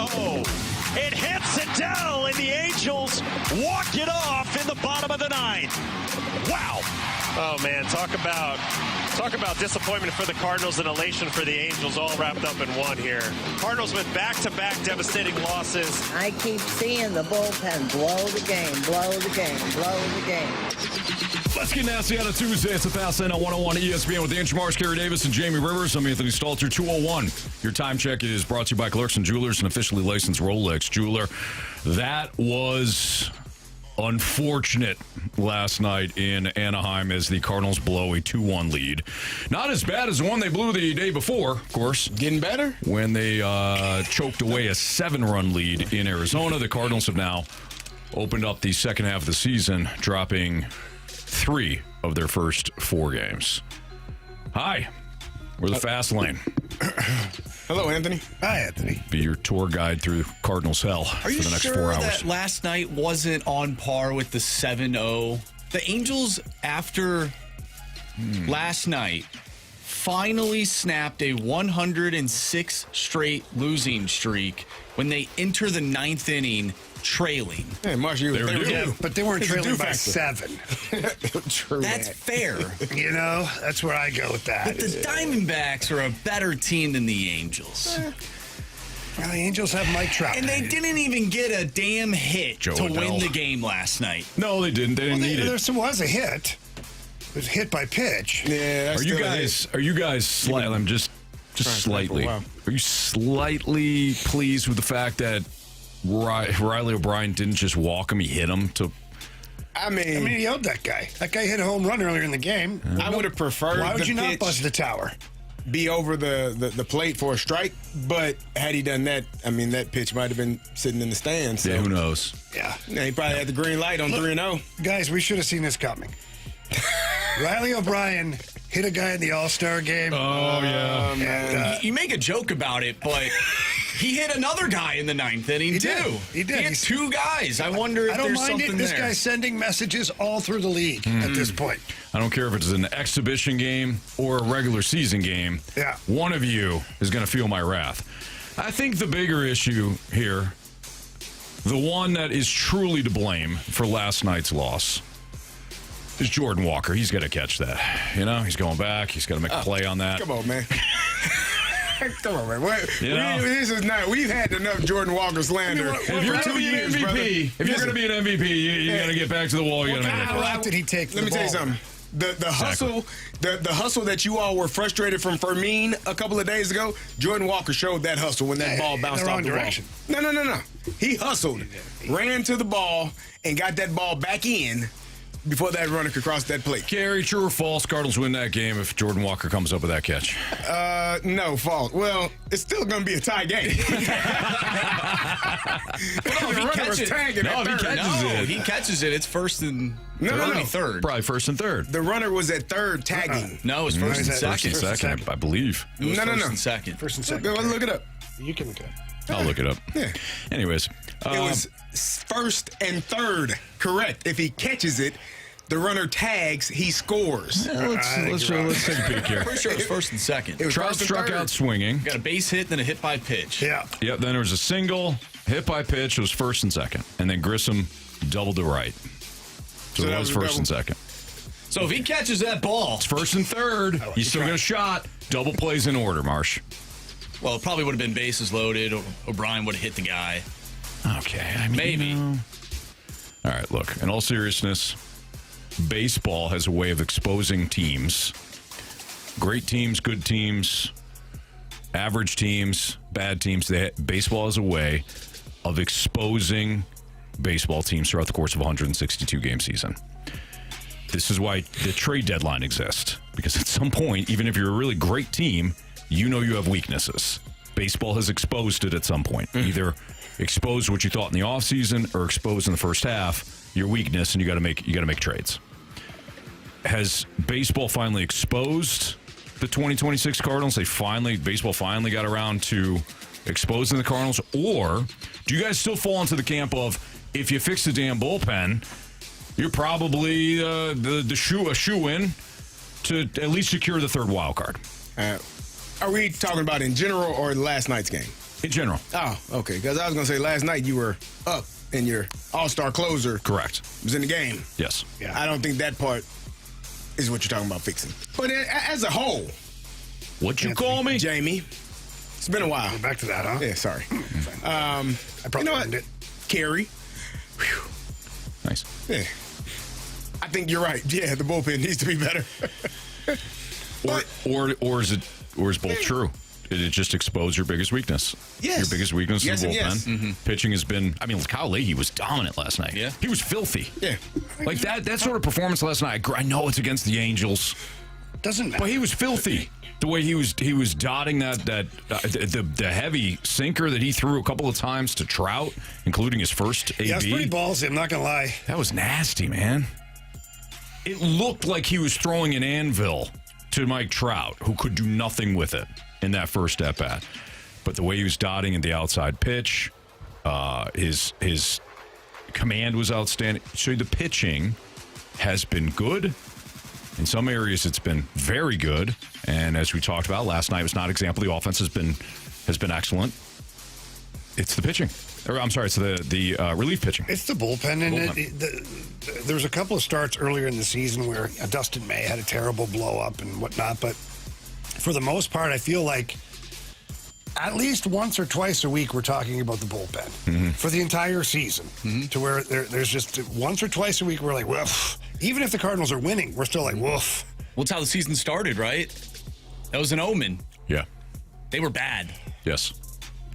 Uh-oh. It hits Adele, and the Angels walk it off in the bottom of the ninth. Wow. Oh, man, talk about disappointment for the Cardinals and elation for the Angels, all wrapped up in one here. Cardinals with back-to-back devastating losses. I keep seeing the bullpen blow the game, blow the game, blow the game. Let's get nasty on a Tuesday. It's a Fast Lane on 101 ESPN with Andrew Marsh, Carey Davis, and Jamie Rivers. I'm Anthony Stalter, 201. Your time check is brought to you by Clarkson Jewelers, an officially licensed Rolex jeweler. That was unfortunate last night in Anaheim as the Cardinals blow a 2-1 lead. Not as bad as the one they blew the day before, of course. Getting better? When they choked away a 7-run lead in Arizona. The Cardinals have now opened up the second half of the season, dropping 3 of their first 4 games. Hi, we're the Fast Lane. Hello, Anthony. Hi, Anthony. Be your tour guide through Cardinals hell for the next 4 hours. Are you sure that last night wasn't on par with the 7-0? The Angels, after last night, finally snapped a 106 straight losing streak when they enter the 9th inning trailing. Hey, Marsh, they were due. But they weren't It's a trailing due by factor. 7. True. That's fair. You know, that's where I go with that. But the Diamondbacks are a better team than the Angels. Well, the Angels have Mike Trout. And they didn't even get a damn hit Joe to Adele. win the game last night. No, they didn't. They didn't need it. There was a hit. It was hit by pitch. Yeah, that's Are you still a guys? hit. Are you guys slightly? I'm just slightly. Are you slightly pleased with the fact that Riley O'Brien didn't just walk him? He hit him to. I mean, he owed that guy. That guy hit a home run earlier in the game. I would have preferred Why would the you not pitch buzz the tower? be over the plate for a strike, but had he done that, I mean, that pitch might have been sitting in the stands. So. Yeah, who knows? Yeah. He probably had the green light on 3-0. Guys, we should have seen this coming. Riley O'Brien hit a guy in the All-Star game. Oh yeah. And, You make a joke about it, but he hit another guy in the 9th inning, too. He did. He hit 2 guys. I wonder if I don't there's mind something it. This there. guy's sending messages all through the league at this point. I don't care if it's an exhibition game or a regular season game. Yeah. One of you is going to feel my wrath. I think the bigger issue here, the one that is truly to blame for last night's loss, is Jordan Walker. He's got to catch that. You know, he's going back. He's got to make a play on that. Come on, man. Come on, man. You know? This is not. We've had enough Jordan Walker slander If you're for going to 2 be an years, MVP, brother. if you're going to be an MVP, you got to get back to the wall. You got to make How it. long did he take? Let me tell you something. The hustle, the hustle that you all were frustrated from Fermin a couple of days ago, Jordan Walker showed that hustle when that ball bounced the off wrong the direction. ball. No. He hustled, ran to the ball, and got that ball back in before that runner could cross that plate. Carey, true or false, Cardinals win that game if Jordan Walker comes up with that catch? No, false. Well, it's still going to be a tie game. He catches it. It's first and No. third. Probably first and third. The runner was at third tagging. No, it's first and First and second. Second, I believe. It was No. first and second. First and second. Go look it up. You can look it up. I'll look it up. Yeah. Anyways. It was first and third. Correct. If he catches it, the runner tags, he scores. Let's take a peek here. Pretty sure it was first and second. It was Trout first and struck third. out swinging. Got a base hit, then a hit by pitch. Yeah. Yep, then there was a single, hit by pitch, it was first and second. And then Grissom doubled to right. So that it was was a first double. and second. So if he catches that ball, It's first and third. He's still got a shot. Double plays in order, Marsh. well, it probably would have been bases loaded. Or O'Brien would have hit the guy. Okay, I mean, Maybe. you know. All right, look, in all seriousness, baseball has a way of exposing teams. Great teams, good teams, average teams, bad teams. Baseball has a way of exposing baseball teams throughout the course of a 162-game season. This is why the trade deadline exists. Because at some point, even if you're a really great team, you know you have weaknesses. Baseball has exposed it at some point. Either exposed what you thought in the offseason or exposed in the first half your weakness, and you got to make trades. Has baseball finally exposed the 2026 Cardinals? Baseball finally got around to exposing the Cardinals? Or do you guys still fall into the camp of, if you fix the damn bullpen, you're probably a shoe-in to at least secure the third wild card? Are we talking about in general or last night's game? In general. Oh, okay. Because I was going to say last night you were up and your all-star closer Correct. was in the game. Yes. Yeah. I don't think that part is what you're talking about fixing. But as a whole, What'd you call me? Jamie, it's been a while. We're back to that, huh? Yeah, sorry. I probably earned it. Carey. Nice. Yeah. I think you're right. Yeah, the bullpen needs to be better. Or is both true? Did it just expose your biggest weakness? Yes. Your biggest weakness Yes is the and bullpen. yes. Pitching has been. I mean, Kyle Leahy was dominant last night. Yeah. He was filthy. Yeah. Like that sort of performance last night. I know it's against the Angels, Doesn't matter. but he was filthy. The way he was dotting the heavy sinker that he threw a couple of times to Trout, including his first AB. Yeah, it's pretty ballsy. I'm not going to lie. That was nasty, man. It looked like he was throwing an anvil to Mike Trout, who could do nothing with it in that first at-bat. But the way he was dotting at the outside pitch, his command was outstanding. So the pitching has been good. In some areas, it's been very good. And as we talked about last night, it was not an example. The offense has been excellent. It's the pitching. Or, I'm sorry, it's the relief pitching. It's the bullpen, and there was a couple of starts earlier in the season where Dustin May had a terrible blow-up and whatnot, but for the most part, I feel like at least once or twice a week we're talking about the bullpen for the entire season, to where there's just once or twice a week we're like, woof. Even if the Cardinals are winning, we're still like, woof. Well, it's how the season started, right? That was an omen. Yeah. They were bad. Yes.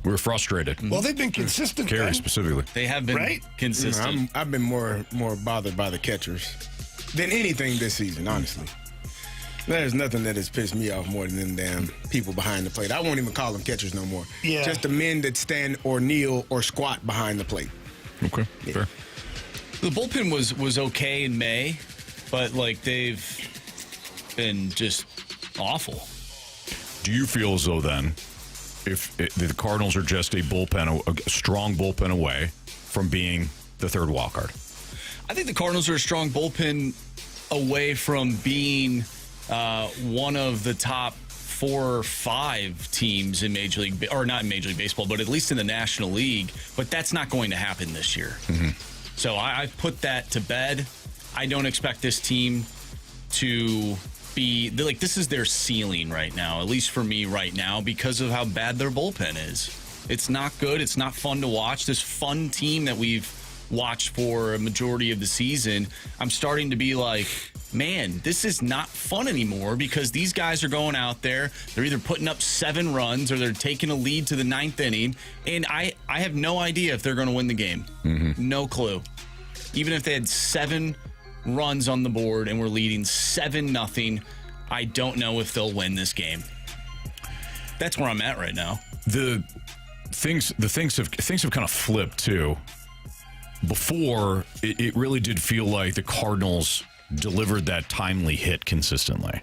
We were frustrated. Well, they've been consistent. Carey then. specifically. They have been Right? consistent. I've been more bothered by the catchers than anything this season, honestly. There's nothing that has pissed me off more than them damn people behind the plate. I won't even call them catchers no more. Yeah. Just the men that stand or kneel or squat behind the plate. Okay. Fair. The bullpen was okay in May, but like they've been just awful. Do you feel as though then, if the Cardinals are just a strong bullpen away from being the third wild card? I think the Cardinals are a strong bullpen away from being one of the top 4 or 5 teams in Major League, or not in Major League Baseball, but at least in the National League. But that's not going to happen this year. So I've put that to bed. I don't expect this team to be like, this is their ceiling right now, at least for me right now, because of how bad their bullpen is. It's not good. It's not fun to watch. This fun team that we've watched for a majority of the season, I'm starting to be like, man, this is not fun anymore, because these guys are going out there, they're either putting up 7 runs or they're taking a lead to the 9th inning, and I have no idea if they're going to win the game. No clue. Even if they had 7 runs on the board and we're leading 7-0, I don't know if they'll win this game. That's where I'm at right now. The things have kind of flipped too. Before, it really did feel like the Cardinals delivered that timely hit consistently.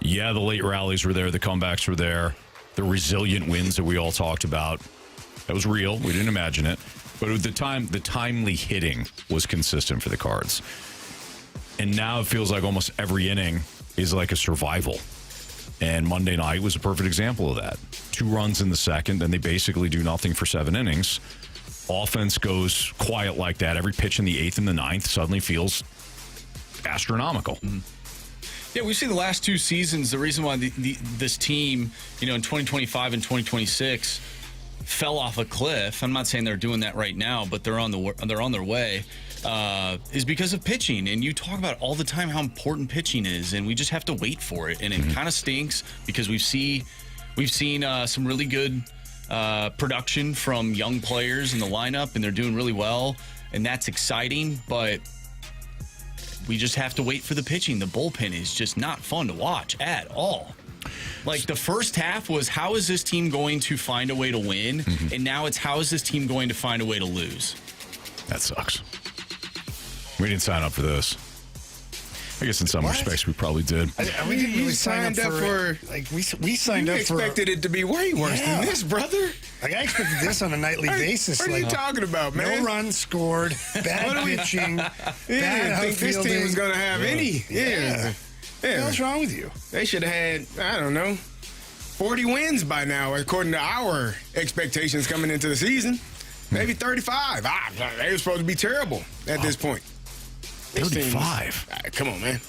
Yeah, the late rallies were there, the comebacks were there, the resilient wins that we all talked about. That was real. We didn't imagine it. But at the time, the timely hitting was consistent for the Cards. And now it feels like almost every inning is like a survival. And Monday night was a perfect example of that. 2 runs in the second, and they basically do nothing for 7 innings. Offense goes quiet like that. Every pitch in the 8th and the 9th suddenly feels astronomical. Yeah, we've seen the last 2 seasons, the reason why this team, in 2025 and 2026 fell off a cliff. I'm not saying they're doing that right now, but they're on their way. Is because of pitching. And you talk about all the time how important pitching is, and we just have to wait for it. And it kind of stinks because we've seen some really good production from young players in the lineup, and they're doing really well, and that's exciting. But we just have to wait for the pitching. The bullpen is just not fun to watch at all. Like, the first half was, how is this team going to find a way to win? And now it's, how is this team going to find a way to lose? That sucks. We didn't sign up for this. I guess in some respects we probably did. We didn't really sign up for like we signed You up for. expected it to be way worse than this, brother. Like, I expected this on a nightly basis. What are you talking about, man? No runs scored, bad pitching, You bad didn't think this team outfielding. was going to have any. Yeah. What's wrong with you? They should have had, I don't know, 40 wins by now, according to our expectations coming into the season. Maybe 35. They were supposed to be terrible at this point. 35? Come on, man.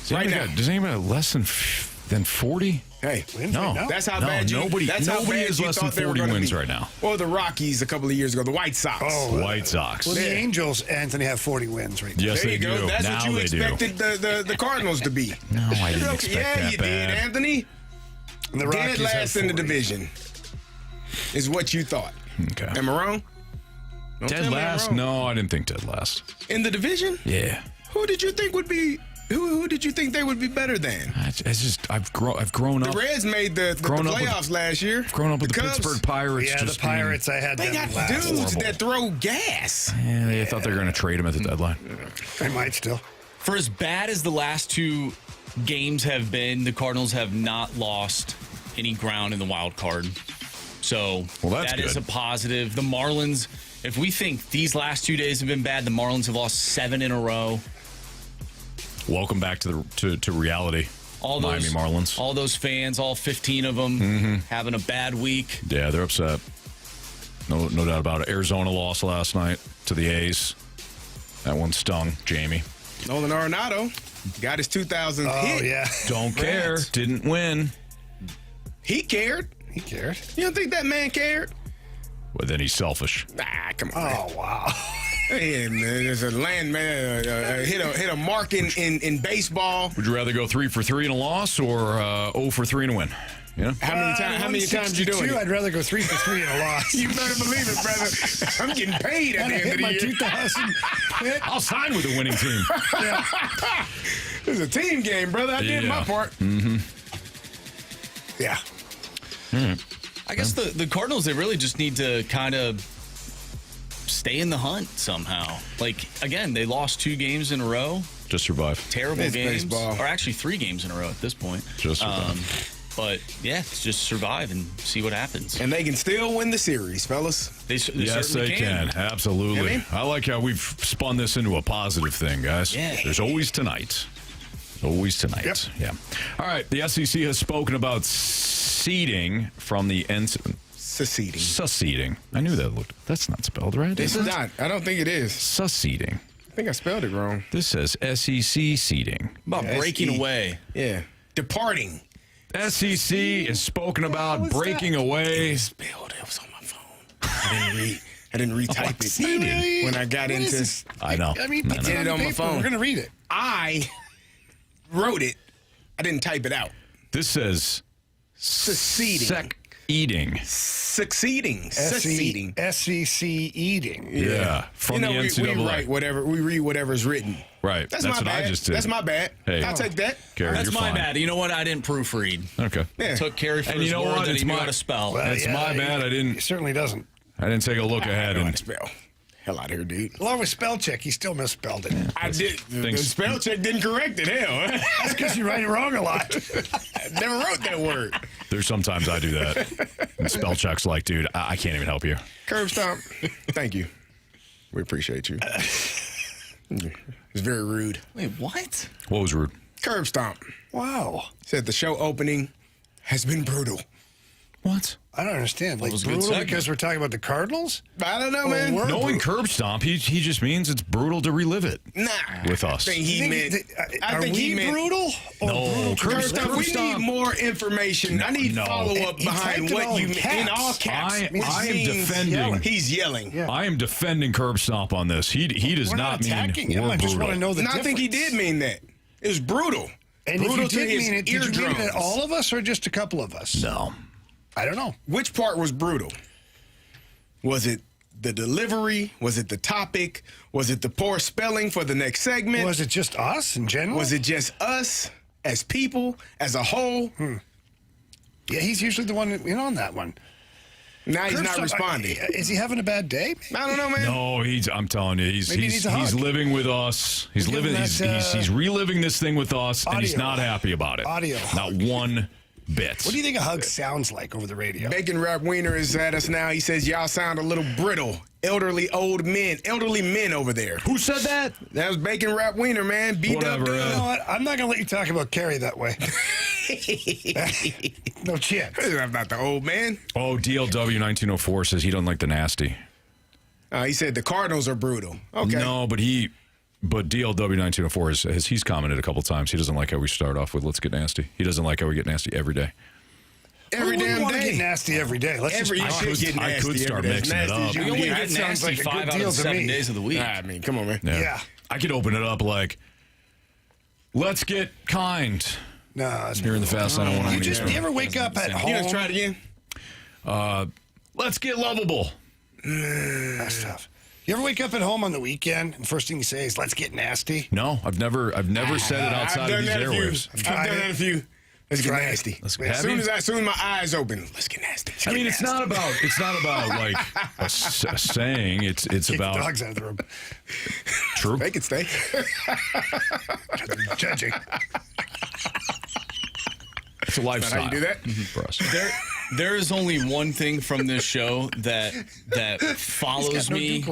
Does anybody have less than 40? Hey, no. That's how bad you nobody that's how bad is you less than thought they were 40 gonna wins be. right now. Or the Rockies a couple of years ago, the White Sox. White Sox. Well, the Angels, Anthony, have 40 wins right now. Yes, There they you go. do. That's Now what you they expected the Cardinals to be. No, I didn't expect yeah, that you bad. did, Anthony. And the Dead Rockies last have in the 40. division is what you thought. Okay. Am I wrong? Don't tell Dead me I'm last? wrong. No, I didn't think dead last. In the division? Yeah. Who did you think would be? Who did you think they would be better than? I've grown The up. Reds made the grown up with- playoffs last year. Grown up with the Cubs, Pittsburgh Pirates. Yeah, just the Pirates, I had They them got last. dudes Horrible. that throw gas. Yeah, they thought they were going to trade him at the deadline. They might still. For as bad as the last two games have been, the Cardinals have not lost any ground in the wild card. So Well, that's that is good. a positive. The Marlins, if we think these last 2 days have been bad, the Marlins have lost 7 in a row. Welcome back to reality. All those Miami Marlins. all those fans, all 15 of them, having a bad week. Yeah, they're upset. No doubt about it. Arizona lost last night to the A's. That one stung, Jamie. Nolan Arenado got his 2000th Oh, hit. yeah. Don't care. Didn't win. He cared. He cared. You don't think that man cared? Well, then he's selfish. Nah, come on. Oh, wow. Hey, man, there's a landman hit a mark in baseball. Would you rather go 3 for 3 in a loss or 0 for 3 in a win? Yeah. How many times you doing it? I'd rather go 3 for 3 in a loss. You better believe it, brother. I'm getting paid at the end of the my year. 2000 hit. I'll sign with the winning team. It's a team game, brother. I did my part. Yeah. I guess the Cardinals, they really just need to kind of stay in the hunt somehow. Like, again, they lost 2 games in a row. Just survive. Terrible It's games. baseball. Or actually 3 games in a row at this point. Just survive. But, yeah, just survive and see what happens. And they can still win the series, fellas. They Yes, certainly they can. Absolutely. You know what I like how we've spun this into a positive thing, guys. Yeah. There's always tonight. Always tonight. Yep. Yeah. All right. The SEC has spoken about seeding from the Seceding. Succeeding. I knew that looked. That's not spelled right. It's is it? not. I don't think it is. Succeeding. I think I spelled it wrong. This says SEC seeding. About breaking SE. away. Yeah. Departing. SEC is spoken about breaking away. Spelled. It was on my phone. I didn't retype it Seeding. when I got into. I know. I mean, I it's know. Did it on my paper. phone. We're going to read it. I wrote it. I didn't type it out. This says Seceding. eating. Succeeding. Seceding. SEC eating. Yeah. From You know, the we NCAA. write whatever. We read whatever's written. Right. That's my my bad. I just did. That's my bad. Hey. I'll take that. Gary, That's you're my fine. bad. You know what? I didn't proofread. Okay. Yeah. Took Carey for And his you know word what? that It's he knew my- how to spell. That's my bad. I He didn't certainly doesn't. take a look ahead I know how and to spell. Hell out of here, dude. Along with spell check, he still misspelled it. I did. The Things- spell check didn't correct it. Hell, That's because you write it wrong a lot. I never wrote that word. there's sometimes I do that. And spell check's like, dude, I can't even help you. Curb stomp. Thank you. We appreciate you. It's very rude. Wait, what? What was rude? Curb stomp. Wow. Said the show opening has been brutal. What? I don't understand. Like, was a good brutal segment. because we're talking about the Cardinals? I don't know, Oh, man. we're- Knowing curb stomp, he just means it's brutal to relive it. Nah. With us. I think he meant. I Are think we he meant. brutal? Or No, brutal to curb Curb the stomp. curb We stomp. need more information. I need No. follow up He behind typed it what all you in mean. caps. In all caps. I which am means defending. He's yelling. Yeah. I am defending curb stomp on this. He does We're not not attacking mean him. we're I just brutal. want to know the And I difference. think he did mean that. It was brutal. And if brutal you to did his mean it, did you mean it eardrums. at all of us or just a couple of us? No. I don't know. Which part was brutal? Was it the delivery? Was it the topic? Was it the poor spelling for the next segment? Was it just us in general? Was it just us as people, as a whole? Yeah, he's usually the one in on that one. Now he's Curb not stomp, responding. Is he having a bad day? I don't know, man. No, I'm telling you, Maybe he needs a hug. living with us. He's Give him living. that, He's reliving this thing with us, and he's audio. not happy about it. Audio Not one bit. What do you think a hug sounds like over the radio? Bacon Rap Wiener is at us now. He says, y'all sound a little brittle. Elderly men over there. Who said that? That was Bacon Rap Wiener, man. Whatever, You know what? I'm not going to let you talk about Carey that way. No chance. I'm not the old man. Oh, DLW 1904 says he doesn't like the nasty. He said the Cardinals are brutal. Okay. No, but DLW 1904 he's commented a couple times. He doesn't like how we start off with "Let's get nasty." He doesn't like how we get nasty every day. Every damn want to day. get nasty every day. Let's Every just shit get I nasty could start every day. mixing it Nasty up. as you We can only get. get that sounds nasty like a 5 good out deal of to 7 me. days of the week. I mean, come on, man. Yeah. I could open it up like, "Let's get kind." No, that's Here in the fast lane, I don't want to. you ever wake up at home? You gonna try it again? Let's get lovable. That's tough. You ever wake up at home on the weekend and first thing you say is, "Let's get nasty"? No, I've never said it outside of these airwaves. I've done that a few. Let's get nasty. Let's As have you? soon as my eyes open, let's get nasty. I mean, it's not about like a saying. It's Kick the about dogs out of the room. true. They can stay. Judging. It's a lifestyle. How you do that? For us. There is only one thing from this show that follows me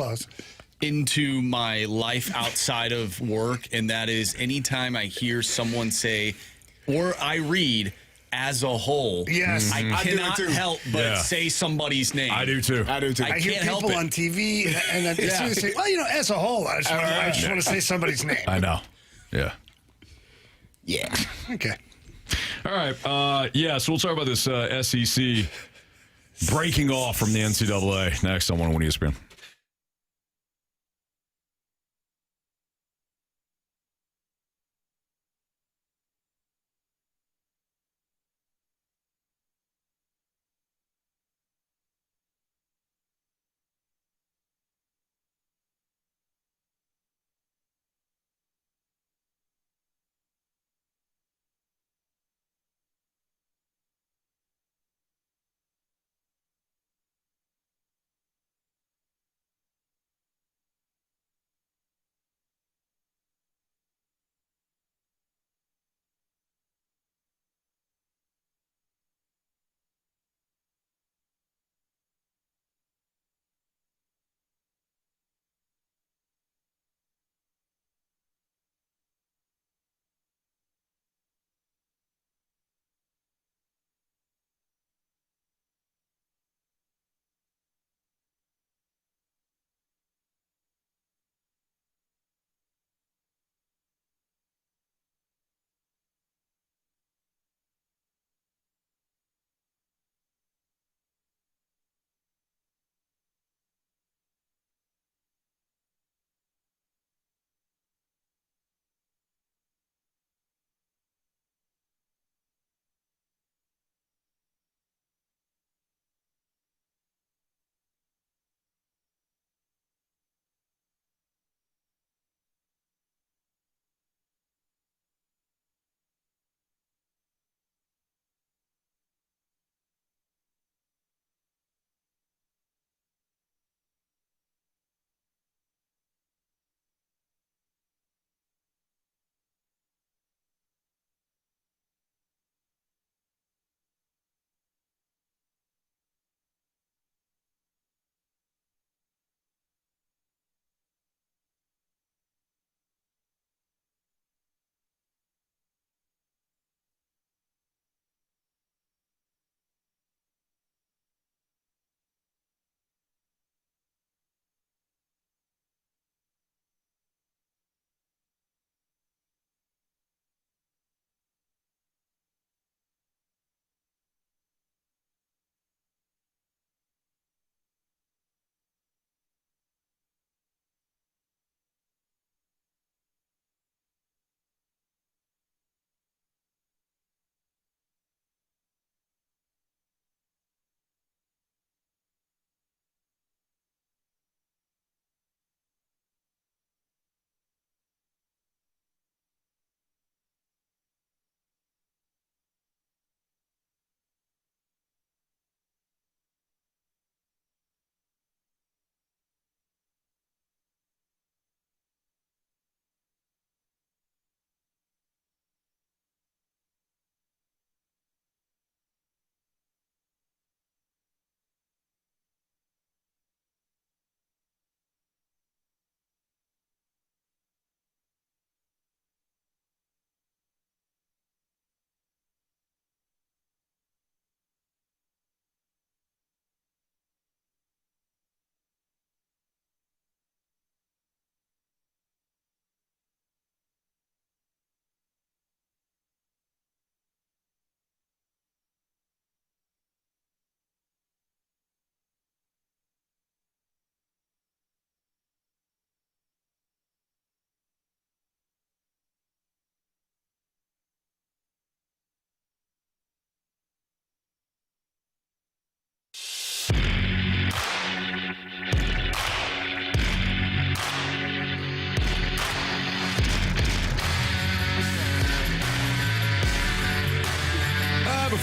into my life outside of work, and that is anytime I hear someone say, or I read, "as a whole." Yes. I I do it cannot too. help but Yeah. say somebody's name. I do too. I do too. I hear can't help people it. on TV, and as soon as they say, "Well, as a whole," I just want to say somebody's name. I know. Yeah. Yeah. Okay. All right. So we'll talk about this SEC breaking off from the NCAA next on 101 ESPN.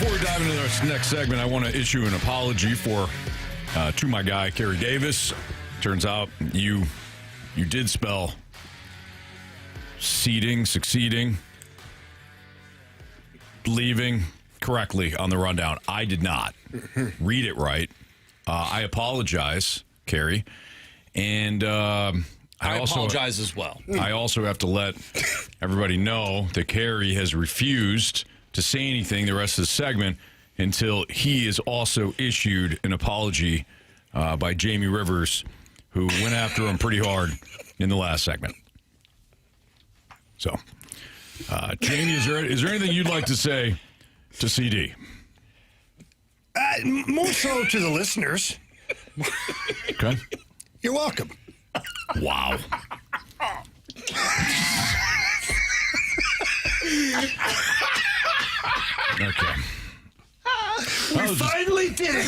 Before we dive into this next segment, I want to issue an apology to my guy, Carey Davis. Turns out you did spell succeeding, leaving correctly on the rundown. I did not read it right. I apologize, Carey. And I apologize as well. I also have to let everybody know that Carey has refused to say anything the rest of the segment until he is also issued an apology by Jamie Rivers, who went after him pretty hard in the last segment. So, Jamie, is there anything you'd like to say to CD? More so to the listeners. Okay. You're welcome. Wow. Okay. We finally did it.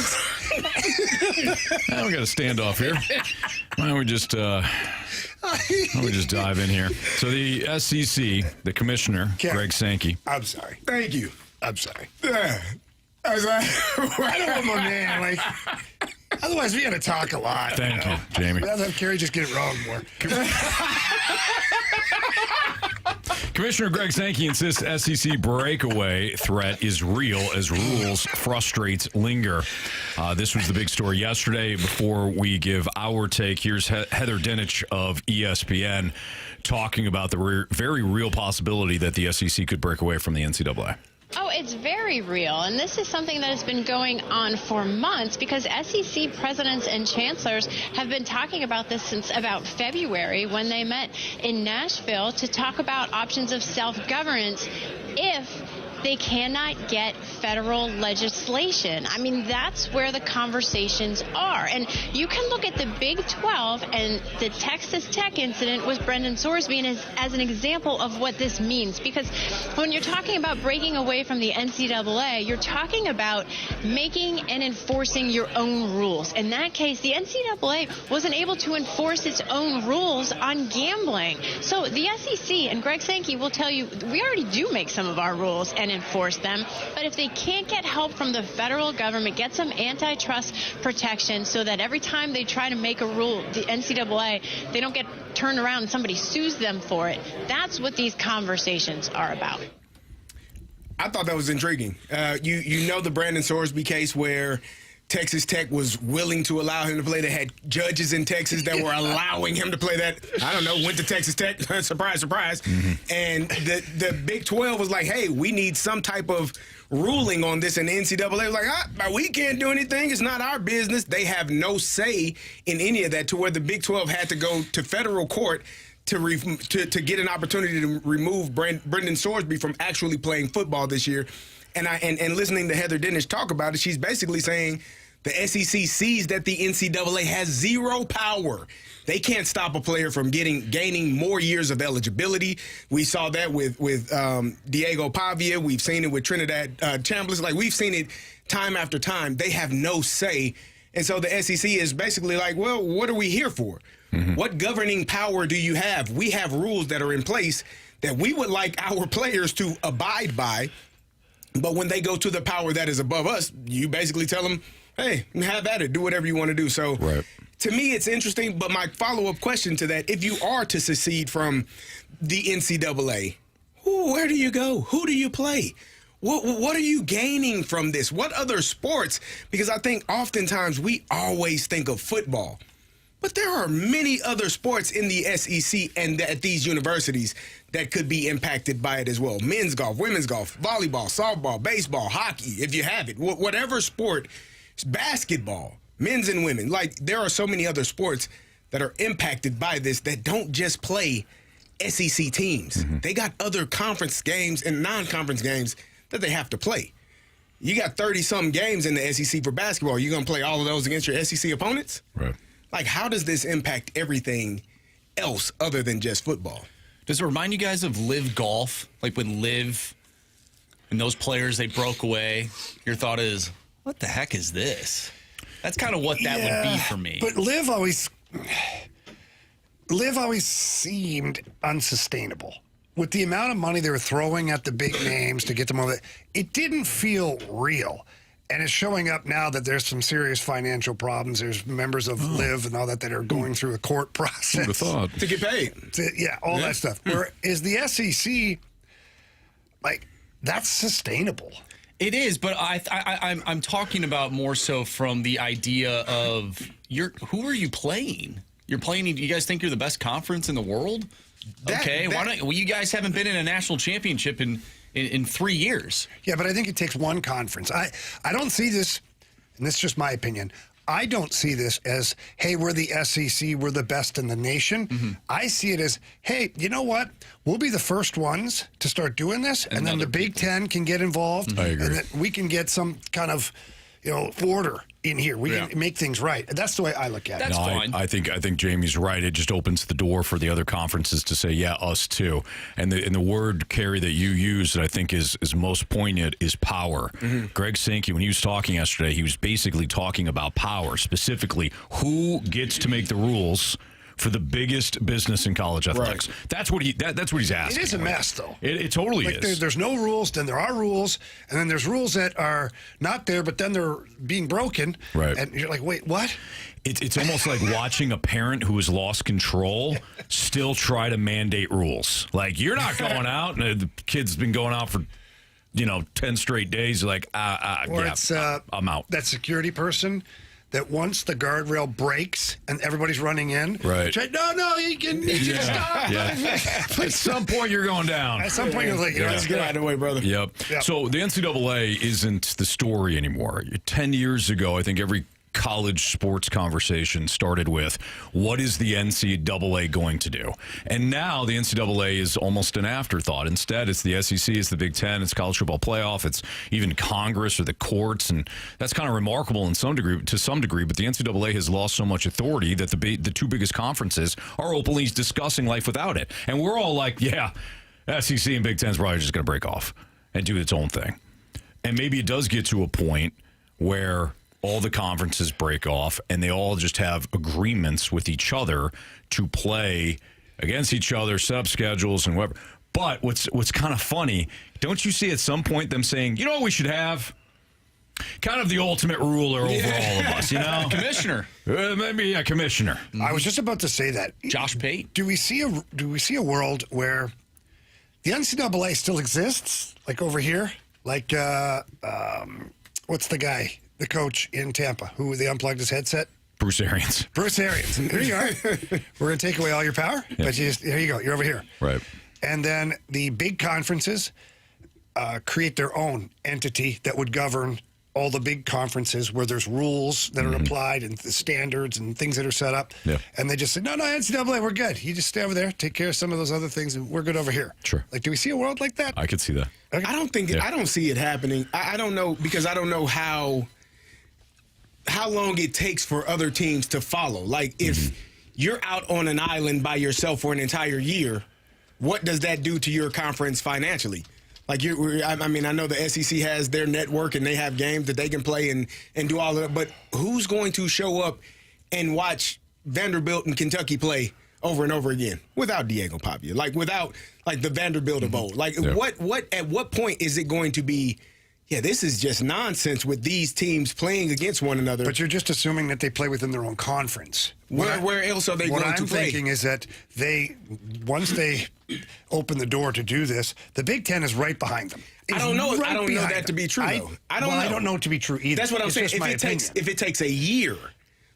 Now we got a standoff here. Why don't we just dive in here? So the SEC, the commissioner, Greg Sankey. I'm sorry. Thank you. I'm sorry. I was like, I don't want my man. Like, otherwise, we got to talk a lot. Thank you, Jamie. Rather have Carey just get it wrong more. Commissioner Greg Sankey insists SEC breakaway threat is real as rules frustrates linger. This was the big story yesterday. Before we give our take, here's Heather Dinich of ESPN talking about the very real possibility that the SEC could break away from the NCAA. Oh, it's very real, and this is something that has been going on for months because SEC presidents and chancellors have been talking about this since about February when they met in Nashville to talk about options of self-governance if they cannot get federal legislation. I mean, that's where the conversations are. And you can look at the Big 12 and the Texas Tech incident with Brendan Sorsby as an example of what this means. Because when you're talking about breaking away from the NCAA, you're talking about making and enforcing your own rules. In that case, the NCAA wasn't able to enforce its own rules on gambling. So the SEC and Greg Sankey will tell you, we already do make some of our rules and enforce them, but if they can't get help from the federal government, get some antitrust protection so that every time they try to make a rule, the NCAA, they don't get turned around and somebody sues them for it. That's what these conversations are about. I thought that was intriguing. You know the Brandon Sorsby case where Texas Tech was willing to allow him to play. They had judges in Texas that were allowing him to play that. I don't know, went to Texas Tech. Surprise, surprise. Mm-hmm. And the Big 12 was like, hey, we need some type of ruling on this. And the NCAA was like, we can't do anything. It's not our business. They have no say in any of that, to where the Big 12 had to go to federal court to get an opportunity to remove Brendan Sorsby from actually playing football this year. And listening to Heather Dinich talk about it, she's basically saying the SEC sees that the NCAA has zero power. They can't stop a player from gaining more years of eligibility. We saw that with Diego Pavia. We've seen it with Trinidad Chambliss. Like, we've seen it time after time. They have no say. And so the SEC is basically like, well, what are we here for? Mm-hmm. What governing power do you have? We have rules that are in place that we would like our players to abide by. But when they go to the power that is above us, you basically tell them, hey, have at it. Do whatever you want to do. So to me, it's interesting. But my follow-up question to that, if you are to secede from the NCAA, where do you go? Who do you play? What are you gaining from this? What other sports? Because I think oftentimes we always think of football. But there are many other sports in the SEC and at these universities that could be impacted by it as well. Men's golf, women's golf, volleyball, softball, baseball, hockey, if you have it. Whatever sport, basketball, men's and women. Like, there are so many other sports that are impacted by this that don't just play SEC teams. Mm-hmm. They got other conference games and non-conference games that they have to play. You got 30-some games in the SEC for basketball. You going to play all of those against your SEC opponents? Right. Like, how does this impact everything else other than just football? Does it remind you guys of Live Golf? Like when Live and those players, they broke away. Your thought is, what the heck is this? That's kind of what that would be for me. But Live always seemed unsustainable. with the amount of money they were throwing at the big names to get them over, it didn't feel real. And it's showing up now that there's some serious financial problems. There's members of LIV and all that are going through a court process. Who'd have thought? To get paid. All that stuff. Whereas the SEC, like, that's sustainable. It is, but I'm talking about more so from the idea of who are you playing? You're playing. You guys think you're the best conference in the world? Why don't? Well, you guys haven't been in a national championship in 3 years. Yeah, but I think it takes one conference. I don't see this, and this is just my opinion. I don't see this as, hey, we're the SEC, we're the best in the nation. Mm-hmm. I see it as, hey, you know what? We'll be the first ones to start doing this, and then the Big Ten can get involved. I agree. And then we can get some kind of, order in here. We can make things right. That's the way I look at it. That's fine. I think Jamie's right. It just opens the door for the other conferences to say, yeah, us too. And the word, Carey, that you use that I think is most poignant is power. Mm-hmm. Greg Sankey, when he was talking yesterday, he was basically talking about power, specifically who gets to make the rules for the biggest business in college athletics. Right. That's what he's asking. It is a mess, though. It totally is. There's no rules, then there are rules, and then there's rules that are not there, but then they're being broken. Right. And you're like, wait, what? It's almost like watching a parent who has lost control still try to mandate rules. Like, you're not going out, and the kid's been going out for 10 straight days. Like, I'm out. That security person that once the guardrail breaks and everybody's running in, right? No, you can stop. Yeah. At some point, you're going down. At some point, you're like, let's get out of the way, brother. Yep. So the NCAA isn't the story anymore. 10 years ago, I think every college sports conversation started with, what is the NCAA going to do? And now the NCAA is almost an afterthought. Instead, it's the SEC, it's the Big Ten, it's college football playoff, it's even Congress or the courts, and that's kind of remarkable to some degree, but the NCAA has lost so much authority that the two biggest conferences are openly discussing life without it. And we're all like, yeah, SEC and Big Ten is probably just going to break off and do its own thing. And maybe it does get to a point where all the conferences break off and they all just have agreements with each other to play against each other, set up schedules and whatever. But what's kind of funny, don't you see at some point them saying, you know what we should have? Kind of the ultimate ruler over all of us, Commissioner. Maybe a commissioner. I was just about to say that. Josh Pate. Do we see a world where the NCAA still exists, like over here? Like, what's the guy? The coach in Tampa, who they unplugged his headset? Bruce Arians. There you are. We're going to take away all your power, but here you go. You're over here. Right. And then the big conferences create their own entity that would govern all the big conferences where there's rules that are applied and the standards and things that are set up. Yeah. And they just say, no, NCAA, we're good. You just stay over there, take care of some of those other things, and we're good over here. Sure. Like, do we see a world like that? I could see that. Okay. I don't see it happening. I don't know, because I don't know how long it takes for other teams to follow. Like, if you're out on an island by yourself for an entire year, what does that do to your conference financially? Like, I know the SEC has their network and they have games that they can play and do all of that, but who's going to show up and watch Vanderbilt and Kentucky play over and over again without Diego Pavia? Like, without, like, the Vanderbilt of old? Like, at what point is it going to be, yeah, this is just nonsense with these teams playing against one another? But you're just assuming that they play within their own conference. Where else are they going to play? What I'm thinking is that once they open the door to do this, the Big Ten is right behind them. I don't know that to be true, though. I don't know it to be true either. That's what I'm saying. If it takes a year,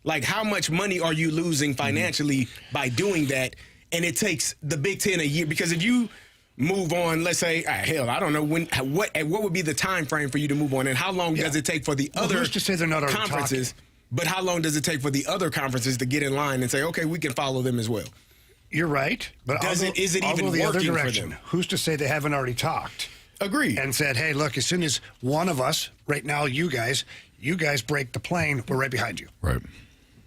like, how much money are you losing financially by doing that? And it takes the Big Ten a year, because if you move on, let's say, I don't know what would be the time frame for you to move on, and how long does it take for the other who's to say they're not conferences? But how long does it take for the other conferences to get in line and say, okay, we can follow them as well? You're right, but is it even the other working direction? for them? Who's to say they haven't already talked? Agreed. And said, hey, look, as soon as one of us, right now, you guys break the plane, we're right behind you. Right.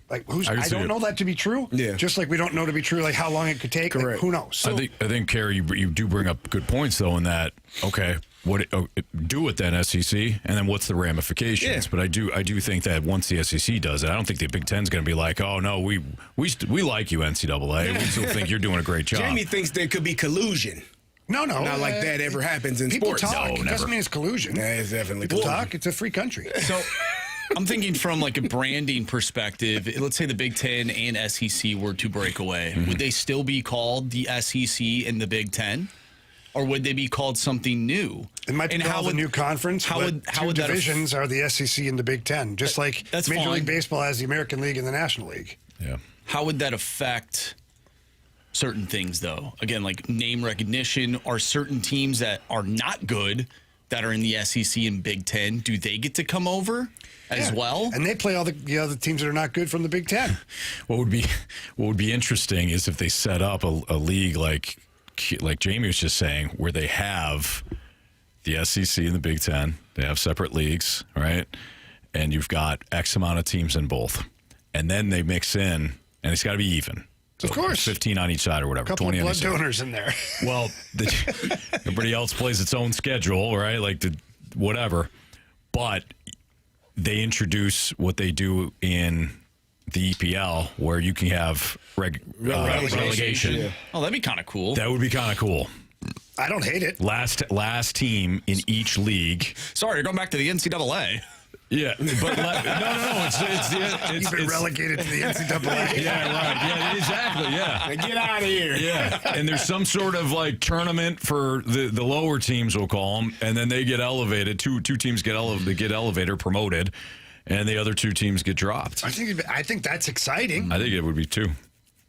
Like, I don't know that to be true. Yeah. Just like we don't know to be true, like, how long it could take. Correct. Like, who knows? So, I think, Carey, you do bring up good points, though, in that, okay, do it then, SEC, and then what's the ramifications? Yeah. But I do think that once the SEC does it, I don't think the Big Ten's going to be like, oh, no, we like you, NCAA. We still think you're doing a great job. Jamie thinks there could be collusion No. Not like that ever happens in people sports. talk. No, It doesn't never. mean it's collusion. Yeah, it's definitely People collusion. talk. It's a free country. So I'm thinking from like a branding perspective. Let's say the Big Ten and SEC were to break away. Mm-hmm. Would they still be called the SEC and the Big Ten? Or would they be called something new? It might be And called a new conference. how but would- how two would that divisions are the SEC and the Big Ten, just like That's Major fine. League Baseball has the American League and the National League. Yeah. How would that affect certain things, though? Again, like name recognition. Are certain teams that are not good that are in the SEC and Big Ten, do they get to come over as Yeah. well? And they play all the other teams that are not good from the Big Ten. What would be interesting is if they set up a league like Jamie was just saying, where they have the SEC and the Big Ten. They have separate leagues, right? And you've got X amount of teams in both. And then they mix in, and it's got to be even. So Of course. 15 on each side or whatever. A couple 20 of on blood each side. donors in there. Well, everybody else plays its own schedule, right? Like whatever. But they introduce what they do in the EPL, where you can have relegation. Oh, that'd be kind of cool. That would be kind of cool. I don't hate it. Last team in each league. Sorry, you're going back to the NCAA. Yeah, but no. You've been relegated to the NCAA. Yeah, right. Yeah, exactly. Yeah. Now get out of here. Yeah, and there's some sort of like tournament for the lower teams, we'll call them, and then they get elevated. Two teams get elevated, promoted, and the other two teams get dropped. I think that's exciting. I think it would be too.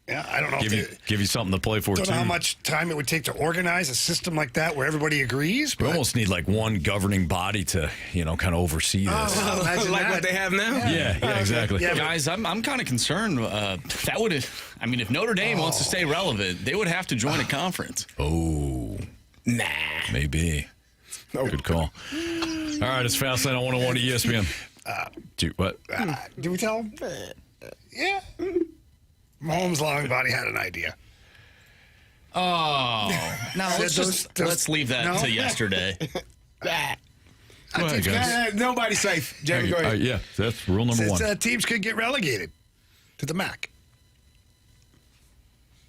Yeah, I don't know. Give you something to play for Don't too. know how much time it would take to organize a system like that where everybody agrees. We But almost need like one governing body to kind of oversee this. imagine Like that. what they have now? Yeah, exactly. Yeah, Guys, I'm kind of concerned. That would, if Notre Dame wants to stay relevant, they would have to join a conference. Oh, Nah. maybe. Good call. All right, it's Fastlane on 101 ESPN. What? Do we tell them? Yeah. Mahomes' long body had an idea. Oh, now Said let's leave that no. to yesterday. Go ahead, guys. Nobody's safe. Jamie, go ahead. Yeah, that's rule number Says, one. teams could get relegated to the MAC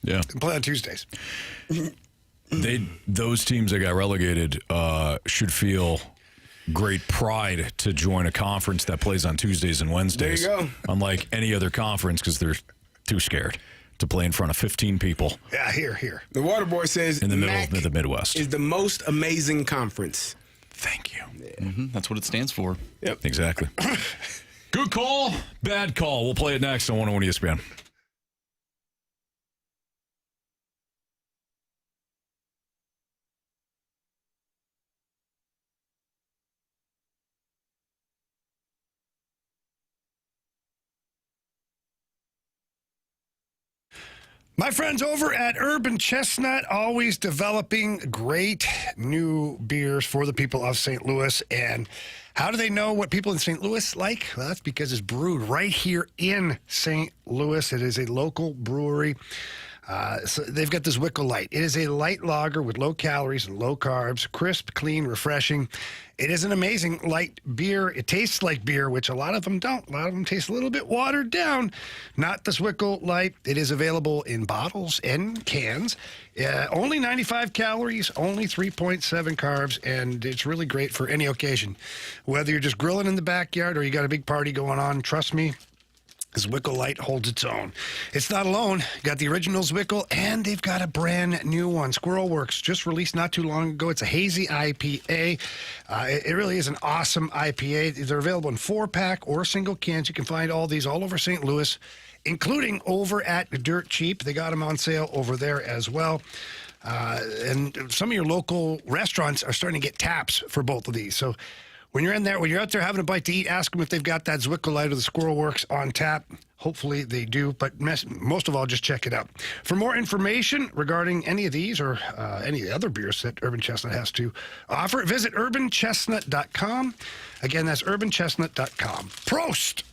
Yeah. and play on Tuesdays. Those teams that got relegated should feel great pride to join a conference that plays on Tuesdays and Wednesdays. There you go. Unlike any other conference, because they're too scared to play in front of 15 people Yeah, here. The water boy says in the middle MAC of the Midwest. is the most amazing conference. Thank you. That's what it stands for. Exactly. Good call, bad call. We'll play it next on 101 ESPN. My friends over at Urban Chestnut, always developing great new beers for the people of St. Louis. And how do they know what people in St. Louis like? Well, that's because it's brewed right here in St. Louis. It is a local brewery. So they've got this Wickle Light. It is a light lager with low calories and low carbs, crisp, clean, refreshing. It is an amazing light beer. It tastes like beer, which a lot of them don't. A lot of them taste a little bit watered down. Not this Wickle Light. It is available in bottles and cans. Only 95 calories, only 3.7 carbs, and it's really great for any occasion. Whether you're just grilling in the backyard or you got a big party going on, trust me, this Wickle Light holds its own. It's not alone. Got the originals Wickle, and they've got a brand new one. Squirrel Works, just released not too long ago. It's a hazy IPA. It really is an awesome IPA. They're available in 4-pack or single cans. You can find all these all over St. Louis, including over at Dirt Cheap. They got them on sale over there as well. And some of your local restaurants are starting to get taps for both of these. So when you're out there having a bite to eat, ask them if they've got that Zwickle Light or the Squirrel Works on tap. Hopefully they do, but most of all, just check it out. For more information regarding any of these or any of the other beers that Urban Chestnut has to offer, visit urbanchestnut.com. Again, that's urbanchestnut.com. Prost!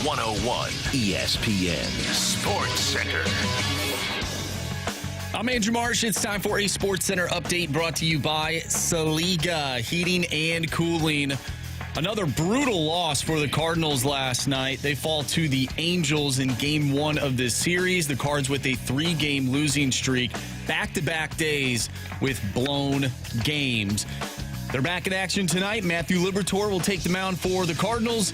101 ESPN Sports Center. I'm Andrew Marsh. It's time for a Sports Center update brought to you by Saliga Heating and Cooling. Another brutal loss for the Cardinals last night. They fall to the Angels in Game 1 of this series. The Cards with a 3-game losing streak, back-to-back days with blown games. They're back in action tonight. Matthew Liberatore will take the mound for the Cardinals.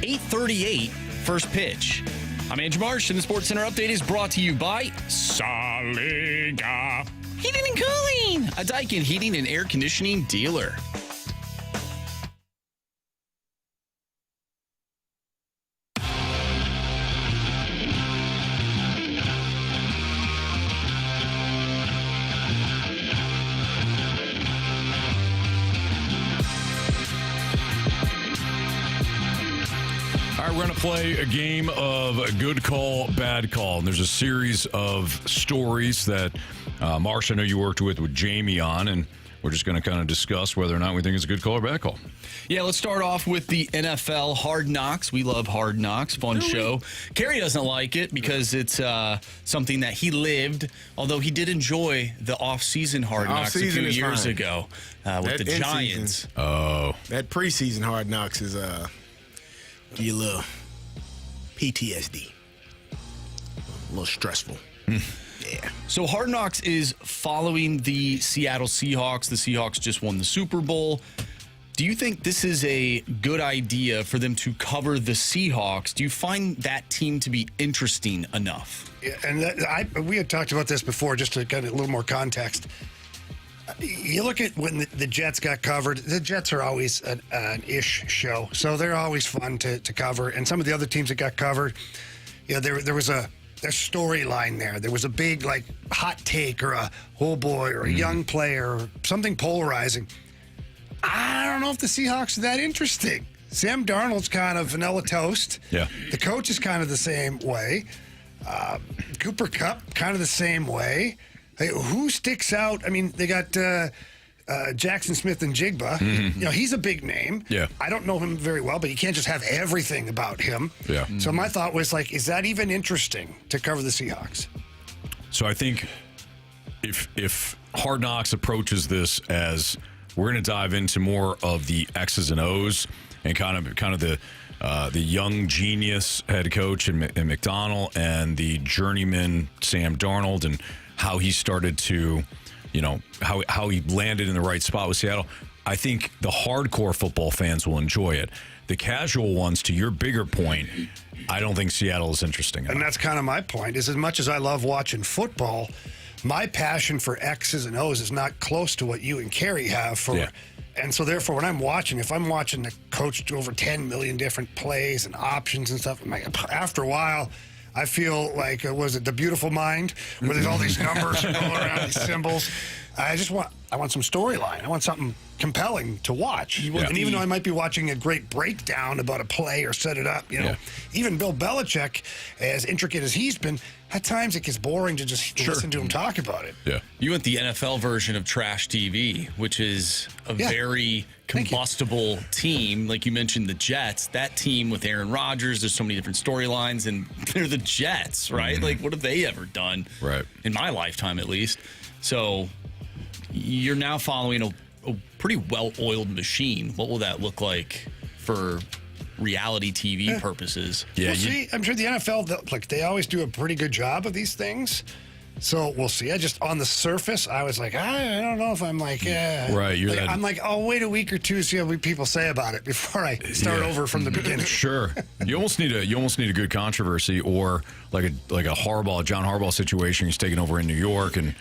8:38, first pitch. I'm Andrew Marsh, and the Sports Center update is brought to you by Saliga Heating and Cooling, a Daikin heating and air conditioning dealer. We're going to play a game of good call, bad call. And there's a series of stories that, Marsh, I know you worked with Jamie on, and we're just going to kind of discuss whether or not we think it's a good call or bad call. Yeah, let's start off with the NFL Hard Knocks. We love Hard Knocks. Fun show. Kerry doesn't like it because it's something that he lived, although he did enjoy the off-season Hard Knocks a few years ago with the Giants. Oh. That preseason Hard Knocks is... give you a little PTSD. A little stressful. Yeah. So Hard Knocks is following the Seattle Seahawks. The Seahawks just won the Super Bowl. Do you think this is a good idea for them to cover the Seahawks? Do you find that team to be interesting enough? Yeah, and we had talked about this before, just to get a little more context. You look at when the Jets got covered. The Jets are always an ish show, so they're always fun to cover. And some of the other teams that got covered, you know, there was a storyline there. There was a big hot take or a oh boy or a young player or something polarizing. I don't know if the Seahawks are that interesting. Sam Darnold's kind of vanilla toast. Yeah. The coach is kind of the same way. Cooper Kupp kind of the same way. Hey, who sticks out? I mean, they got Jackson Smith and Jigba. Mm-hmm. You know, he's a big name. Yeah. I don't know him very well, but you can't just have everything about him. Yeah. So my thought was is that even interesting to cover the Seahawks? So I think if Hard Knocks approaches this as we're going to dive into more of the X's and O's and kind of the young genius head coach in McDonald and the journeyman Sam Darnold and how he started to, how he landed in the right spot with Seattle. I think the hardcore football fans will enjoy it. The casual ones, to your bigger point, I don't think Seattle is interesting enough. And that's kind of my point, is as much as I love watching football, my passion for X's and O's is not close to what you and Kerry have for. Yeah. And so therefore, when I'm watching, if I'm watching the coach do over 10 million different plays and options and stuff, after a while, I feel like, was it The Beautiful Mind, where there's all these numbers going around, these symbols. I want some storyline. I want something compelling to watch. Yeah. And even though I might be watching a great breakdown about a play or set it up, even Bill Belichick, as intricate as he's been, at times it gets boring to just listen to him talk about it. Yeah. You went the NFL version of Trash TV, which is a very combustible team. Like you mentioned, the Jets, that team with Aaron Rodgers, there's so many different storylines, and they're the Jets, right? Mm-hmm. Like, what have they ever done? Right. In my lifetime, at least. So you're now following a pretty well-oiled machine. What will that look like for reality TV purposes? Yeah, we'll see. I'm sure the NFL, they always do a pretty good job of these things. So we'll see. I just, on the surface, I was like, I don't know if I'm right. I'm like, I'll wait a week or two to see what people say about it before I start over from the beginning. Sure. You almost need a good controversy, or like a John Harbaugh situation. He's taking over in New York, and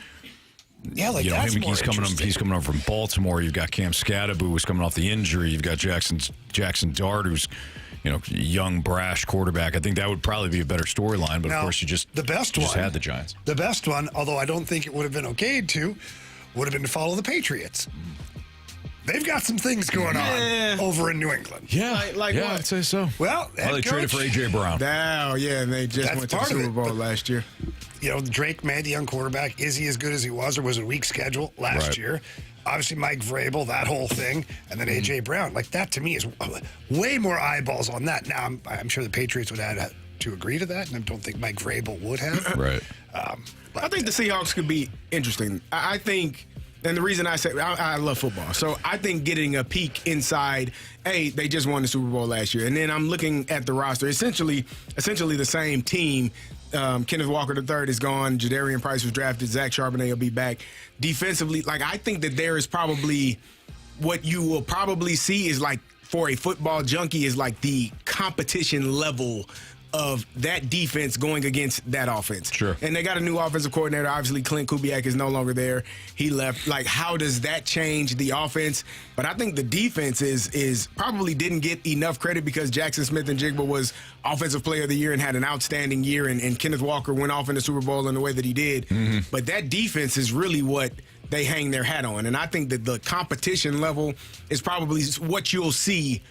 that's more he's coming over from Baltimore. You've got Cam Scadaboo, who's coming off the injury. You've got Jackson Dart, who's young, brash quarterback. I think that would probably be a better storyline, but of course you just had the Giants. The best one, although I don't think it would have been okay to, would have been to follow the Patriots. They've got some things going on over in New England. Yeah, like what? I'd say so. Well, they traded for A.J. Brown. And they just went to the Super Bowl last year. Drake made the young quarterback. Is he as good as he was, or was it a weak schedule last year? obviously Mike Vrabel, that whole thing, and then A.J. Brown. Like, that to me is way more eyeballs on that. Now, I'm sure the Patriots would have to agree to that, and I don't think Mike Vrabel would have. Right. I think the Seahawks could be interesting. I think, and the reason I say I love football, so I think getting a peek inside, they just won the Super Bowl last year, and then I'm looking at the roster, essentially the same team. Kenneth Walker III is gone. Jadarian Price was drafted. Zach Charbonnet will be back. Defensively, like, I think that there is probably what you will probably see is, like, for a football junkie, is like the competition level of that defense going against that offense. Sure. And they got a new offensive coordinator. Obviously, Clint Kubiak is no longer there. He left. Like, how does that change the offense? But I think the defense is probably didn't get enough credit because Jackson Smith-Njigba was Offensive Player of the Year and had an outstanding year, and Kenneth Walker went off in the Super Bowl in the way that he did. Mm-hmm. But that defense is really what they hang their hat on. And I think that the competition level is probably what you'll see.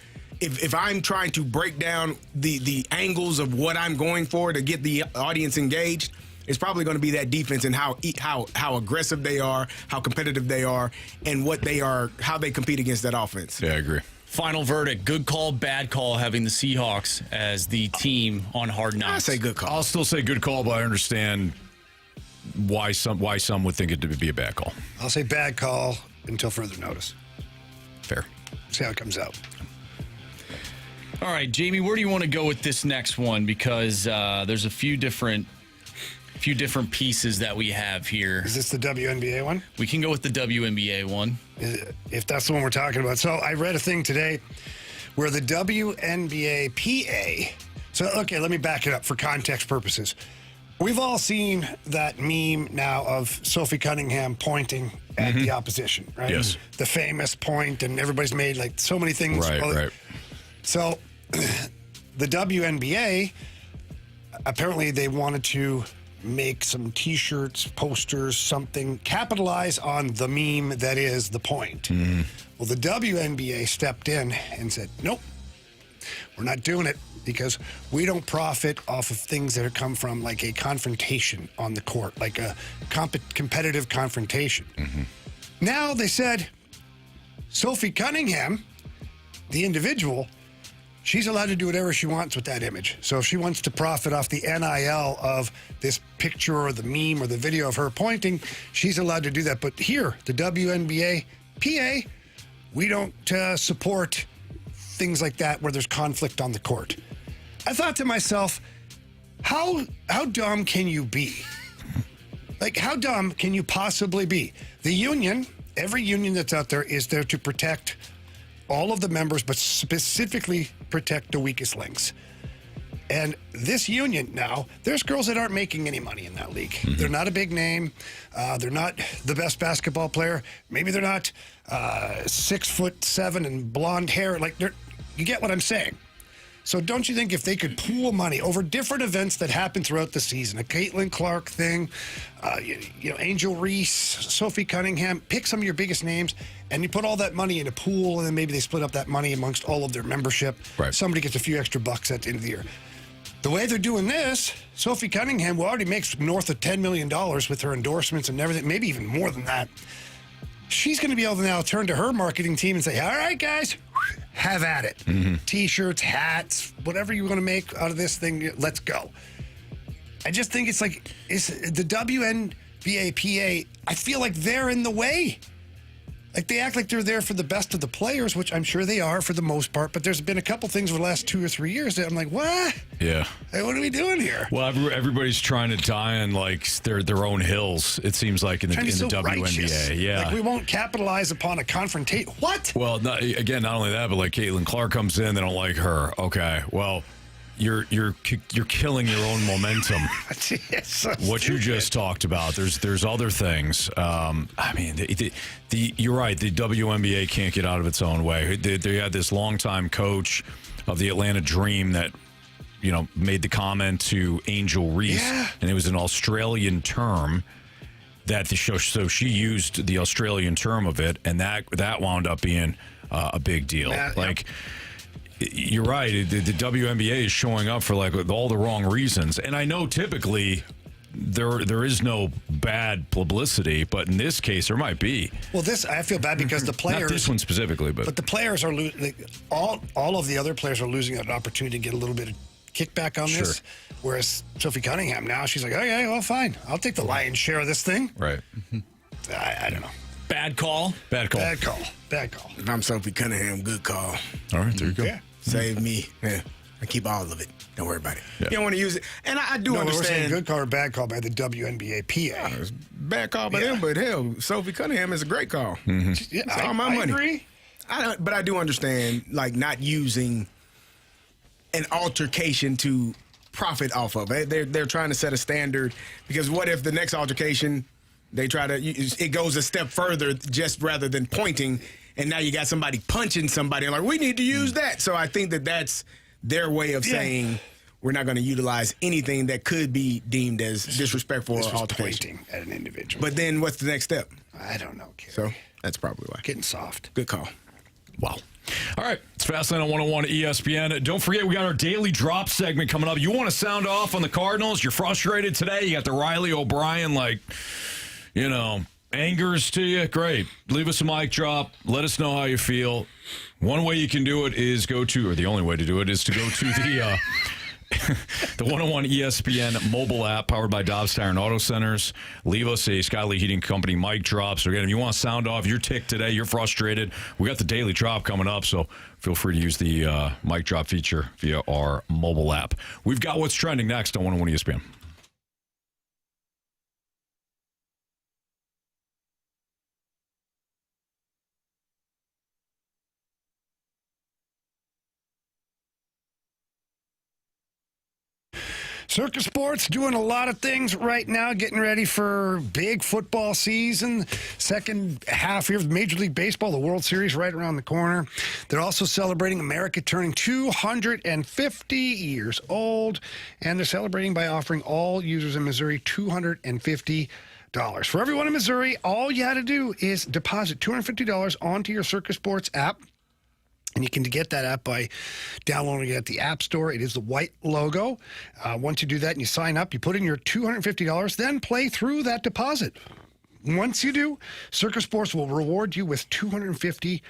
If I'm trying to break down the angles of what I'm going for to get the audience engaged, it's probably going to be that defense and how aggressive they are, how competitive they are, and how they compete against that offense. Yeah, I agree. Final verdict: good call, bad call, having the Seahawks as the team on Hard Knocks. I say good call. I'll still say good call, but I understand why some would think it would be a bad call. I'll say bad call until further notice. Fair. See how it comes out. All right, Jamie, where do you want to go with this next one? Because there's a few different pieces that we have here. Is this the WNBA one? We can go with the WNBA one. If that's the one we're talking about. So I read a thing today where the WNBA PA. So, okay, let me back it up for context purposes. We've all seen that meme now of Sophie Cunningham pointing at the opposition, right? Yes. The famous point, and everybody's made like so many things. Right. So the WNBA, apparently they wanted to make some T-shirts, posters, something, capitalize on the meme that is the point. Mm-hmm. Well, the WNBA stepped in and said, nope, we're not doing it because we don't profit off of things that come from like a confrontation on the court, like a competitive confrontation. Mm-hmm. Now they said, Sophie Cunningham, the individual, she's allowed to do whatever she wants with that image. So if she wants to profit off the NIL of this picture or the meme or the video of her pointing, she's allowed to do that. But here, the WNBA PA, we don't support things like that where there's conflict on the court. I thought to myself, how dumb can you be? Like, how dumb can you possibly be? The union, every union that's out there is there to protect all of the members, but specifically protect the weakest links. And this union now, there's girls that aren't making any money in that league. Mm-hmm. They're not a big name. They're not the best basketball player. Maybe they're not 6'7" and blonde hair. Like, you get what I'm saying. So don't you think if they could pool money over different events that happen throughout the season, a Caitlin Clark thing, Angel Reese, Sophie Cunningham, pick some of your biggest names, and you put all that money in a pool, and then maybe they split up that money amongst all of their membership. Right. Somebody gets a few extra bucks at the end of the year. The way they're doing this, Sophie Cunningham, who already makes north of $10 million with her endorsements and everything, maybe even more than that, she's going to be able to now turn to her marketing team and say, all right, guys, have at it. Mm-hmm. T-shirts, hats, whatever you want to make out of this thing, let's go. I just think it's the WNBA PA, I feel like they're in the way. Like, they act like they're there for the best of the players, which I'm sure they are for the most part, but there's been a couple things over the last 2 or 3 years that I'm like, what? Yeah. Hey, what are we doing here? Well, everybody's trying to die on, like, their own hills, it seems like, in the WNBA. Righteous. Yeah. Like, we won't capitalize upon a confrontation. What? Well, not only that, but, like, Caitlin Clark comes in, they don't like her. Okay, well, you're killing your own momentum. So what you just talked about. There's other things. I mean, you're right. The WNBA can't get out of its own way. They had this longtime coach of the Atlanta Dream that made the comment to Angel Reese, and it was an Australian term that the show. So she used the Australian term of it, and that wound up being a big deal. You're right. The WNBA is showing up for like all the wrong reasons. And I know typically there is no bad publicity, but in this case, there might be. Well, I feel bad because the players. Not this one specifically, but the players are all of the other players are losing an opportunity to get a little bit of kickback on this. Whereas Sophie Cunningham now, she's like, okay, well, fine, I'll take the lion's share of this thing. Right. I don't know. Bad call. Bad call. If I'm Sophie Cunningham, good call. All right, there you go. Yeah. Save me. Yeah. I keep all of it. Don't worry about it. Yeah. You don't want to use it. And I do We're saying understand. good call or bad call by the WNBA PA. It's bad call by them, but hell, Sophie Cunningham is a great call. Yeah, It's all my money. I agree. But I do understand, like, not using an altercation to profit off of it. They're trying to set a standard, because what if the next altercation it goes a step further, just rather than pointing, and now you got somebody punching somebody, and like, we need to use that. So I think that's their way of saying we're not going to utilize anything that could be deemed as disrespectful or altercation. Pointing at an individual. But then what's the next step? I don't know, Kerry. So that's probably why. Getting soft. Good call. Wow. All right, it's Fastlane on 101 ESPN. Don't forget, we got our Daily Drop segment coming up. You want to sound off on the Cardinals? You're frustrated today? You got the Riley O'Brien, angers to you? Great. Leave us a mic drop. Let us know how you feel. One way you can do it is the only way to do it is to go to the the 101 ESPN mobile app powered by Dobbs Tire and Auto Centers. Leave us a Skyly Heating Company mic drop. So again, if you want to sound off, you're ticked today, you're frustrated, we got the Daily Drop coming up, so feel free to use the mic drop feature via our mobile app. We've got what's trending next on 101 ESPN. Circus Sports doing a lot of things right now, getting ready for big football season. Second half here of Major League Baseball, the World Series right around the corner. They're also celebrating America turning 250 years old, and they're celebrating by offering all users in Missouri $250. For everyone in Missouri, all you had to do is deposit $250 onto your Circus Sports app. And you can get that app by downloading it at the App Store. It is the white logo. Once you do that and you sign up, you put in your $250, then play through that deposit. Once you do, Circus Sports will reward you with $250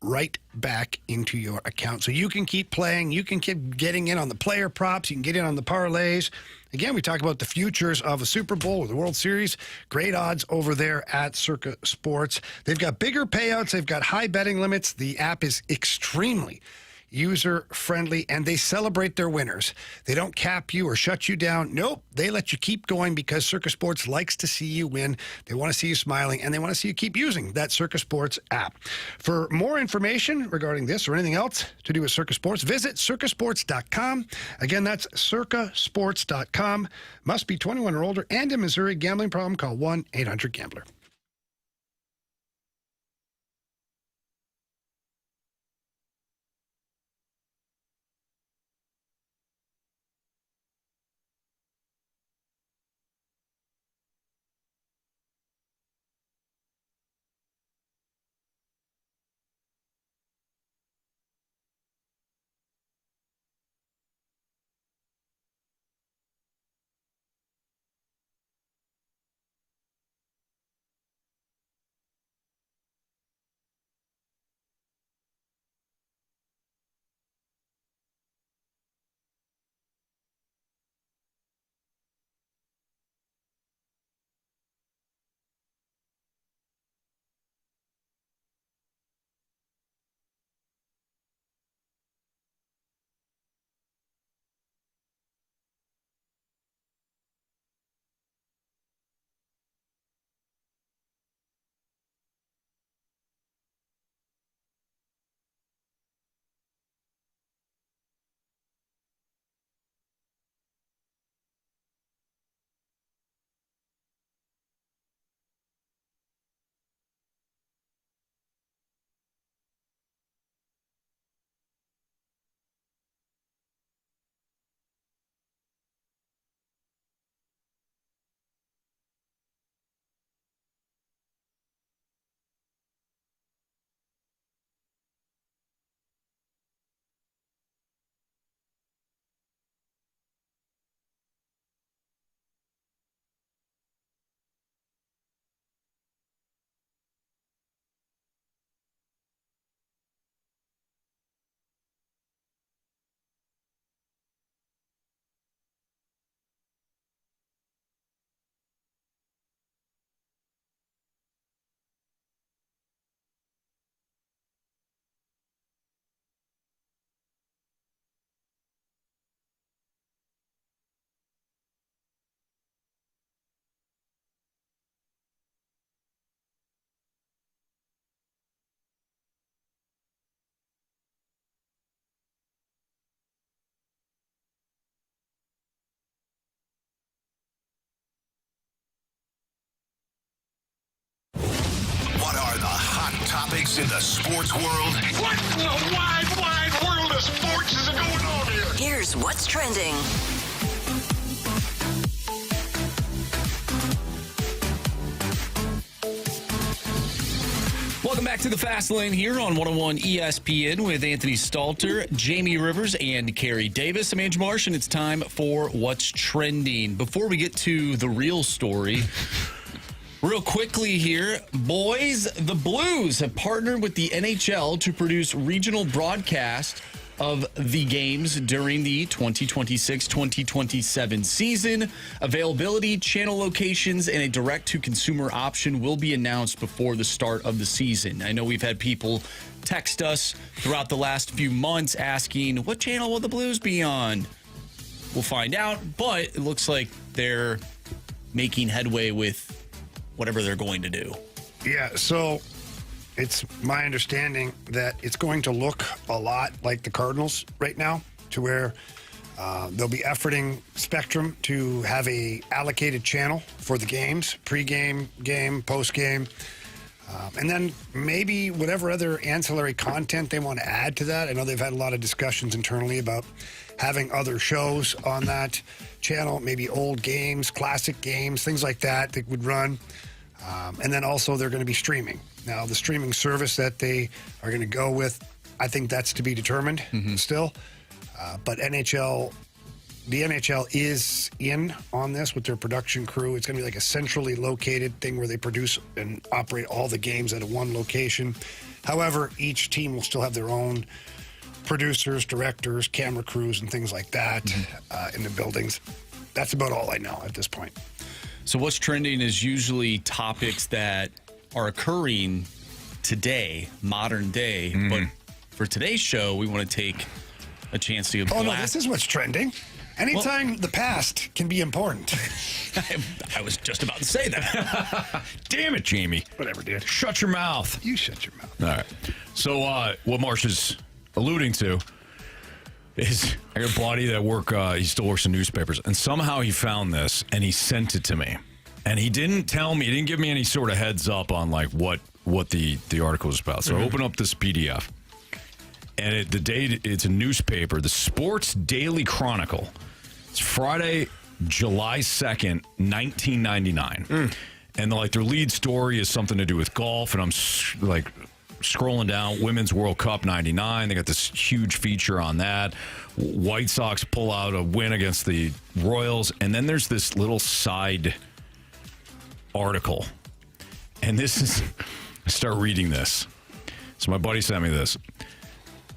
right back into your account. So you can keep playing. You can keep getting in on the player props. You can get in on the parlays. Again, we talk about the futures of a Super Bowl or the World Series. Great odds over there at Circa Sports. They've got bigger payouts. They've got high betting limits. The app is extremely user-friendly, and they celebrate their winners. They don't cap you or shut you down. Nope, they let you keep going because Circa Sports likes to see you win. They want to see you smiling, and they want to see you keep using that Circa Sports app. For more information regarding this or anything else to do with Circa Sports, visit circasports.com. Again, that's circasports.com. Must be 21 or older and in Missouri. Gambling problem? Call 1-800-GAMBLER. What's in the sports world? What in the wide, wide world of sports is going on here? Here's what's trending. Welcome back to the Fast Lane here on 101 ESPN with Anthony Stalter, Jamie Rivers, and Carey Davis. I'm Andrew Marsh, and it's time for What's Trending. Before we get to the real story, real quickly here, boys, the Blues have partnered with the NHL to produce regional broadcast of the games during the 2026-2027 season. Availability, channel locations, and a direct-to-consumer option will be announced before the start of the season. I know we've had people text us throughout the last few months asking, what channel will the Blues be on? We'll find out, but it looks like they're making headway with whatever they're going to do. Yeah, so it's my understanding that it's going to look a lot like the Cardinals right now, to where they'll be efforting Spectrum to have a allocated channel for the games, pregame, game, postgame, and then maybe whatever other ancillary content they want to add to that. I know they've had a lot of discussions internally about having other shows on that channel, maybe old games, classic games, things like that that would run. And then also they're going to be streaming. Now, the streaming service that they are going to go with, I think that's to be determined still. But the NHL is in on this with their production crew. It's going to be like a centrally located thing where they produce and operate all the games at one location. However, each team will still have their own producers, directors, camera crews, and things like that in the buildings. That's about all I know at this point. So what's trending is usually topics that are occurring today, modern day. But for today's show, we want to take a chance to get no, this is what's trending. Anytime the past can be important. I was just about to say that. Damn it, Jamie. Whatever, dude. Shut your mouth. You shut your mouth. All right. So what Marsh is alluding to is I got a buddy that he still works in newspapers, and somehow he found this and he sent it to me. And he didn't tell me, he didn't give me any sort of heads up on like what the article was about. So I open up this PDF, and it's a newspaper, the Sports Daily Chronicle. It's Friday, July 2nd, 1999. And their lead story is something to do with golf, and I'm like scrolling down, Women's World Cup 99. They got this huge feature on that. White Sox pull out a win against the Royals, and then there's this little side article. And this is, I start reading this. So my buddy sent me this.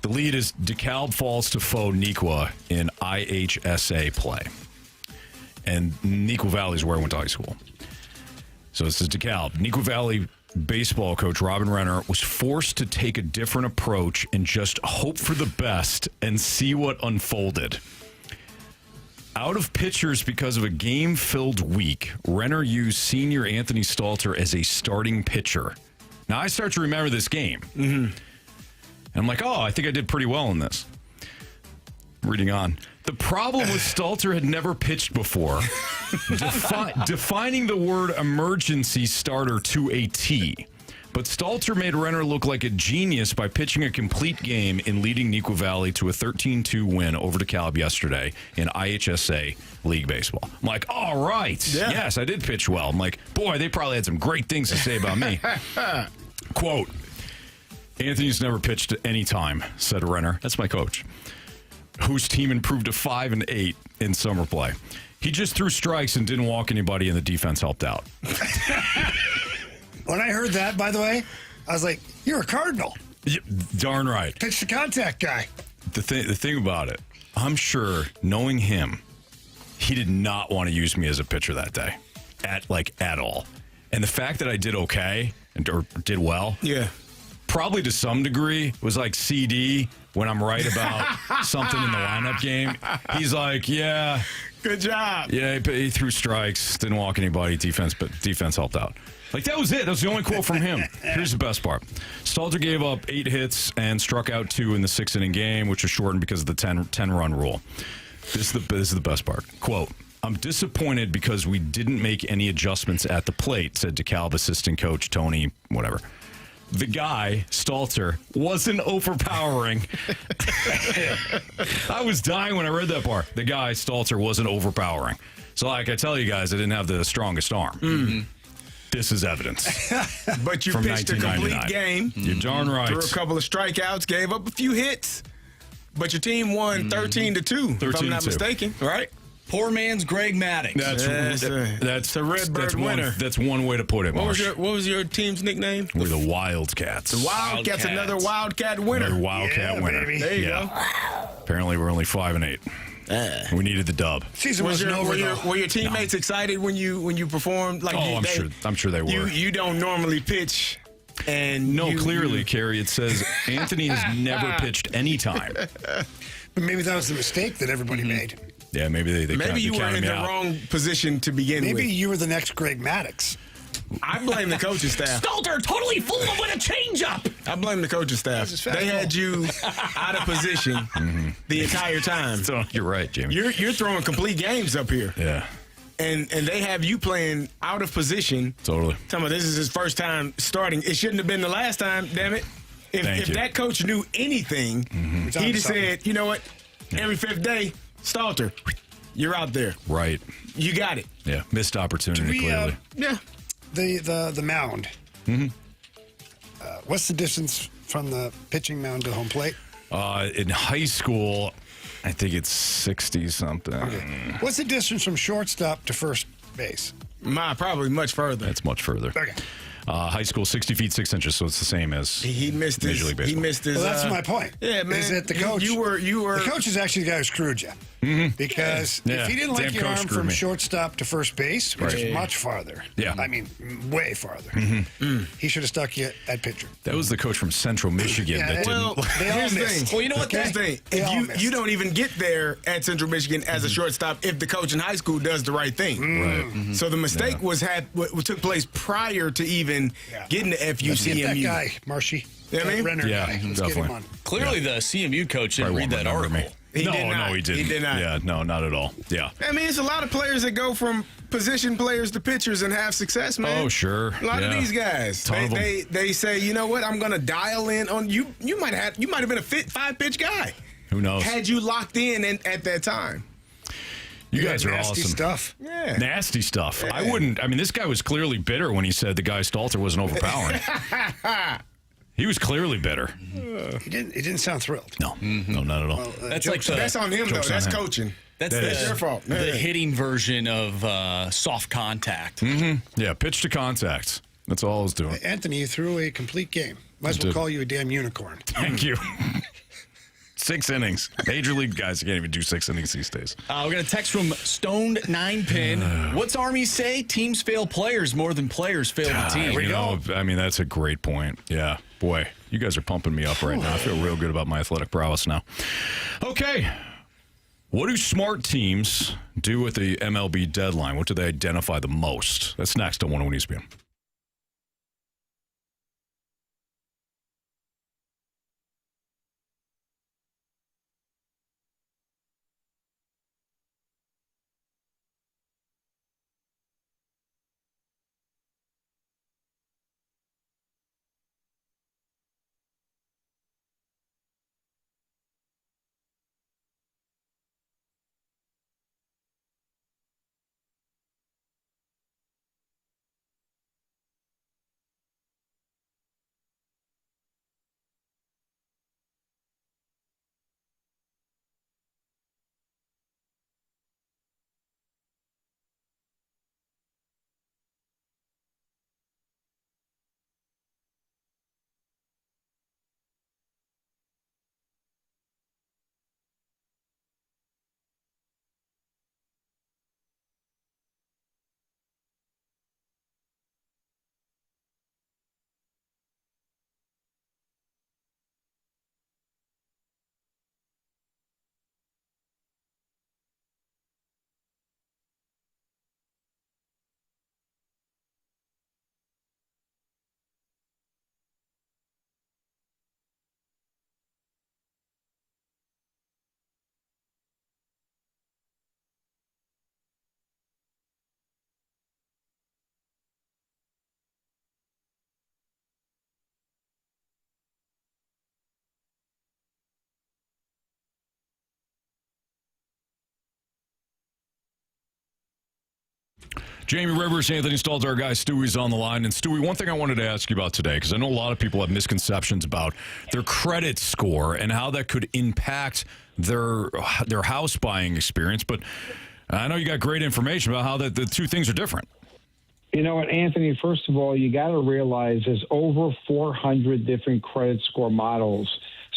The lead is DeKalb falls to foe Nequa in IHSA play. And Nequa Valley is where I went to high school. So it says DeKalb. Nequa Valley baseball coach Robin Renner was forced to take a different approach and just hope for the best and see what unfolded. Out of pitchers because of a game-filled week, Renner used senior Anthony Stalter as a starting pitcher. Now, I start to remember this game. And I'm like, I think I did pretty well in this. Reading on. The problem was Stalter had never pitched before, defining the word emergency starter to a T. But Stalter made Renner look like a genius by pitching a complete game in leading Nequa Valley to a 13-2 win over DeKalb yesterday in IHSA League Baseball. I'm like, all right. Yeah. Yes, I did pitch well. I'm like, boy, they probably had some great things to say about me. Quote, Anthony's never pitched at any time, said Renner. That's my coach. Whose team improved to 5-8 in summer play. He just threw strikes and didn't walk anybody, and the defense helped out. When I heard that, by the way, I was like, you're a Cardinal. Yeah, darn right. Pitch the contact guy. The thing about it, I'm sure, knowing him, he did not want to use me as a pitcher that day. At all. And the fact that I did okay, or did well, probably to some degree, was like CD when I'm right about something in the lineup game. He's like, yeah. Good job. Yeah, he threw strikes, didn't walk anybody, but defense helped out. Like, that was it. That was the only quote from him. Here's the best part. Stalter gave up 8 hits and struck out 2 in the 6-inning game, which was shortened because of the 10-run rule. This is the best part. Quote, I'm disappointed because we didn't make any adjustments at the plate, said DeKalb assistant coach Tony, whatever. the guy, Stalter, wasn't overpowering. I was dying when I read that part. The guy, Stalter, wasn't overpowering. So, like I tell you guys, I didn't have the strongest arm. Mm-hmm. This is evidence. But you from pitched a complete 1999. game. You're darn right. Threw a couple of strikeouts, gave up a few hits. But your team won 13-2, if I'm not mistaken, right? Poor man's Greg Maddux. That's a Redbird winner. That's one way to put it, Marsh. What was your team's nickname? We're the Wildcats. The Wildcats, another Wildcat winner. Another Wildcat winner. Baby. There you go. Apparently, we're only 5-8. We needed the dub. Season wasn't over, though. Were your teammates excited when you performed? Like I'm sure they were. You don't normally pitch. And clearly, Carey, it says Anthony has never pitched any time. But maybe that was the mistake that everybody made. Yeah, maybe maybe you were in the wrong position to begin with. Maybe you were the next Greg Maddux. I blame the coaching staff. Stalter totally fooled him with a changeup. I blame the coaching staff. They had you out of position the entire time. So you're right, Jimmy. You're throwing complete games up here. Yeah. And they have you playing out of position. Totally. Talking about this is his first time starting. It shouldn't have been the last time, damn it. If that coach knew anything, he'd have said, you know what? Every fifth day, Stalter, you're out there. Right. You got it. Yeah. Missed opportunity, clearly. Yeah. The mound. Mm-hmm. What's the distance from the pitching mound to home plate? In high school, I think it's 60-something. Okay. What's the distance from shortstop to first base? Probably much further. That's much further. Okay. High school, 60 feet 6 inches, so it's the same as he missed his. Major League Baseball. He missed his. Well, that's my point. Yeah, man. Is that the coach? You were. The coach is actually the guy who screwed you. Mm-hmm. Because if he didn't like your arm from shortstop to first base, which is much farther. Yeah. I mean, way farther. He should have stuck you at pitcher. That was the coach from Central Michigan that well, didn't. here's the thing. Well, you know what? Here's the thing. You don't even get there at Central Michigan as a shortstop if the coach in high school does the right thing. Right. So the mistake what took place prior to even getting to FUCMU. That guy, Marshy. You know what I mean? Renner Yeah, guy. Let's definitely. get him on. Clearly, the CMU coach didn't Probably read that won't remember article. me. He did not. He didn't. He did not. Yeah, no, not at all. Yeah. I mean, it's a lot of players that go from position players to pitchers and have success, man. Oh, sure. A lot of these guys. They say, you know what? I'm going to dial in on you. You might have been a fit 5-pitch guy. Who knows? Had you locked in at that time. You guys are nasty awesome. Stuff. Yeah. Nasty stuff. Yeah. I wouldn't. I mean, this guy was clearly bitter when he said the guy Stalter wasn't overpowering. He was clearly bitter. He didn't sound thrilled. No, no, not at all. Well, That's on him, though. That's coaching. That's their fault. The hitting version of soft contact. Yeah, pitch to contact. That's all I was doing. Anthony, you threw a complete game. Might as well call you a damn unicorn. Thank you. 6 innings. Major league guys can't even do 6 innings these days. We're going to text from Stoned 9-Pin. What's Army say? Teams fail players more than players fail the team. You know, I mean, that's a great point. Yeah. Boy, you guys are pumping me up right now. I feel real good about my athletic prowess now. Okay. What do smart teams do at the MLB deadline? What do they identify the most? That's next on 101 ESPN. Jamie Rivers, Anthony Stalter, our guy Stewie's on the line. And Stewie, one thing I wanted to ask you about today, because I know a lot of people have misconceptions about their credit score and how that could impact their house buying experience. But I know you got great information about how the two things are different. You know what, Anthony, first of all, you got to realize there's over 400 different credit score models.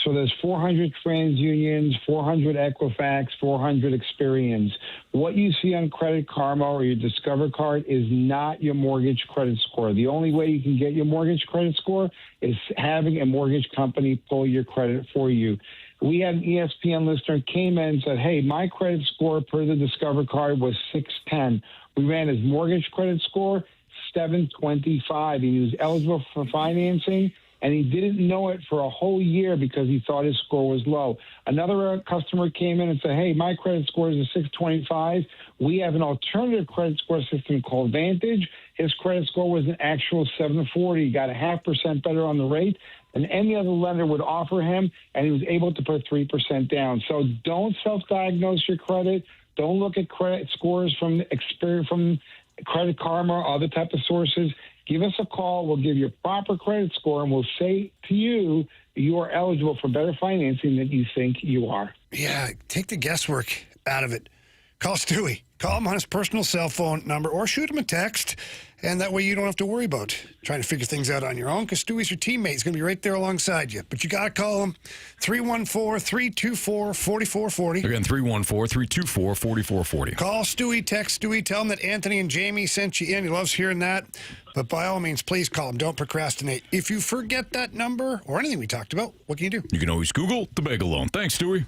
So there's 400 TransUnions, 400 Equifax, 400 Experians. What you see on Credit Karma or your Discover card is not your mortgage credit score. The only way you can get your mortgage credit score is having a mortgage company pull your credit for you. We had an ESPN listener came in and said, hey, my credit score per the Discover card was 610. We ran his mortgage credit score, 725. He was eligible for financing, and he didn't know it for a whole year because he thought his score was low. Another customer came in and said, hey, my credit score is a 625. We have an alternative credit score system called Vantage. His credit score was an actual 740. He got 0.5% better on the rate than any other lender would offer him, and he was able to put 3% down. So don't self-diagnose your credit. Don't look at credit scores from Experian, from Credit Karma or other type of sources. Give us a call. We'll give you a proper credit score, and we'll say to you, you are eligible for better financing than you think you are. Yeah, take the guesswork out of it. Call Stewie. Call him on his personal cell phone number or shoot him a text, and that way you don't have to worry about trying to figure things out on your own because Stewie's your teammate. He's going to be right there alongside you. But you got to call him, 314-324-4440. Again, 314-324-4440. Call Stewie, text Stewie, tell him that Anthony and Jamie sent you in. He loves hearing that. But by all means, please call him. Don't procrastinate. If you forget that number or anything we talked about, what can you do? You can always Google the Bagel Loan. Thanks, Stewie.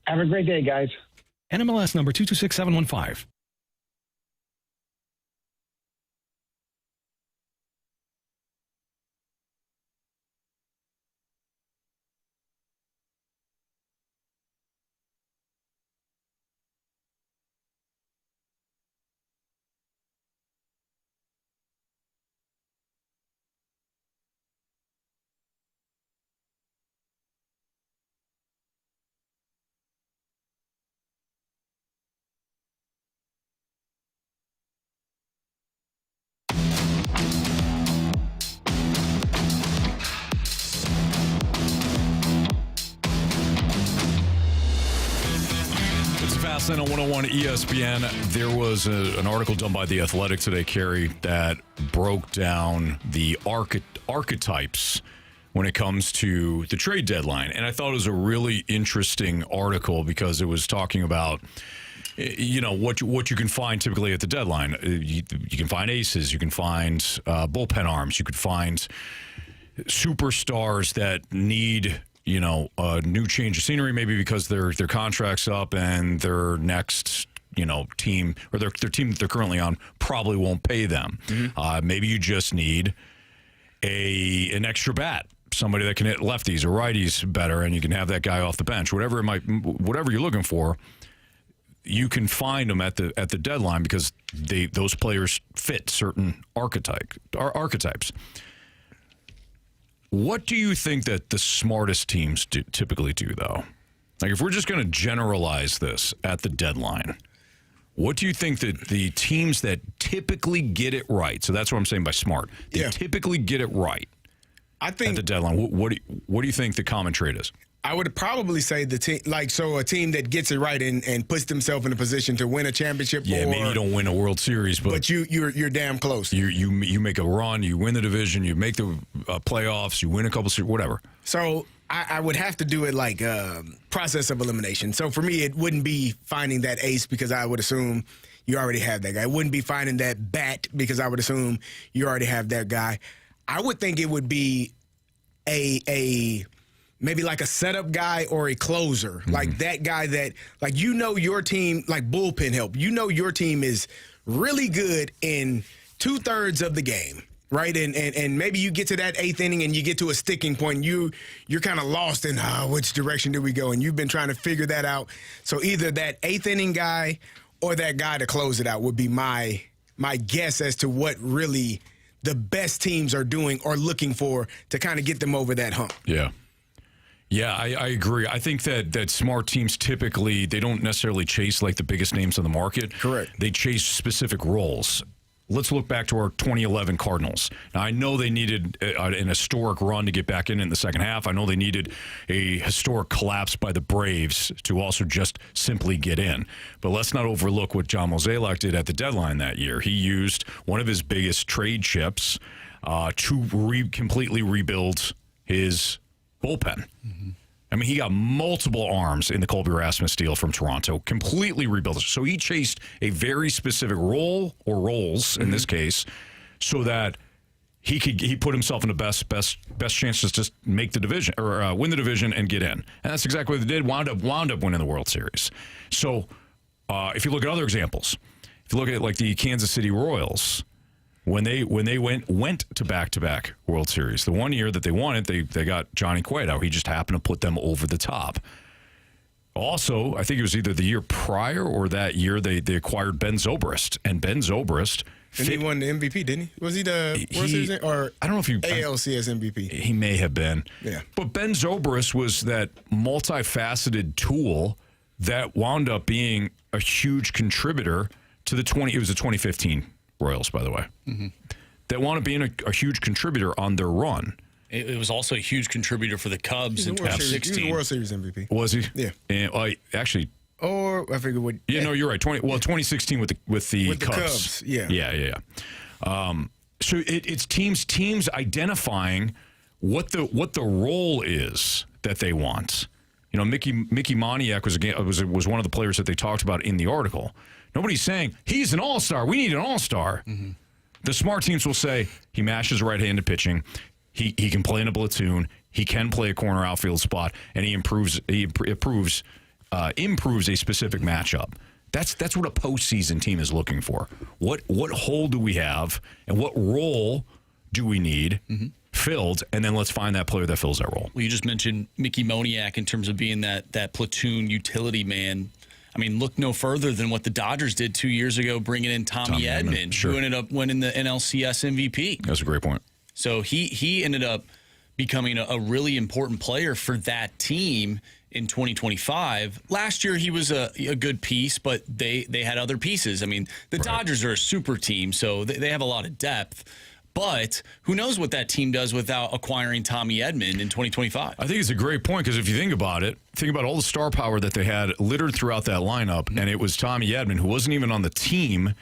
Have a great day, guys. NMLS number 226715. Fast on 101 ESPN. There was an article done by The Athletic today, Carey, that broke down the archetypes when it comes to the trade deadline. And I thought it was a really interesting article because it was talking about, you know, what you can find typically at the deadline. You can find aces, you can find bullpen arms, you could find superstars that need, you know, a new change of scenery, maybe because their contract's up and their next, you know, team or their team that they're currently on probably won't pay them. Mm-hmm. Maybe you just need an extra bat, somebody that can hit lefties or righties better, and you can have that guy off the bench. Whatever you're looking for, you can find them at the deadline because those players fit certain archetypes. What do you think that the smartest teams typically do, though? Like, if we're just going to generalize this at the deadline, what do you think that the teams that typically get it right, so that's what I'm saying by smart, they typically get it right at the deadline, what do you think the common trait is? I would probably say the team, a team that gets it right and puts themselves in a position to win a championship. Yeah, maybe you don't win a World Series, but you're damn close. You make a run, you win the division, you make the playoffs, you win a couple series, whatever. So I would have to do it like process of elimination. So for me, it wouldn't be finding that ace because I would assume you already have that guy. It wouldn't be finding that bat because I would assume you already have that guy. I would think it would be maybe like a setup guy or a closer, like that guy that, like, you know, your team, like bullpen help. You know your team is really good in 2/3 of the game, right? And maybe you get to that 8th inning and you get to a sticking point. And you're kind of lost in which direction do we go? And you've been trying to figure that out. So either that 8th inning guy or that guy to close it out would be my guess as to what really the best teams are doing or looking for to kind of get them over that hump. Yeah. Yeah, I agree. I think that smart teams typically, they don't necessarily chase like the biggest names on the market. Correct. They chase specific roles. let's look back to our 2011 Cardinals. Now, I know they needed an historic run to get back in the second half. I know they needed a historic collapse by the Braves to also just simply get in. But let's not overlook what John Mozeliak did at the deadline that year. He used one of his biggest trade chips to completely rebuild his bullpen. Mm-hmm. I mean, he got multiple arms in the Colby Rasmus deal from Toronto, completely rebuilt it. So he chased a very specific role, or roles in this case, so that he put himself in the best chance to just make the division or win the division and get in. And that's exactly what they did. Wound up winning the World Series. So if you look at other examples, if you look at like the Kansas City Royals. When they went to back-to-back World Series, the one year that they won it, they got Johnny Cueto. He just happened to put them over the top. Also, I think it was either the year prior or that year they acquired Ben Zobrist, and Ben Zobrist. And he won the MVP, didn't he? Was he the World Series or I don't know if he ALCS MVP? He may have been. Yeah. But Ben Zobrist was that multifaceted tool that wound up being a huge contributor to the 2015 Royals, by the way, that wound up being a huge contributor on their run. It was also a huge contributor for the Cubs in 2016. He was the World Series MVP. Was he? Yeah. And, actually. Or I figured what? Yeah, no, you're right. 2016 with the Cubs. Yeah. So it's teams identifying what the role is that they want. You know, Mickey Moniak was one of the players that they talked about in the article. Nobody's saying, he's an all-star. We need an all-star. Mm-hmm. The smart teams will say, he mashes right-handed pitching. He can play in a platoon. He can play a corner outfield spot, and he improves a specific matchup. That's what a postseason team is looking for. What hole do we have, and what role do we need filled, and then let's find that player that fills that role. Well, you just mentioned Mickey Moniak in terms of being that platoon utility man. I mean, look no further than what the Dodgers did 2 years ago, bringing in Tommy Edman, sure, who ended up winning the NLCS MVP. That's a great point. So he ended up becoming a really important player for that team in 2025. Last year, he was a good piece, but they had other pieces. I mean, the Dodgers are a super team, so they have a lot of depth. But who knows what that team does without acquiring Tommy Edman in 2025? I think it's a great point because if you think about it, think about all the star power that they had littered throughout that lineup, and it was Tommy Edman, who wasn't even on the team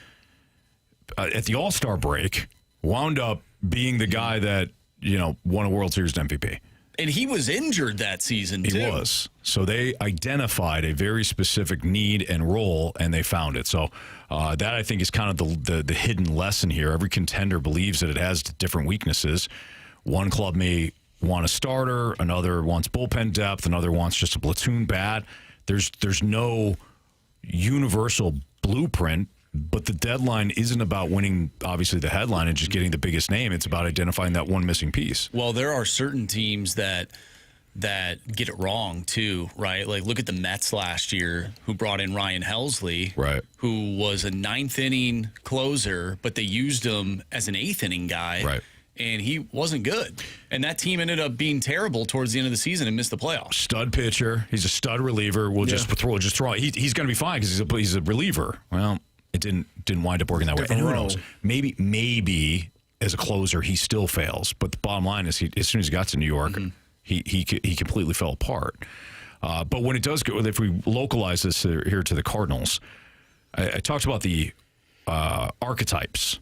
at the All-Star break, wound up being the guy that, won a World Series MVP. And he was injured that season, too. He was. So they identified a very specific need and role, and they found it. So that, I think, is kind of the hidden lesson here. Every contender believes that it has different weaknesses. One club may want a starter, another wants bullpen depth, another wants just a platoon bat. There's no universal blueprint, but the deadline isn't about winning, obviously, the headline and just getting the biggest name. It's about identifying that one missing piece. Well, there are certain teams that get it wrong, too, right? Like, look at the Mets last year, who brought in Ryan Helsley, right, who was a ninth-inning closer, but they used him as an eighth-inning guy, right, and he wasn't good. And that team ended up being terrible towards the end of the season and missed the playoffs. Stud pitcher. He's a stud reliever. We'll just throw. He's going to be fine because he's a reliever. Well, it didn't wind up working that way. And who knows? Maybe as a closer he still fails. But the bottom line is, as soon as he got to New York, he completely fell apart. But when it does go, if we localize this here to the Cardinals, I talked about the archetypes.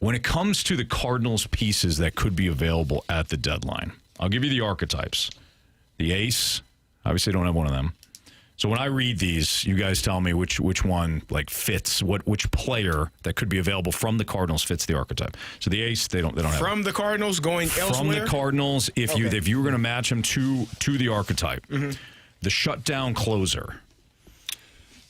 When it comes to the Cardinals pieces that could be available at the deadline, I'll give you the archetypes. The ace, obviously, I don't have one of them. So when I read these, you guys tell me which one fits, which player that could be available from the Cardinals fits the archetype. So the ace, they don't have. From the Cardinals going elsewhere? From the Cardinals, if you were going to match him to the archetype. The shutdown closer.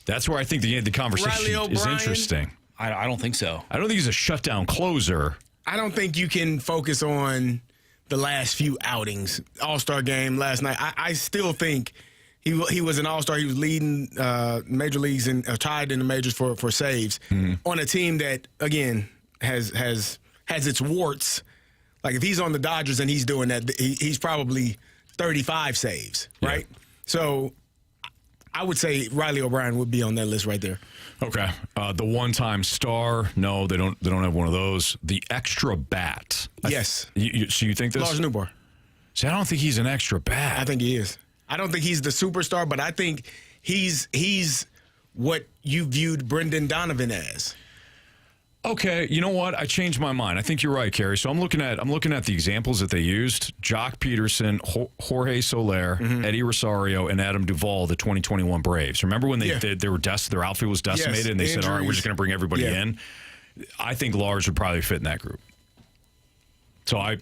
That's where I think the conversation is interesting. I don't think so. I don't think he's a shutdown closer. I don't think you can focus on the last few outings. All-Star game last night. I still think he was an all-star. He was leading major leagues and tied in the majors for saves on a team that, again, has its warts. Like, if he's on the Dodgers and he's doing that, he's probably 35 saves, right? So I would say Riley O'Brien would be on that list right there. Okay. The one-time star, no, they don't have one of those. The extra bat. Yes. So you think this? Lars Newbar. See, I don't think he's an extra bat. I think he is. I don't think he's the superstar, but I think he's what you viewed Brendan Donovan as. Okay, you know what? I changed my mind. I think you're right, Carey. So I'm looking at the examples that they used: Jock Peterson, Jorge Soler, Eddie Rosario, and Adam Duvall, the 2021 Braves. Remember when they were their outfit was decimated, and they said, "All right, we're just going to bring everybody in." I think Lars would probably fit in that group. So I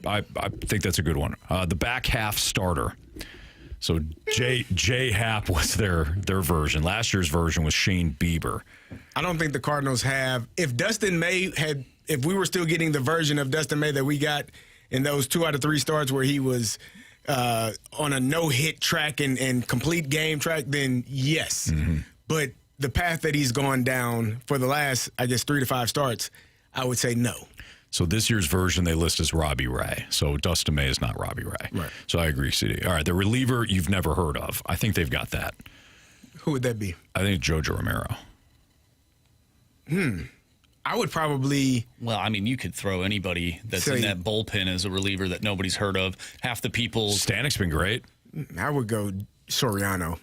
think that's a good one. The back half starter. So J Happ was their version. Last year's version was Shane Bieber. I don't think the Cardinals have. If we were still getting the version of Dustin May that we got in those 2 out of 3 starts where he was on a no-hit track and complete game track, then yes. Mm-hmm. But the path that he's gone down for the last, 3 to 5 starts, I would say no. So this year's version they list as Robbie Ray. So Dustin May is not Robbie Ray. Right. So I agree, CD. All right, the reliever you've never heard of. I think they've got that. Who would that be? I think Jojo Romero. I would probably... Well, I mean, you could throw anybody that's in that bullpen as a reliever that nobody's heard of. Half the people... Stanik's been great. I would go Soriano.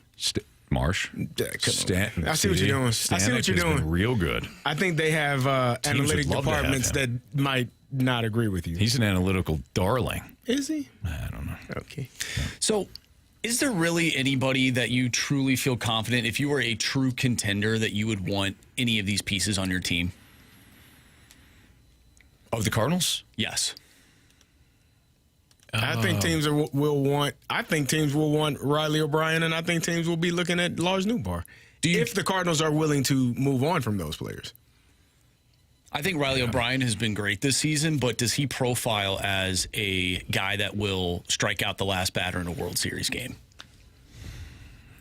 Marsh. I see what you're doing. Stanek I see what you're doing. Been real good. I think they have analytic departments that might not agree with you. He's an analytical darling. Is he? I don't know. Okay. So, is there really anybody that you truly feel confident, if you were a true contender, that you would want any of these pieces on your team? Of the Cardinals? Yes. I think teams will want. I think teams will want Riley O'Brien, and I think teams will be looking at Lars Newbar. If the Cardinals are willing to move on from those players. I think Riley O'Brien has been great this season, but does he profile as a guy that will strike out the last batter in a World Series game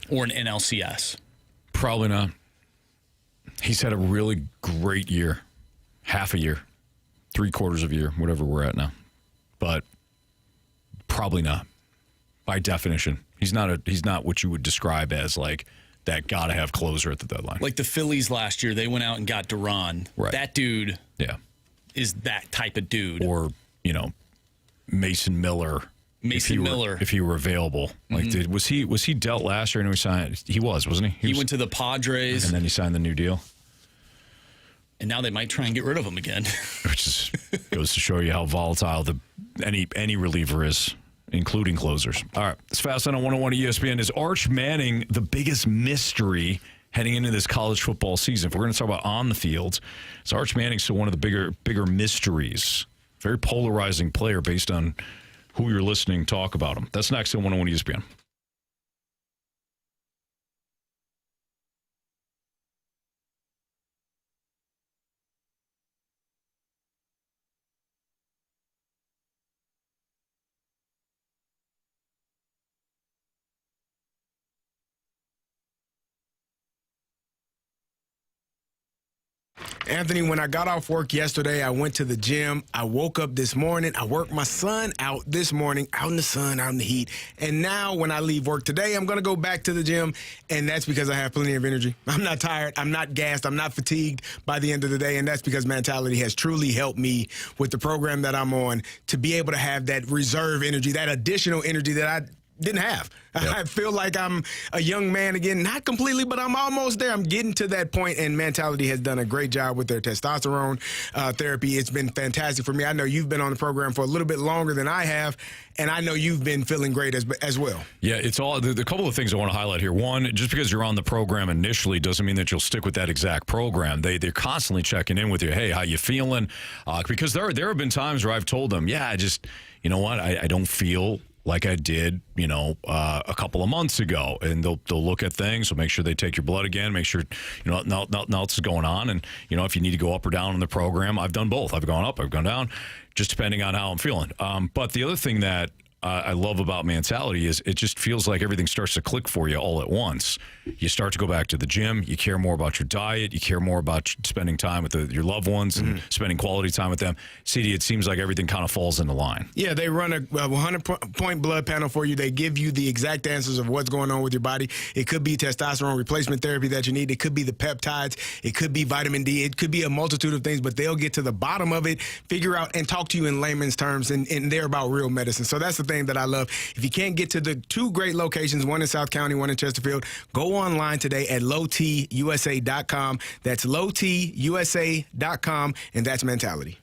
or an NLCS? Probably not. He's had a really great year, half a year, 3/4 of a year, whatever we're at now, but. Probably not. By definition, he's not what you would describe as like that gotta have closer at the deadline. Like the Phillies last year, they went out and got Duran. Right. That dude is that type of dude. Or, Mason Miller. If he were available. Like was he dealt last year and he signed? He was, wasn't he? He went to the Padres. And then he signed the new deal. And now they might try and get rid of him again. Which goes to show you how volatile any reliever is, including closers. All right, it's Fast on 101 ESPN. Is Arch Manning the biggest mystery heading into this college football season? If we're going to talk about on the field, is Arch Manning still one of the bigger mysteries? Very polarizing player based on who you're listening talk about him. That's next on 101 ESPN. Anthony, when I got off work yesterday, I went to the gym. I woke up this morning. I worked my son out this morning, out in the sun, out in the heat. And now when I leave work today, I'm going to go back to the gym, and that's because I have plenty of energy. I'm not tired. I'm not gassed. I'm not fatigued by the end of the day, and that's because Mentality has truly helped me with the program that I'm on to be able to have that reserve energy, that additional energy that I didn't have. Yep. I feel like I'm a young man again, not completely, but I'm almost there. I'm getting to that point, and Mentality has done a great job with their testosterone therapy. It's been fantastic for me. I know you've been on the program for a little bit longer than I have, and I know you've been feeling great as well. Yeah, it's all the couple of things I want to highlight here. One, just because you're on the program initially doesn't mean that you'll stick with that exact program. They're constantly checking in with you. Hey, how you feeling? Because there have been times where I've told them, I just, you know what, I don't feel like I did, a couple of months ago. And they'll look at things, so make sure they take your blood again, make sure, nothing else is going on. And, if you need to go up or down in the program, I've done both. I've gone up, I've gone down, just depending on how I'm feeling. But the other thing that I love about mentality is it just feels like everything starts to click for you all at once. You start to go back to the gym. You care more about your diet. You care more about spending time with your loved ones and spending quality time with them. CD, it seems like everything kind of falls into line. Yeah, they run a 100-point blood panel for you. They give you the exact answers of what's going on with your body. It could be testosterone replacement therapy that you need. It could be the peptides. It could be vitamin D. It could be a multitude of things, but they'll get to the bottom of it, figure out, and talk to you in layman's terms, and they're about real medicine. So that's the thing that I love. If you can't get to the two great locations, one in South County, one in Chesterfield, go online today at lowtusa.com. That's lowtusa.com, and that's mentality.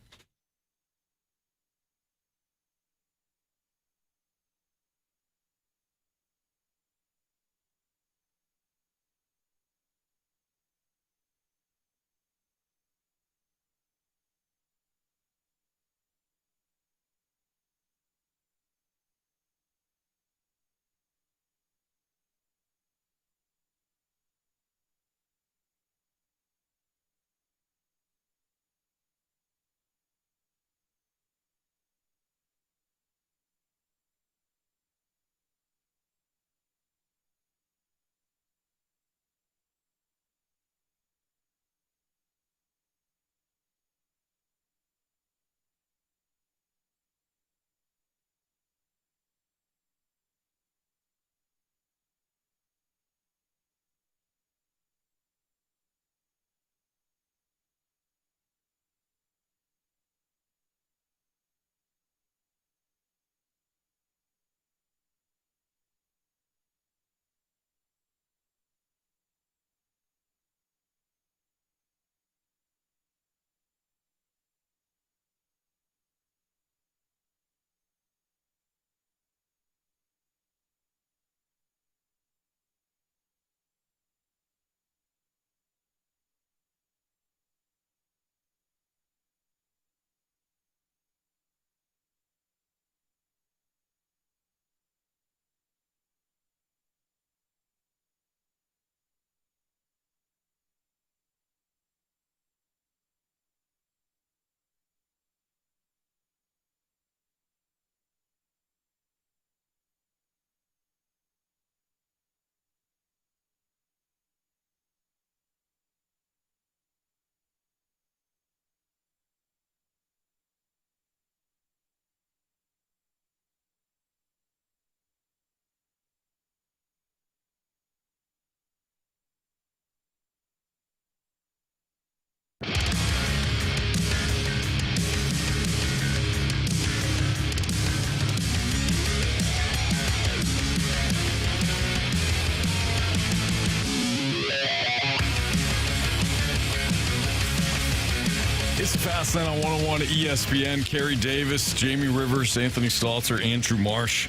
It's Fast Lane on 101 ESPN. Carey Davis, Jamie Rivers, Anthony Stalter, Andrew Marsh.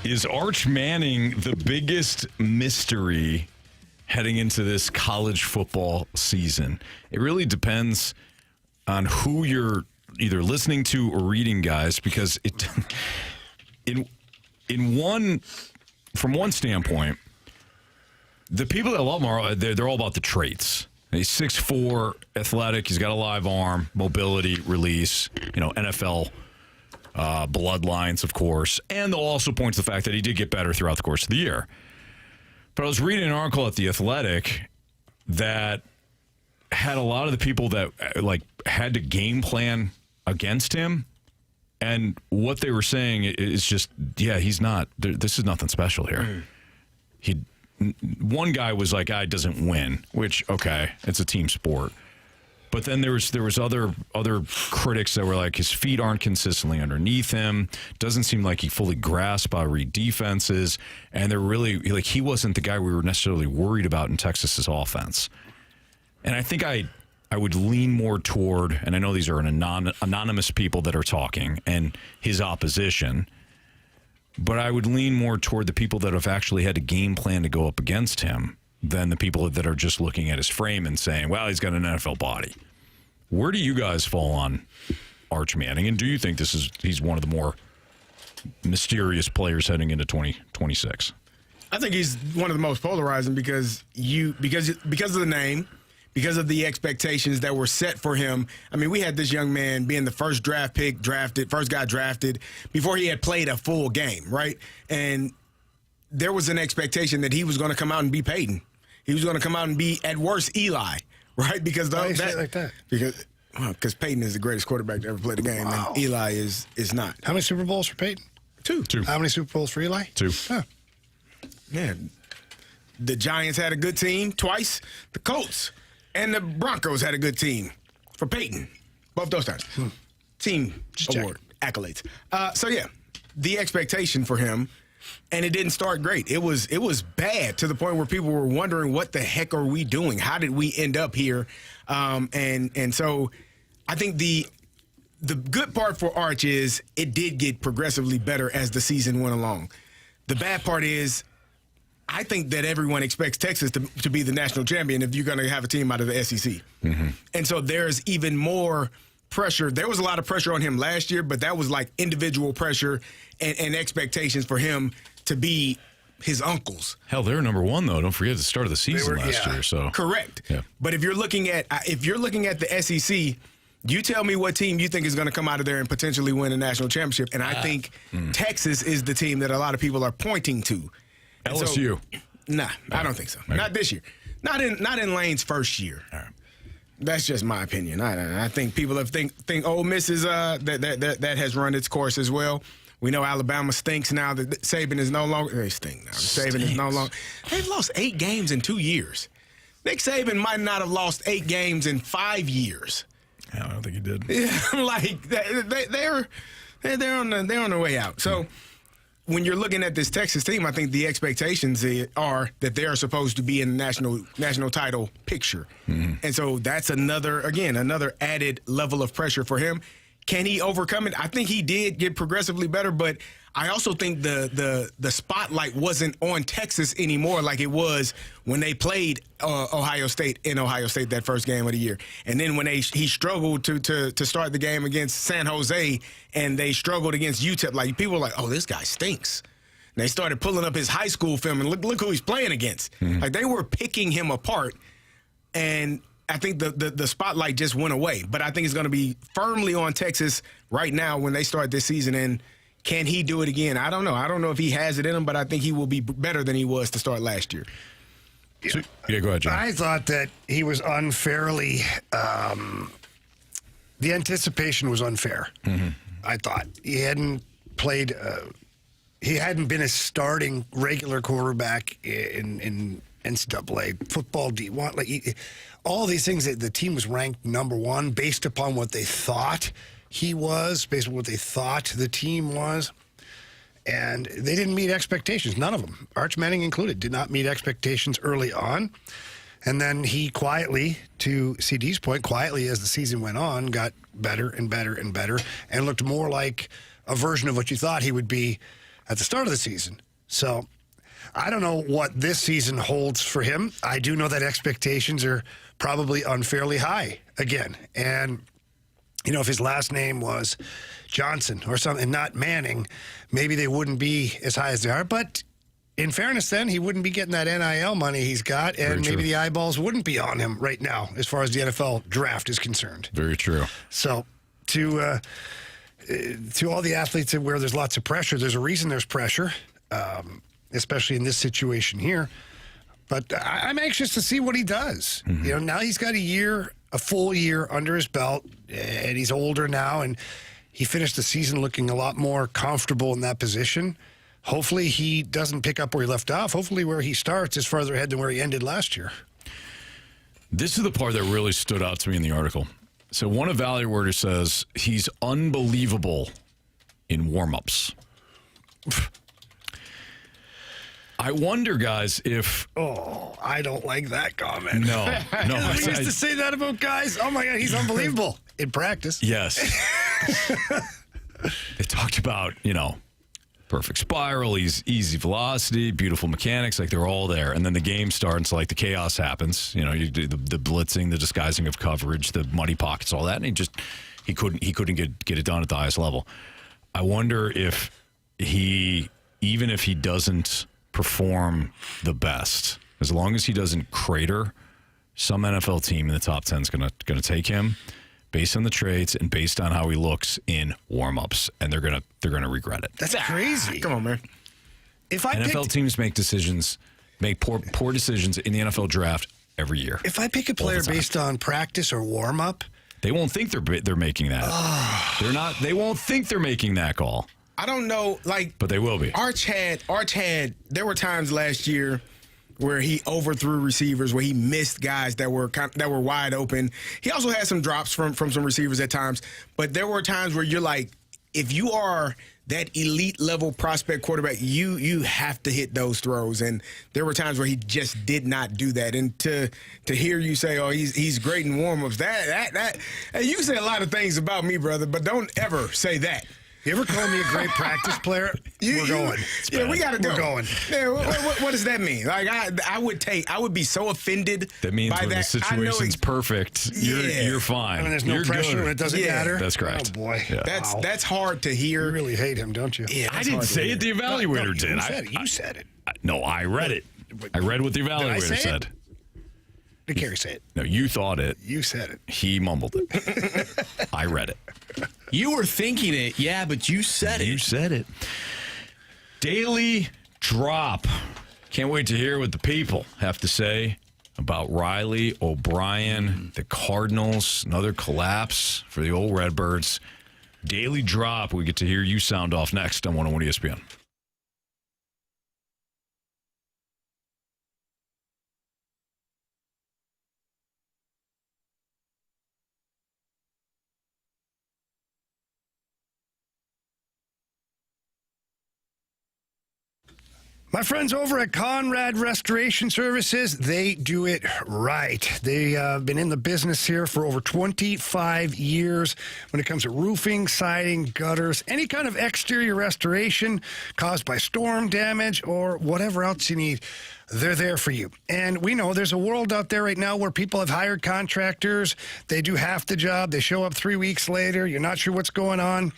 Is Arch Manning the biggest mystery heading into this college football season? It really depends on who you're either listening to or reading, guys, because it from one standpoint, the people that love him are they're all about the traits. He's 6'4", athletic. He's got a live arm, mobility, release. NFL bloodlines, of course. And they'll also point to the fact that he did get better throughout the course of the year. But I was reading an article at The Athletic that had a lot of the people that had to game plan against him. And what they were saying is just, he's not. This is nothing special here. One guy was like, "I doesn't win," which okay, it's a team sport. But then there was other critics that were like, his feet aren't consistently underneath him. Doesn't seem like he fully grasped how to read defenses, and they're really he wasn't the guy we were necessarily worried about in Texas's offense. And I think I would lean more toward, and I know these are anonymous people that are talking, and his opposition. But I would lean more toward the people that have actually had a game plan to go up against him than the people that are just looking at his frame and saying, well, he's got an NFL body. Where do you guys fall on Arch Manning? And do you think he's one of the more mysterious players heading into 2026? I think he's one of the most polarizing because of the name, because of the expectations that were set for him. I mean, we had this young man being the first draft pick first guy drafted before he had played a full game, right? And there was an expectation that he was going to come out and be Peyton. He was going to come out and be, at worst, Eli, right? Because Why do you say it like that? Because Peyton is the greatest quarterback to ever play the game, and Eli is not. How many Super Bowls for Peyton? Two. How many Super Bowls for Eli? 2. Huh. Yeah. The Giants had a good team twice. The Colts and the Broncos had a good team for Peyton. Both those times. Team award, accolades. So, yeah, the expectation for him, and it didn't start great. It was bad to the point where people were wondering, what the heck are we doing? How did we end up here? And so I think the good part for Arch is it did get progressively better as the season went along. The bad part is I think that everyone expects Texas to be the national champion if you're going to have a team out of the SEC. Mm-hmm. And so there's even more pressure. There was a lot of pressure on him last year, but that was like individual pressure and expectations for him to be his uncles. Hell, they were number 1 though. Don't forget the start of the season last year. So correct. Yeah. But if you're looking at the SEC, you tell me what team you think is going to come out of there and potentially win a national championship. And I think Texas is the team that a lot of people are pointing to. LSU. Nah, I don't think so. Maybe. Not this year. Not in Lane's first year. All right. That's just my opinion. I think people think Ole Miss is that has run its course as well. We know Alabama stinks now that Saban is no longer. They stink now. Saban is no longer. They've lost 8 games in 2 years. Nick Saban might not have lost 8 games in 5 years. I don't think he did. Like they're on their way out. So when you're looking at this Texas team, I think the expectations are that they are supposed to be in the national title picture. Mm-hmm. And so that's another added level of pressure for him. Can he overcome it? I think he did get progressively better, but I also think the spotlight wasn't on Texas anymore like it was when they played Ohio State in Ohio State that first game of the year. And then when he struggled to start the game against San Jose and they struggled against UTEP, like people were like, oh, this guy stinks. And they started pulling up his high school film and look who he's playing against. Mm-hmm. Like they were picking him apart, and I think the spotlight just went away. But I think it's going to be firmly on Texas right now when they start this season. And can he do it again? I don't know. I don't know if he has it in him, but I think he will be better than he was to start last year. Yeah, go ahead, John. I thought that he was unfairly. The anticipation was unfair. Mm-hmm. I thought he hadn't played. He hadn't been a starting regular quarterback in NCAA football. D1, like all these things. That the team was ranked number 1 based upon what they thought he was, based on what they thought the team was. And they didn't meet expectations. None of them, Arch Manning included, did not meet expectations early on. And then he quietly, to CD's point, quietly as the season went on, got better and better and better and looked more like a version of what you thought he would be at the start of the season. So I don't know what this season holds for him. I do know that expectations are probably unfairly high again. And you know, if his last name was Johnson or something, and not Manning, maybe they wouldn't be as high as they are. But in fairness, then, he wouldn't be getting that NIL money he's got, and maybe the eyeballs wouldn't be on him right now as far as the NFL draft is concerned. Very true. So to all the athletes where there's lots of pressure, there's a reason there's pressure, especially in this situation here. But I'm anxious to see what he does. Mm-hmm. You know, now he's got a full year under his belt, and he's older now, and he finished the season looking a lot more comfortable in that position. Hopefully he doesn't pick up where he left off. Hopefully where he starts is farther ahead than where he ended last year. This is the part that really stood out to me in the article. So one evaluator says he's unbelievable in warm-ups. I wonder, guys, if... Oh, I don't like that comment. No. We used to say that about guys. Oh, my God, he's unbelievable in practice. Yes. They talked about, perfect spiral, easy velocity, beautiful mechanics, like they're all there. And then the game starts, like the chaos happens. You do the blitzing, the disguising of coverage, the muddy pockets, all that. And he couldn't get it done at the highest level. I wonder if even if he doesn't perform the best, as long as he doesn't crater, some NFL team in the top 10 is going to take him based on the trades and based on how he looks in warm-ups, and they're going to regret it. That's crazy. Come on, man. If I NFL teams make poor decisions in the NFL draft every year. If I pick a player based on practice or warm-up, they won't think they're making that. They're not. They won't think they're making that call. I don't know, but they will be. Arch had. There were times last year where he overthrew receivers, where he missed guys that were wide open. He also had some drops from some receivers at times, but there were times where you're like, if you are that elite level prospect quarterback, you have to hit those throws. And there were times where he just did not do that. And to hear you say, "Oh, he's great in warm-ups," that you can say a lot of things about me, brother, but don't ever say that. You ever call me a great practice player? We're going. Yeah, we got to go. We're going. Yeah, what does that mean? Like I would be so offended. That means by when that. the situation's perfect, you're fine. I mean, there's no pressure when it doesn't matter. That's correct. Oh boy, yeah. That's hard to hear. You really hate him, don't you? Yeah, I didn't say it. The evaluator did. You said it. No, I read it. I read what the evaluator said. Did Carey say it? No, you thought it. You said it. He mumbled it. I read it. You were thinking it, yeah, but you said it. You said it. Daily drop. Can't wait to hear what the people have to say about Riley O'Brien, the Cardinals, another collapse for the old Redbirds. Daily drop. We get to hear you sound off next on 101 ESPN. My friends over at Conrad Restoration Services, they do it right. They've been in the business here for over 25 years when it comes to roofing, siding, gutters, any kind of exterior restoration caused by storm damage or whatever else you need. They're there for you. And we know there's a world out there right now where people have hired contractors. They do half the job. They show up 3 weeks later. You're not sure what's going on.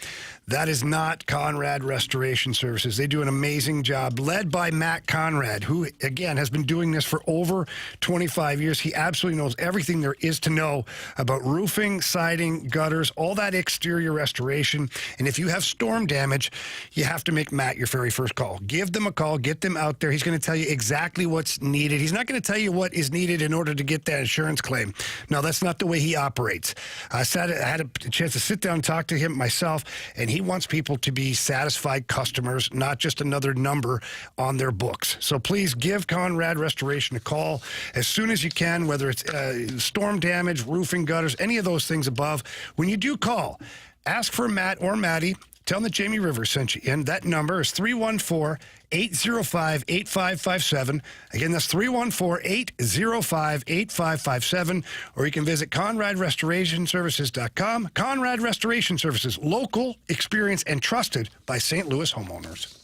That is not Conrad Restoration Services. They do an amazing job, led by Matt Conrad, who, again, has been doing this for over 25 years. He absolutely knows everything there is to know about roofing, siding, gutters, all that exterior restoration. And if you have storm damage, you have to make Matt your very first call. Give them a call. Get them out there. He's going to tell you exactly what's needed. He's not going to tell you what is needed in order to get that insurance claim. No, that's not the way he operates. I had a chance to sit down and talk to him myself, and he wants people to be satisfied customers, not just another number on their books. So please give Conrad Restoration a call as soon as you can, whether it's storm damage, roofing, gutters, any of those things above. When you do call, ask for Matt or Maddie. Tell them that Jamie Rivers sent you in. That number is 314-805-8557. Again, that's 314-805-8557. Or you can visit ConradRestorationServices.com. Conrad Restoration Services, local, experienced, and trusted by St. Louis homeowners.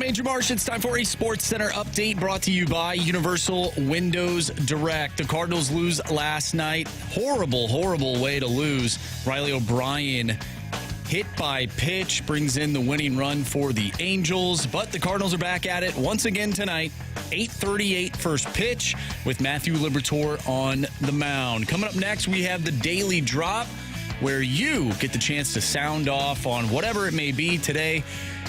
I'm Andrew Marsh. It's time for a Sports Center update brought to you by Universal Windows Direct. The Cardinals lose last night. Horrible way to lose. Riley O'Brien hit by pitch brings in the winning run for the Angels, but the Cardinals are back at it once again tonight. 8:38 first pitch with Matthew Liberatore on the mound. Coming up next, we have the Daily Drop, where you get the chance to sound off on whatever it may be. Today,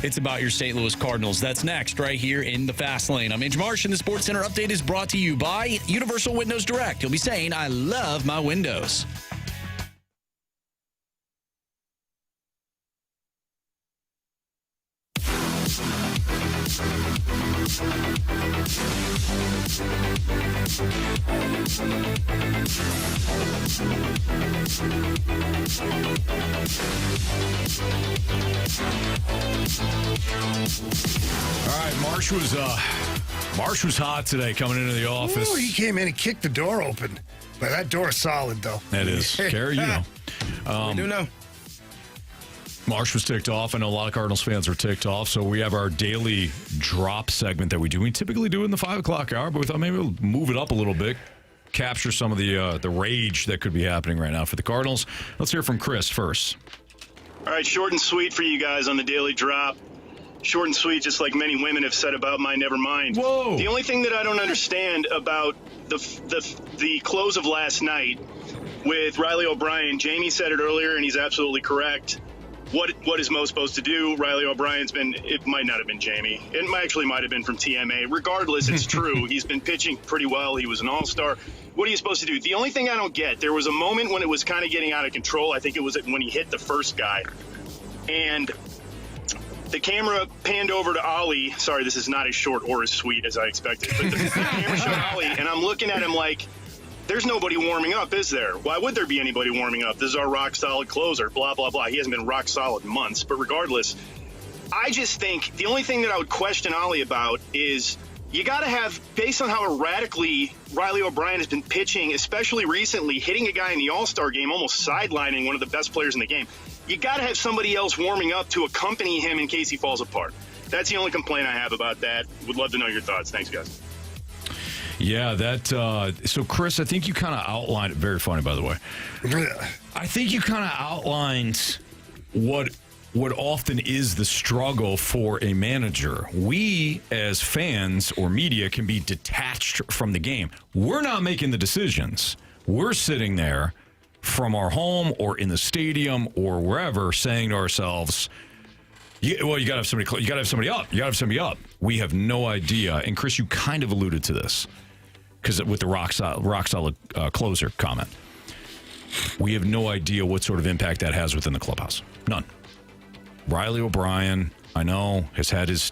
it's about your St. Louis Cardinals. That's next right here in the Fast Lane. I'm Andrew Marsh, and the Sports Center update is brought to you by Universal Windows Direct. You'll be saying, I love my windows. All right, Marsh was hot today coming into the office. Ooh, he came in and kicked the door open. But that door is solid, though. That is. Carey, you know. We do know. Marsh was ticked off. I know a lot of Cardinals fans are ticked off. So we have our daily drop segment that we do. We typically do it in the 5 o'clock hour, but we thought maybe we'll move it up a little bit, capture some of the rage that could be happening right now for the Cardinals. Let's hear from Chris first. All right, short and sweet for you guys on the daily drop. Short and sweet, just like many women have said about my Nevermind. Whoa. The only thing that I don't understand about the close of last night with Riley O'Brien, Jamie said it earlier, and he's absolutely correct. What is Mo supposed to do? Riley O'Brien's it might not have been Jamie. It actually might have been from TMA. Regardless, it's true. He's been pitching pretty well. He was an all-star. What are you supposed to do? The only thing I don't get, there was a moment when it was kind of getting out of control. I think it was when he hit the first guy. And the camera panned over to Ollie. Sorry, this is not as short or as sweet as I expected. But the camera showed Ollie, and I'm looking at him like, there's nobody warming up, is there? Why would there be anybody warming up? This is our rock-solid closer, blah, blah, blah. He hasn't been rock-solid in months. But regardless, I just think the only thing that I would question Ollie about is you got to have, based on how erratically Riley O'Brien has been pitching, especially recently, hitting a guy in the All-Star game, almost sidelining one of the best players in the game, you got to have somebody else warming up to accompany him in case he falls apart. That's the only complaint I have about that. Would love to know your thoughts. Thanks, guys. Yeah, so Chris, I think you kind of outlined it. Very funny, by the way. I think you kind of outlined what often is the struggle for a manager. We, as fans or media, can be detached from the game. We're not making the decisions. We're sitting there from our home or in the stadium or wherever saying to ourselves, you got to have somebody. You got to have somebody up. You got to have somebody up. We have no idea. And Chris, you kind of alluded to this because with the rock solid closer comment, we have no idea what sort of impact that has within the clubhouse. None. Riley O'Brien, I know, has had his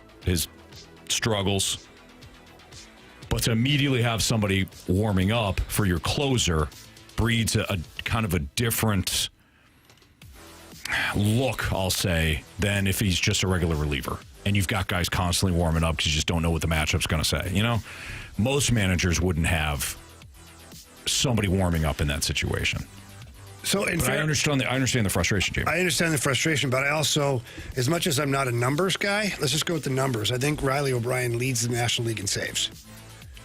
struggles, but to immediately have somebody warming up for your closer breeds a kind of a different look, I'll say, than if he's just a regular reliever. And you've got guys constantly warming up because you just don't know what the matchup's going to say. You know, most managers wouldn't have somebody warming up in that situation. So, I understand the frustration, Jamie. I understand the frustration, but I also, as much as I'm not a numbers guy, let's just go with the numbers. I think Riley O'Brien leads the National League in saves.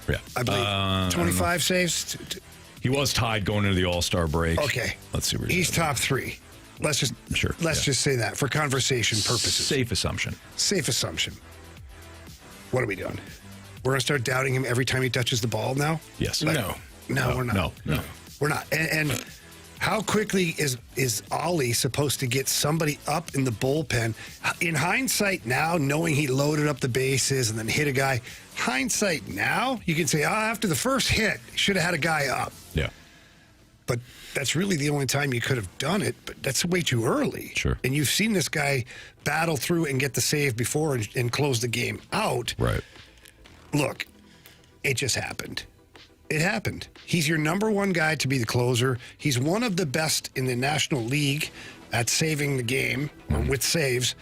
Yeah, I believe 25 saves. He was tied going into the All-Star break. Okay, let's see where he's top 3. Let's just just say that for conversation purposes. Safe assumption. What are we doing? We're going to start doubting him every time he touches the ball now? Yes. No, we're not. No. We're not. And how quickly is Ollie supposed to get somebody up in the bullpen? In hindsight now, knowing he loaded up the bases and then hit a guy, hindsight now, you can say, after the first hit, should have had a guy up. Yeah. But that's really the only time you could have done it, but that's way too early. Sure. And you've seen this guy battle through and get the save before and close the game out. Right. Look, it just happened. It happened. He's your number one guy to be the closer. He's one of the best in the National League at saving the game with saves.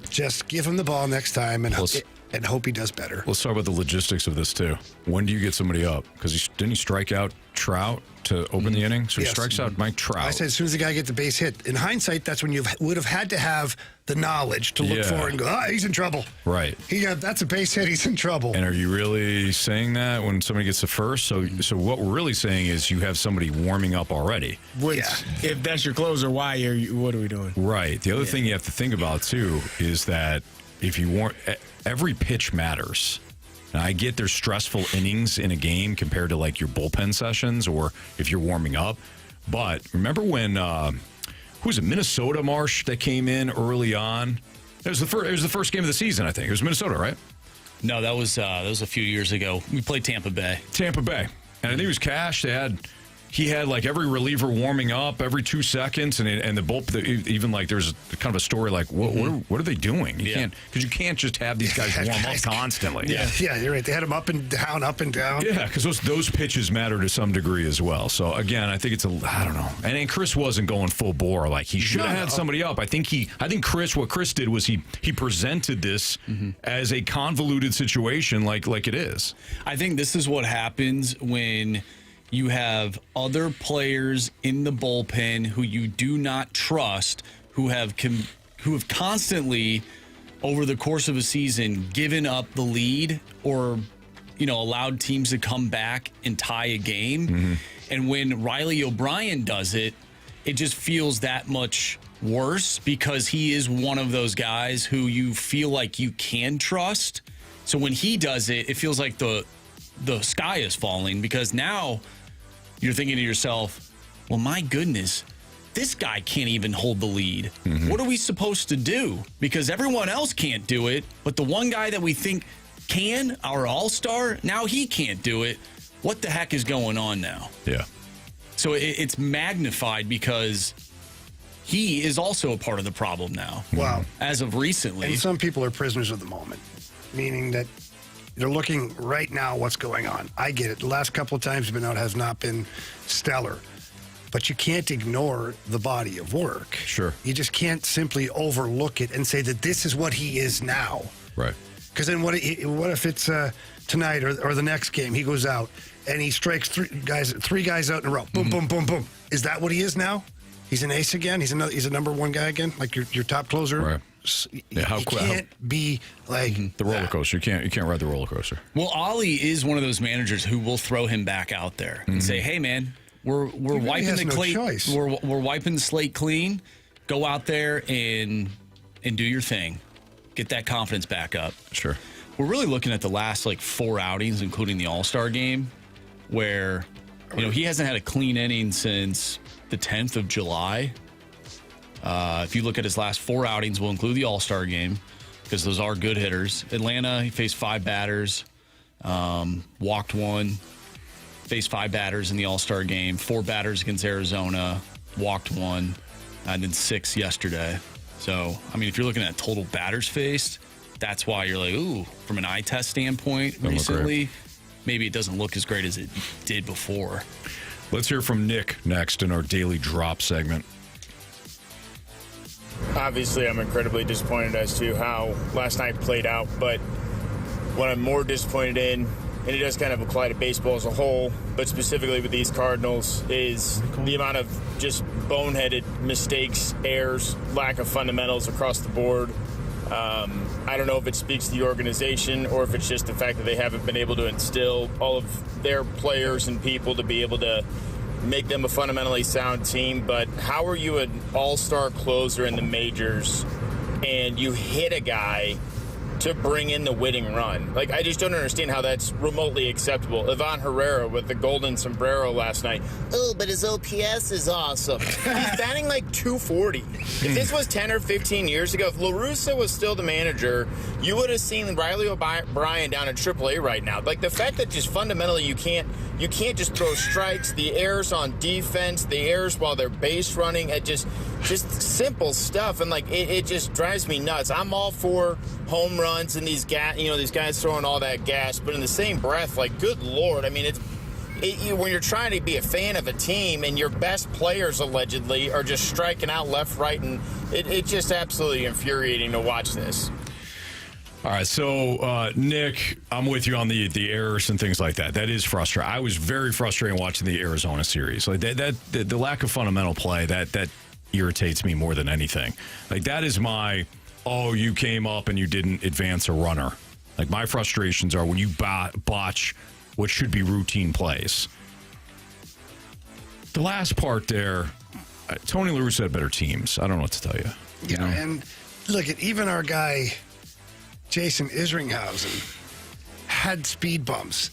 Just give him the ball next time and hope he does better. Let's talk about the logistics of this, too. When do you get somebody up? Because didn't he strike out Trout to open the inning. So he strikes out Mike Trout. I said as soon as the guy gets the base hit. In hindsight, that's when you would have had to have the knowledge to look for and go, he's in trouble. Right. That's a base hit. He's in trouble. And are you really saying that when somebody gets the first? So what we're really saying is you have somebody warming up already. Which, if that's your closer, what are we doing? Right. The other thing you have to think about, too, is that if you every pitch matters. Now, I get there's stressful innings in a game compared to like your bullpen sessions or if you're warming up. But remember when, who was it, Minnesota, Marsh, that came in early on? It was the first game of the season, I think. It was Minnesota, right? No, that was a few years ago. We played Tampa Bay. And I think it was Cash. He had like every reliever warming up every 2 seconds, and the bull. Even like there's kind of a story like what are they doing? You can't just have these guys warm up constantly. Yeah, you're right. They had them up and down. Yeah, because those pitches matter to some degree as well. So again, I think I don't know. And Chris wasn't going full bore. Like he should have had somebody up. I think what Chris did was he presented this as a convoluted situation like it is. I think this is what happens when you have other players in the bullpen who you do not trust, who have constantly, over the course of a season, given up the lead or, allowed teams to come back and tie a game. And when Riley O'Brien does it, it just feels that much worse because he is one of those guys who you feel like you can trust. So when he does it, it feels like the sky is falling because now you're thinking to yourself, well, my goodness, this guy can't even hold the lead. What are we supposed to do? Because everyone else can't do it, but the one guy that we think can, our all-star, now he can't do it. What the heck is going on now? Yeah. So it's magnified because he is also a part of the problem now. Wow. As of recently. And some people are prisoners of the moment, meaning that they're looking right now what's going on. I get it. The last couple of times he's been out has not been stellar. But you can't ignore the body of work. Sure. You just can't simply overlook it and say that this is what he is now. Right. Because then what if it's tonight or the next game, he goes out and he strikes three guys out in a row. Boom, boom, boom, boom. Is that what he is now? He's an ace again? He's a number one guy again? Like your top closer? Right. You can't be like the roller coaster. You can't ride the roller coaster. Well, Ollie is one of those managers who will throw him back out there and say, "Hey, man, we're wiping the we're wiping the slate clean. Go out there and do your thing. Get that confidence back up." Sure. We're really looking at the last 4 outings, including the All-Star game, where he hasn't had a clean inning since the 10th of July. If you look at his last 4 outings, we'll include the All-Star game because those are good hitters. Atlanta, he faced 5 batters, walked 1, faced 5 batters in the All-Star game, 4 batters against Arizona, walked 1, and then 6 yesterday. So, if you're looking at total batters faced, that's why you're like, ooh, from an eye test standpoint recently, maybe it doesn't look as great as it did before. Let's hear from Nick next in our Daily Drop segment. Obviously, I'm incredibly disappointed as to how last night played out, but what I'm more disappointed in, and it does kind of apply to baseball as a whole, but specifically with these Cardinals, is the amount of just boneheaded mistakes, errors, lack of fundamentals across the board. I don't know if it speaks to the organization or if it's just the fact that they haven't been able to instill all of their players and people to be able to make them a fundamentally sound team. But how are you an all-star closer in the majors and you hit a guy to bring in the winning run? I just don't understand how that's remotely acceptable. Ivan Herrera with the golden sombrero last night. Oh, but his OPS is awesome. He's batting 240. If this was 10 or 15 years ago, if La Russa was still the manager, you would have seen Riley O'Brien down in AAA right now. The fact that just fundamentally you can't just throw strikes, the errors on defense, the errors while they're base running, it just simple stuff, and it just drives me nuts. I'm all for home runs and these guys throwing all that gas, but in the same breath, good Lord, when you're trying to be a fan of a team and your best players allegedly are just striking out left, right, and it's just absolutely infuriating to watch this. All right, so Nick, I'm with you on the errors and things like that. That is frustrating. I was very frustrated watching the Arizona series. Like the lack of fundamental play that irritates me more than anything. Like that is my you came up and you didn't advance a runner. Like my frustrations are when you botch what should be routine plays. The last part there, Tony La Russa had better teams. I don't know what to tell you. Yeah, and look at even our guy. Jason Isringhausen had speed bumps,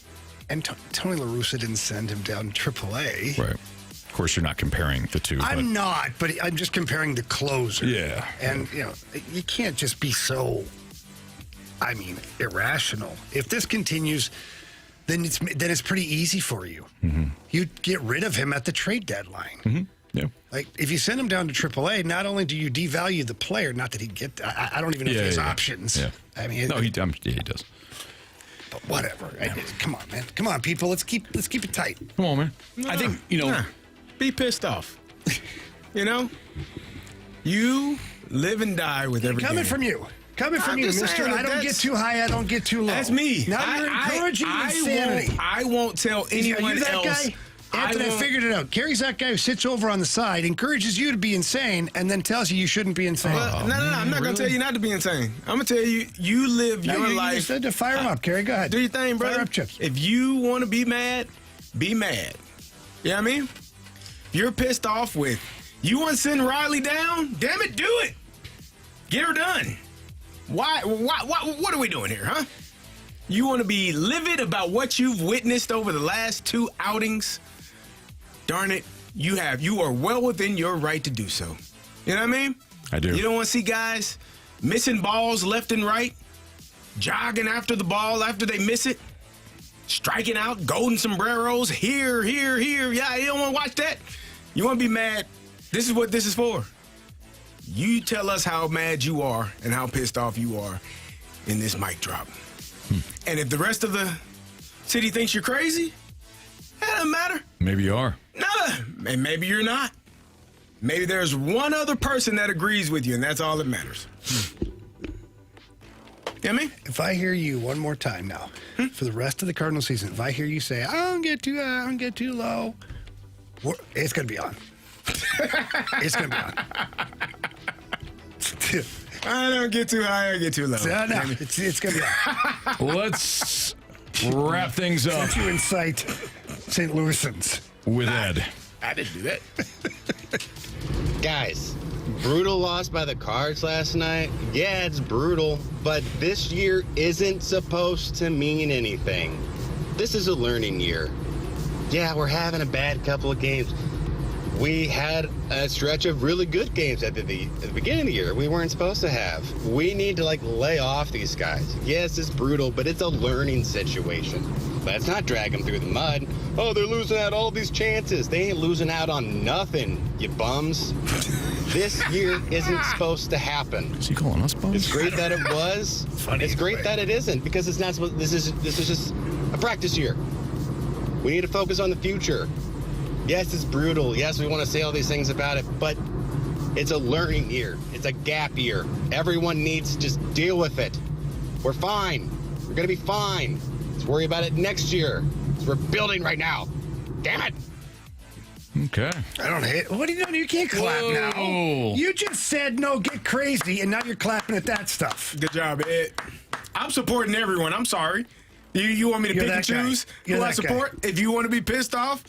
and Tony La Russa didn't send him down to AAA. Right. Of course, you're not comparing the two. I'm not, but I'm just comparing the closer. Yeah. And, you can't just be so, irrational. If this continues, then it's pretty easy for you. Mm-hmm. You get rid of him at the trade deadline. Mm-hmm. Yeah. Like, if you send him down to AAA, not only do you devalue the player, not that he'd get, I don't even know if he has options. Yeah. He does. But whatever. Come on, man. Come on, people. Let's keep it tight. Come on, man. I think, be pissed off. You live and die with every Coming game. from you. Coming from you, mister. I don't get too high, I don't get too low. That's me. Now you're encouraging insanity. I won't tell anyone Are you that else. Guy? Anthony, I figured it out. Kerry's that guy who sits over on the side, encourages you to be insane, and then tells you shouldn't be insane. No. I'm not going to tell you not to be insane. I'm going to tell you, you live your life. You said to fire him up, Kerry. Go ahead. Do your thing, brother. Fire up chips. If you want to be mad, be mad. You know what I mean? If you're pissed off with, you want to send Riley down? Damn it, do it. Get her done. Why? What are we doing here, huh? You want to be livid about what you've witnessed over the last 2 outings? Darn it, you are well within your right to do so. You know what I mean? I do. You don't want to see guys missing balls left and right, jogging after the ball after they miss it, striking out, golden sombreros, here. Yeah, you don't want to watch that? You want to be mad? This is what this is for. You tell us how mad you are and how pissed off you are in this mic drop. And if the rest of the city thinks you're crazy, that doesn't matter. Maybe you are. No, and maybe you're not. Maybe there's one other person that agrees with you, and that's all that matters. You know what I mean? If I hear you one more time now, for the rest of the Cardinal season, if I hear you say, I don't get too high, I don't get too low, it's going to be on. It's going to be on. I don't get too high, I get too low. No, it's going to be on. Let's wrap things up. Since you incite St. Louisans. With Ed. I didn't do that. Guys, brutal loss by the Cards last night. Yeah, it's brutal, but this year isn't supposed to mean anything. This is a learning year. Yeah, we're having a bad couple of games. We had a stretch of really good games at the beginning of the year we weren't supposed to have. We need to, lay off these guys. Yes, it's brutal, but it's a learning situation. Let's not drag them through the mud. Oh, they're losing out all these chances. They ain't losing out on nothing, you bums. This year isn't supposed to happen. Is he calling us bums? It's great that it was. It's great that it isn't, because it's not supposed. This is just a practice year. We need to focus on the future. Yes, it's brutal. Yes, we want to say all these things about it, but it's a learning year. It's a gap year. Everyone needs to just deal with it. We're fine. We're going to be fine. Let's worry about it next year. We're building right now. Damn it. Okay. I don't hate. What are you doing? You can't clap now. You just said no, get crazy, and now you're clapping at that stuff. Good job, Ed. I'm supporting everyone. I'm sorry. You want me to pick and choose who I support? If you want to be pissed off,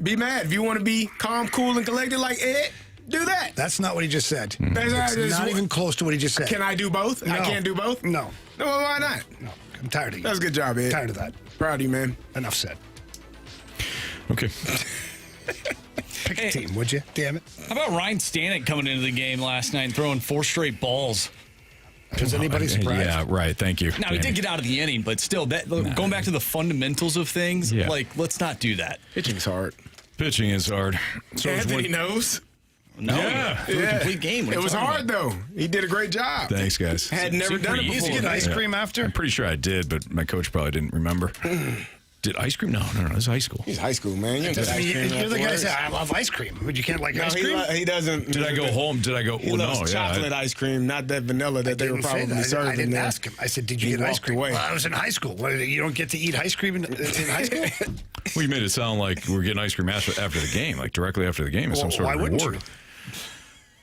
be mad. If you want to be calm, cool, and collected like Ed, do that. That's not what he just said. It's not even close to what he just said. Can I do both? No. I can't do both? No. No, why not? No, I'm tired of you. That's a good job, Ed. Tired of that. Proud of you, man. Enough said. Okay. Pick a team, would you? Damn it. How about Ryan Stanek coming into the game last night and throwing 4 straight balls? Was anybody surprised? Yeah, right. Thank you. Now, he did get out of the inning, but still, going back to the fundamentals of things, let's not do that. Pitching's hard. Pitching is hard. So Anthony knows. No, complete game. It was hard, though. He did a great job. Thanks, guys. Had never done it before. Did you get ice cream after? I'm pretty sure I did, but my coach probably didn't remember. Did ice cream? No. It's high school. He's high school, man. You don't get Doesn't ice mean cream you're the guy afterwards. that said, I love ice cream. But you can't like No, ice cream? he doesn't. Did I go home? Did I go? He Well, no. loves Yeah. chocolate ice cream, not that vanilla that they were Didn't say probably that. serving I didn't there. ask him. I said, did you He get ice walked cream? away. Well, I was in high school. What, you don't get to eat ice cream in high school? Well, you made it sound like we're getting ice cream after the game, like directly after the game, as some sort why of wouldn't reward.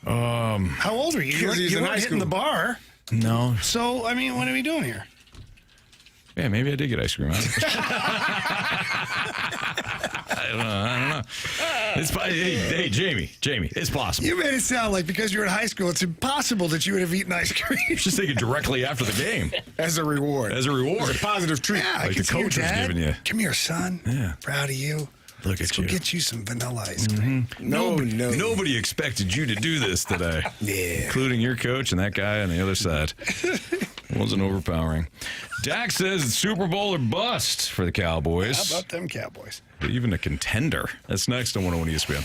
you? How old are you? Because he's You in weren't high hitting school. the bar. No. So, I mean, what are we doing here? Yeah, maybe I did get ice cream. I don't know. Hey, Jamie, it's possible. You made it sound like because you're in high school, it's impossible that you would have eaten ice cream. Just take it directly after the game. As a reward. As a reward. It's a positive treat. Yeah, I Like can the see your coach was dad. giving you. Come here, son. Yeah. Proud of you. Look Let's at go you. get you some vanilla ice cream. No. Nobody expected you to do this today. Yeah. Including your coach and that guy on the other side. It wasn't overpowering. Dak says it's Super Bowl or bust for the Cowboys. How about them Cowboys? Even a contender. That's next on 101 ESPN.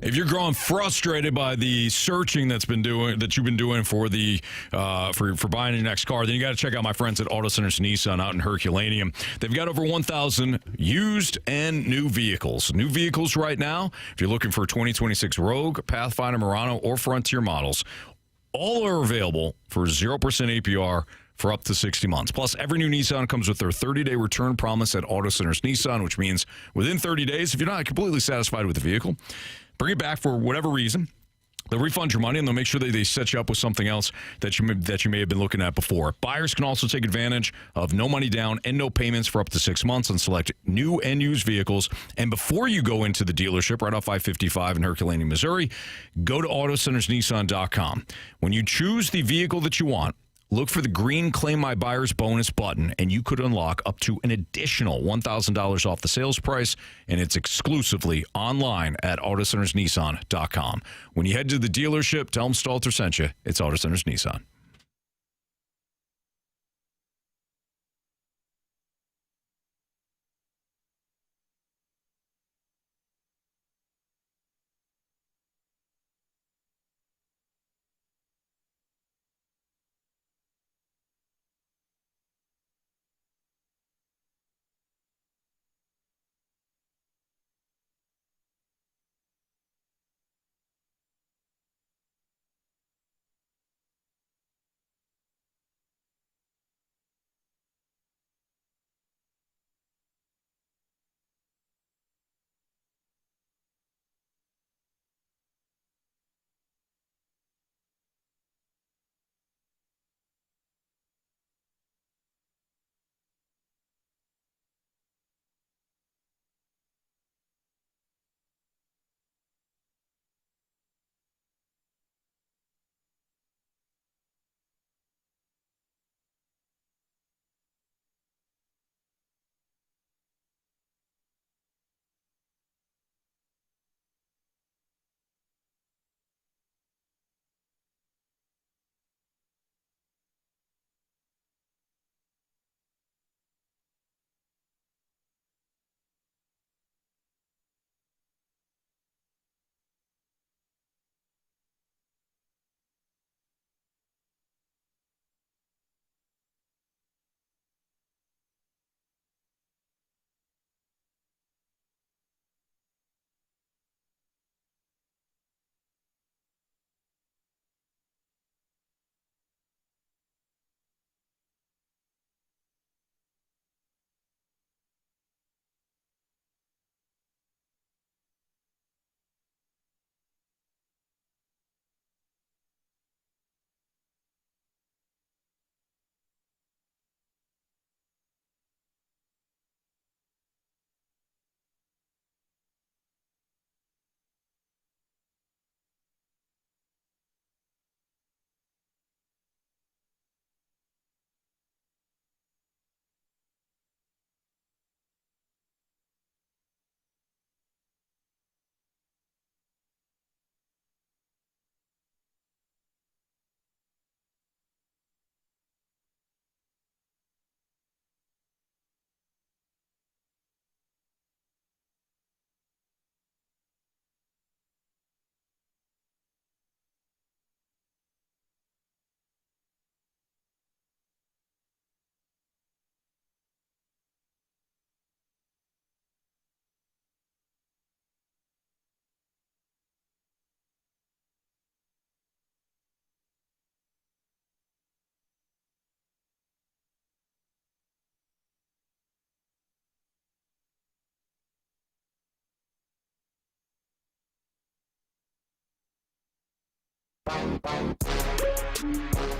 If you're growing frustrated by the searching that you've been doing for the for buying your next car, then you got to check out my friends at Auto Centers Nissan out in Herculaneum. They've got over 1,000 used and new vehicles. New vehicles right now, if you're looking for 2026 Rogue, Pathfinder, Murano, or Frontier models, all are available for 0% APR for up to 60 months. Plus, every new Nissan comes with their 30-day return promise at Auto Centers Nissan, which means within 30 days, if you're not completely satisfied with the vehicle, bring it back for whatever reason. They'll refund your money, and they'll make sure that they set you up with something else that you may have been looking at before. Buyers can also take advantage of no money down and no payments for up to 6 months on select new and used vehicles. And before you go into the dealership right off I-55 in Herculaneum, Missouri, go to AutoCentersNissan.com. When you choose the vehicle that you want, look for the green Claim My Buyer's Bonus button, and you could unlock up to an additional $1,000 off the sales price, and it's exclusively online at AutoCentersNissan.com. When you head to the dealership, tell them Stalter sent you. It's Auto Centers Nissan.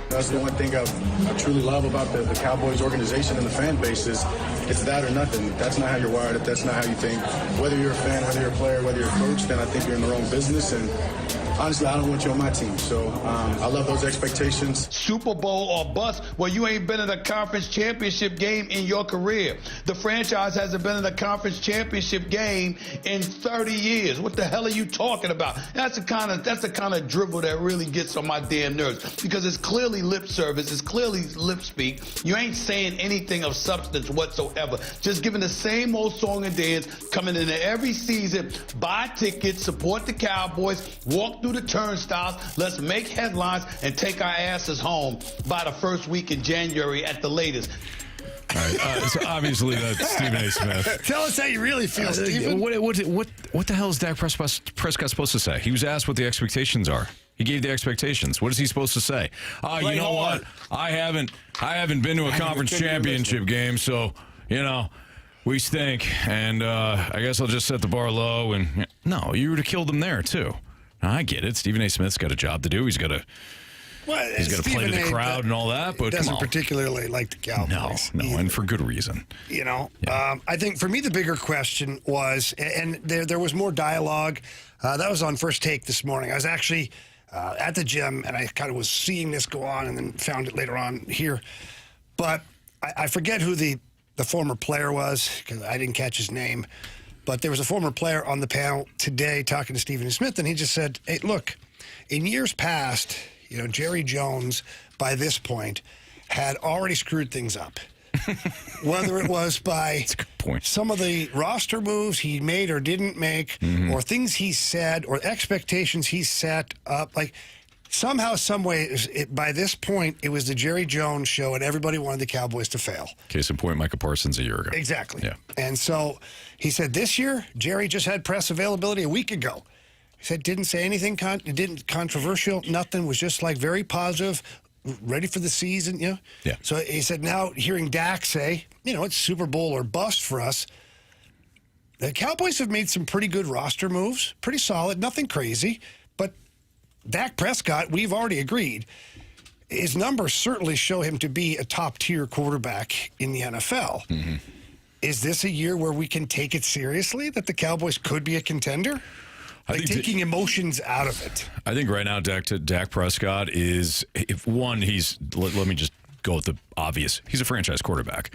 That's the one thing I truly love about the Cowboys organization and the fan base is it's that or nothing. That's not how you're wired. That's not how you think. Whether you're a fan, whether you're a player, whether you're a coach, then I think you're in the wrong business. And honestly, I don't want you on my team. So I love those expectations. Super Bowl or bust. Well, you ain't been in a conference championship game in your career. The franchise hasn't been in a conference championship game in 30 years. What the hell are you talking about? That's the kind of dribble that really gets on my damn nerves, because it's clearly lip service. It's clearly lip speak. You ain't saying anything of substance whatsoever. Just giving the same old song and dance, coming into every season, buy tickets, support the Cowboys, walk through the turnstiles, let's make headlines and take our asses home by the first week in January at the latest. All right, so obviously that's Stephen A. Smith. Tell us how you really feel, Stephen. What the hell is Dak Prescott supposed to say? He was asked what the expectations are. He gave the expectations. What is he supposed to say? You know what? I haven't been to a conference championship game, so we stink. And I guess I'll just set the bar low. And no, you would have killed him there too. Now, I get it. Stephen A. Smith's got a job to do. He's got to play to the crowd and all that. But doesn't particularly like the Cowboys. No, and for good reason. I think for me the bigger question was, and there was more dialogue. That was on First Take this morning. I was actually at the gym, and I kind of was seeing this go on, and then found it later on here. But I forget who the former player was, because I didn't catch his name. But there was a former player on the panel today talking to Stephen A. Smith, and he just said, hey, look, in years past, Jerry Jones, by this point, had already screwed things up. Whether it was by some of the roster moves he made or didn't make, or things he said, or expectations he set up, like somehow, some way, by this point, it was the Jerry Jones show, and everybody wanted the Cowboys to fail. Case in point, Micah Parsons a year ago. Exactly. Yeah. And so he said this year, Jerry just had press availability a week ago. He said didn't say anything, didn't controversial, nothing, was just like very positive, ready for the season, Yeah. So he said now hearing Dak say, it's Super Bowl or bust for us. The Cowboys have made some pretty good roster moves, pretty solid, nothing crazy. But Dak Prescott, we've already agreed, his numbers certainly show him to be a top-tier quarterback in the NFL. Mm-hmm. Is this a year where we can take it seriously, that the Cowboys could be a contender? Taking emotions out of it. I think right now Dak Prescott is, let me just go with the obvious. He's a franchise quarterback.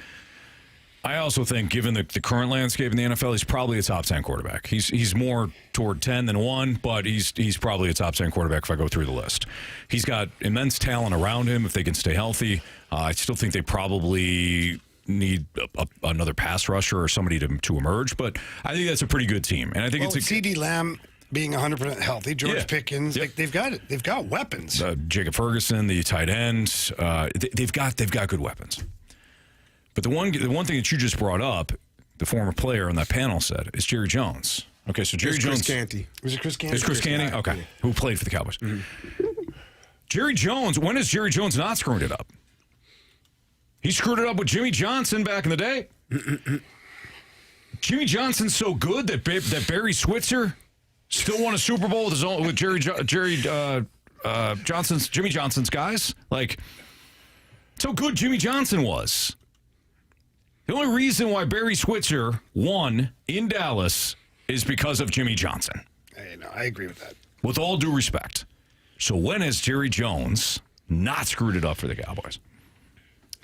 I also think, given the current landscape in the NFL, he's probably a top 10 quarterback. He's more toward 10 than 1, but he's probably a top 10 quarterback if I go through the list. He's got immense talent around him if they can stay healthy. I still think they probably need another pass rusher or somebody to emerge, but I think that's a pretty good team. And I think it's CeeDee Lamb being 100% healthy, George Pickens, they've got weapons. Jacob Ferguson, the tight end, they've got good weapons. But the one thing that you just brought up, the former player on that panel said, is Jerry Jones. Okay, so Jerry Jones. Chris Canty. Was it Chris Canty? It's Chris Canty? Okay. Yeah. Who played for the Cowboys. Mm-hmm. Jerry Jones, when has Jerry Jones not screwed it up? He screwed it up with Jimmy Johnson back in the day. Jimmy Johnson's so good that Barry Switzer still won a Super Bowl with Jimmy Johnson's guys. Like, so good Jimmy Johnson was. The only reason why Barry Switzer won in Dallas is because of Jimmy Johnson. I agree with that. With all due respect. So when has Jerry Jones not screwed it up for the Cowboys?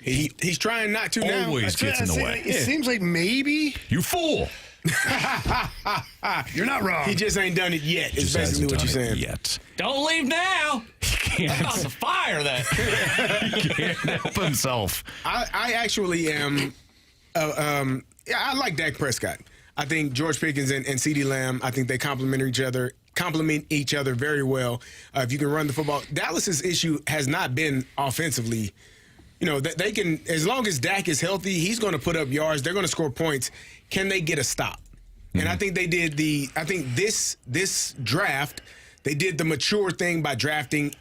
He's trying not to now. Always gets in the way. It seems like maybe. You fool. You're not wrong. He just ain't done it yet. It's basically what you're saying. Yet. Don't leave now. He I'm about to fire that. He can't help himself. I actually am. I like Dak Prescott. I think George Pickens and CeeDee Lamb, I think they complement each other very well. If you can run the football. Dallas's issue has not been offensively. They can, as long as Dak is healthy, he's going to put up yards. They're going to score points. Can they get a stop? Mm-hmm. And I think they did this draft, they did the mature thing by drafting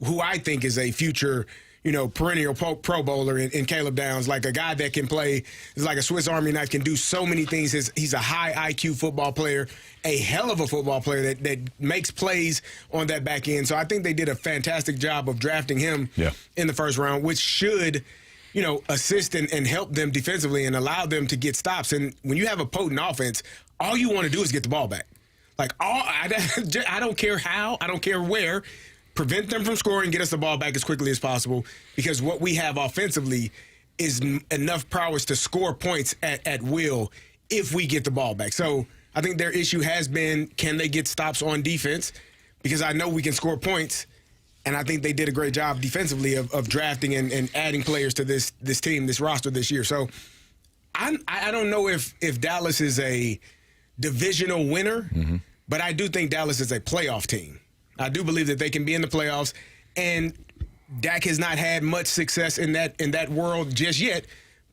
who I think is a future perennial Pro Bowler in Caleb Downs, like a guy that can play, is like a Swiss Army knife, can do so many things. He's a high IQ football player, a hell of a football player that makes plays on that back end. So I think they did a fantastic job of drafting him in the first round, which should, assist and help them defensively and allow them to get stops. And when you have a potent offense, all you want to do is get the ball back. Like, I don't care how, I don't care where. Prevent them from scoring, get us the ball back as quickly as possible, because what we have offensively is enough prowess to score points at will if we get the ball back. So I think their issue has been, can they get stops on defense? Because I know we can score points, and I think they did a great job defensively of drafting and adding players to this team, this roster this year. So I don't know if Dallas is a divisional winner, but I do think Dallas is a playoff team. I do believe that they can be in the playoffs, and Dak has not had much success in that world just yet,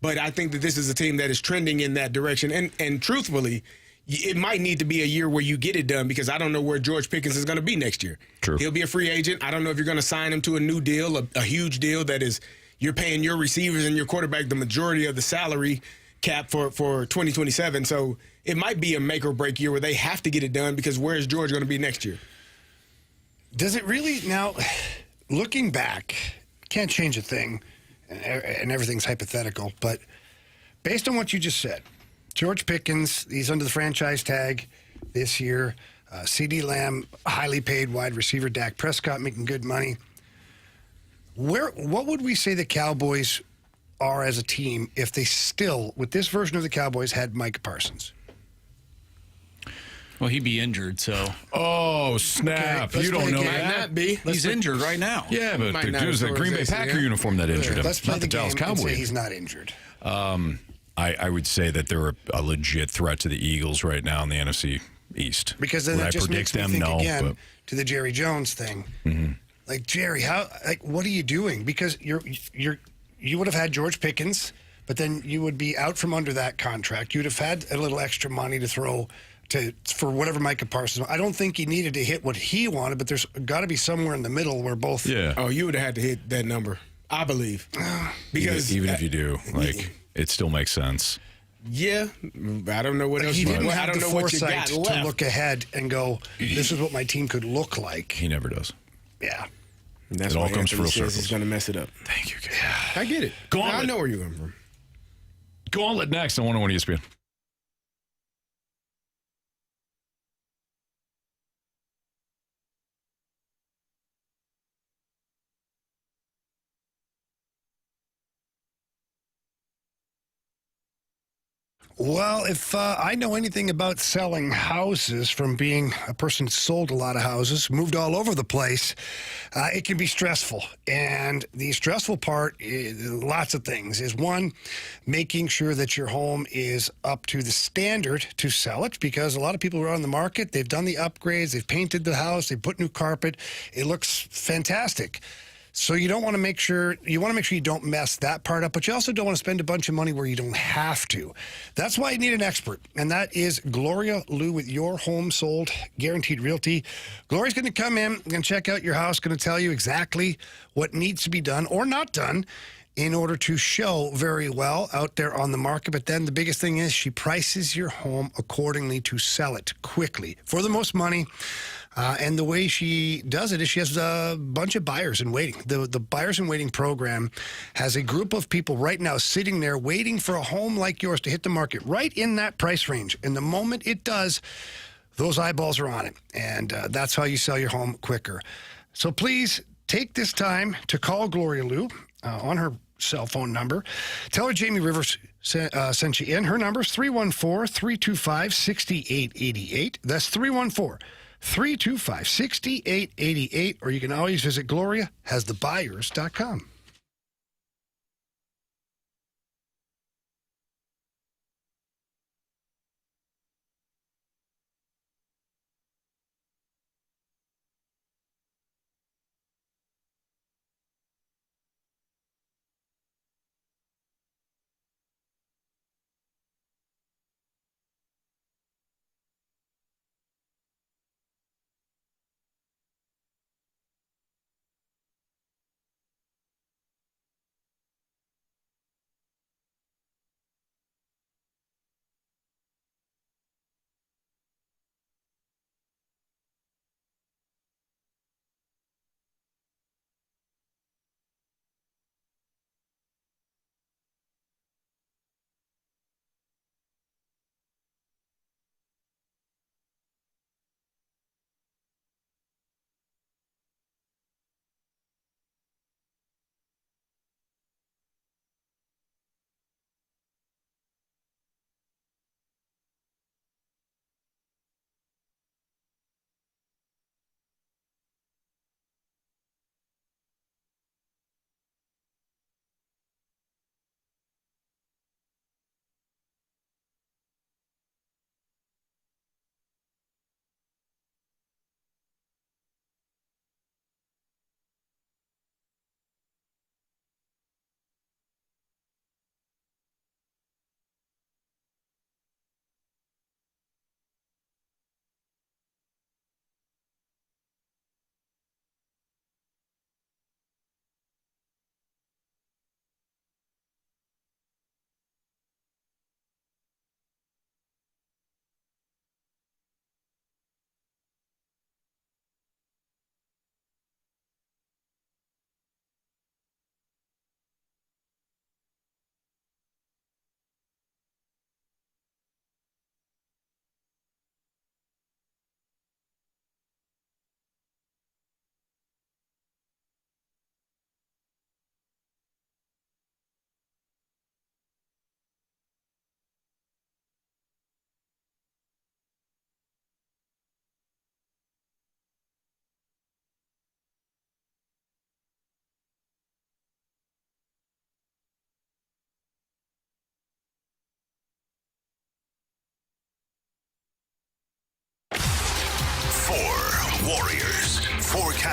but I think that this is a team that is trending in that direction. And truthfully, it might need to be a year where you get it done, because I don't know where George Pickens is going to be next year. True. He'll be a free agent. I don't know if you're going to sign him to a new deal, a huge deal that is you're paying your receivers and your quarterback the majority of the salary cap for 2027. So it might be a make or break year where they have to get it done, because where is George going to be next year? Does it really now, looking back, can't change a thing, and everything's hypothetical, but based on what you just said, George Pickens, he's under the franchise tag this year. CeeDee Lamb, highly paid wide receiver. Dak Prescott making good money. What would we say the Cowboys are as a team if they still, with this version of the Cowboys, had Micah Parsons? Well, he'd be injured, so. Oh, snap. Okay, you don't know might that. not be. He's injured right now. Yeah, but it was a Green Bay Packer uniform that injured him, Let's play not the Dallas game and say Cowboys. he's not injured. I would say that they're a legit threat to the Eagles right now in the NFC East. Because then Would it I just predict makes me them? think No. again to the Jerry Jones thing. Like, Jerry, what are you doing? Because you would have had George Pickens, but then you would be out from under that contract. You'd have had a little extra money to throw for whatever Micah Parsons. I don't think he needed to hit what he wanted, but there's got to be somewhere in the middle where both. Yeah. Oh, you would have had to hit that number, I believe. Because even if you do, it still makes sense. Yeah, I don't know what else. He didn't have I don't the know what you foresight got to left. look ahead and go, this is what my team could look like. He never does. Yeah. And that's It why all comes Anthony full says circle. he's going to mess it up. Thank you, Gabe. I get it. Gauntlet. I know where you're coming from. Gauntlet next on 101 ESPN. Well, if I know anything about selling houses from being a person who sold a lot of houses, moved all over the place, it can be stressful. And the stressful part, lots of things, is one, making sure that your home is up to the standard to sell it, because a lot of people are on the market, they've done the upgrades, they've painted the house, they put new carpet, it looks fantastic. So you want to make sure you don't mess that part up, but you also don't want to spend a bunch of money where you don't have to. That's why you need an expert, and that is Gloria Liu with Your Home Sold Guaranteed Realty. Gloria's going to come in and check out your house, going to tell you exactly what needs to be done or not done in order to show very well out there on the market. But then the biggest thing is she prices your home accordingly to sell it quickly for the most money. And the way she does it is she has a bunch of buyers in waiting. The Buyers in Waiting program has a group of people right now sitting there waiting for a home like yours to hit the market right in that price range. And the moment it does, those eyeballs are on it. And that's how you sell your home quicker. So please take this time to call Gloria Liu on her cell phone number. Tell her Jamie Rivers sent you in. Her number is 314-325-6888. That's 314-325-6888, or you can always visit GloriaHasTheBuyers.com.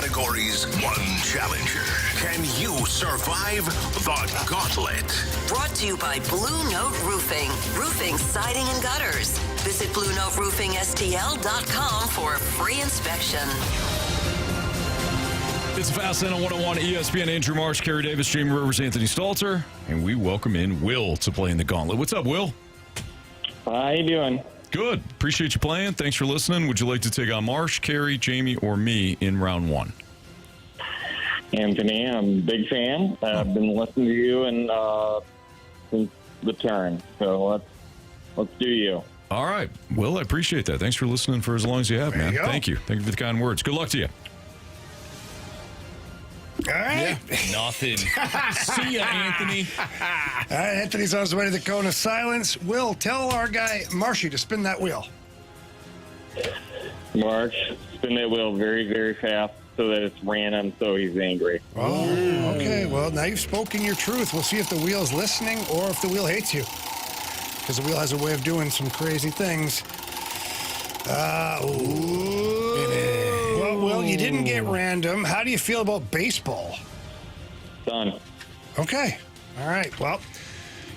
categories, one challenger. Can you survive the gauntlet? Brought to you by Blue Note Roofing. Roofing, siding, and gutters. Visit BlueNoteRoofingSTL.com for a free inspection. It's Fast Lane on 101 ESPN. Andrew Marsh, Carey Davis, Jamie Rivers, Anthony Stalter. And we welcome in Will to play in the Gauntlet. What's up, Will? How you doing? Good. Appreciate you playing. Thanks for listening. Would you like to take on Marsh, Carey, Jamie, or me in round one? Anthony, I'm a big fan. I've been listening to you and since the turn. So let's do you. All right. Will, I appreciate that. Thanks for listening for as long as you have, man. Thank you. Thank you for the kind words. Good luck to you. All right. Yeah. Nothing. See ya, Anthony. All right, Anthony's on his way to the cone of silence. Will, tell our guy, Marshy, to spin that wheel. Marsh, spin that wheel very, very fast so that it's random so he's angry. Oh, okay. Well, now you've spoken your truth. We'll see if the wheel's listening or if the wheel hates you. Because the wheel has a way of doing some crazy things. Well, you didn't get random. How do you feel about baseball? Done. Okay. All right. Well,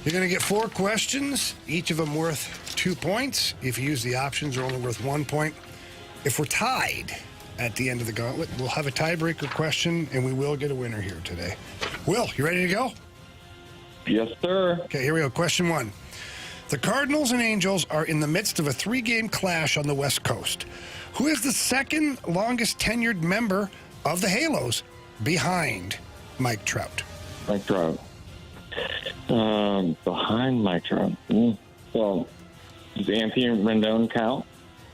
you're going to get 4 questions, each of them worth 2 points. If you use the options, they're only worth 1 point. If we're tied at the end of the gauntlet, we'll have a tiebreaker question, and we will get a winner here today. Will, you ready to go? Yes, sir. Okay, here we go. Question 1. The Cardinals and Angels are in the midst of a 3-game clash on the West Coast. Who is the second longest tenured member of the Halos behind Mike Trout? Mike Trout. Behind Mike Trout. Well, does Anthony Rendon count?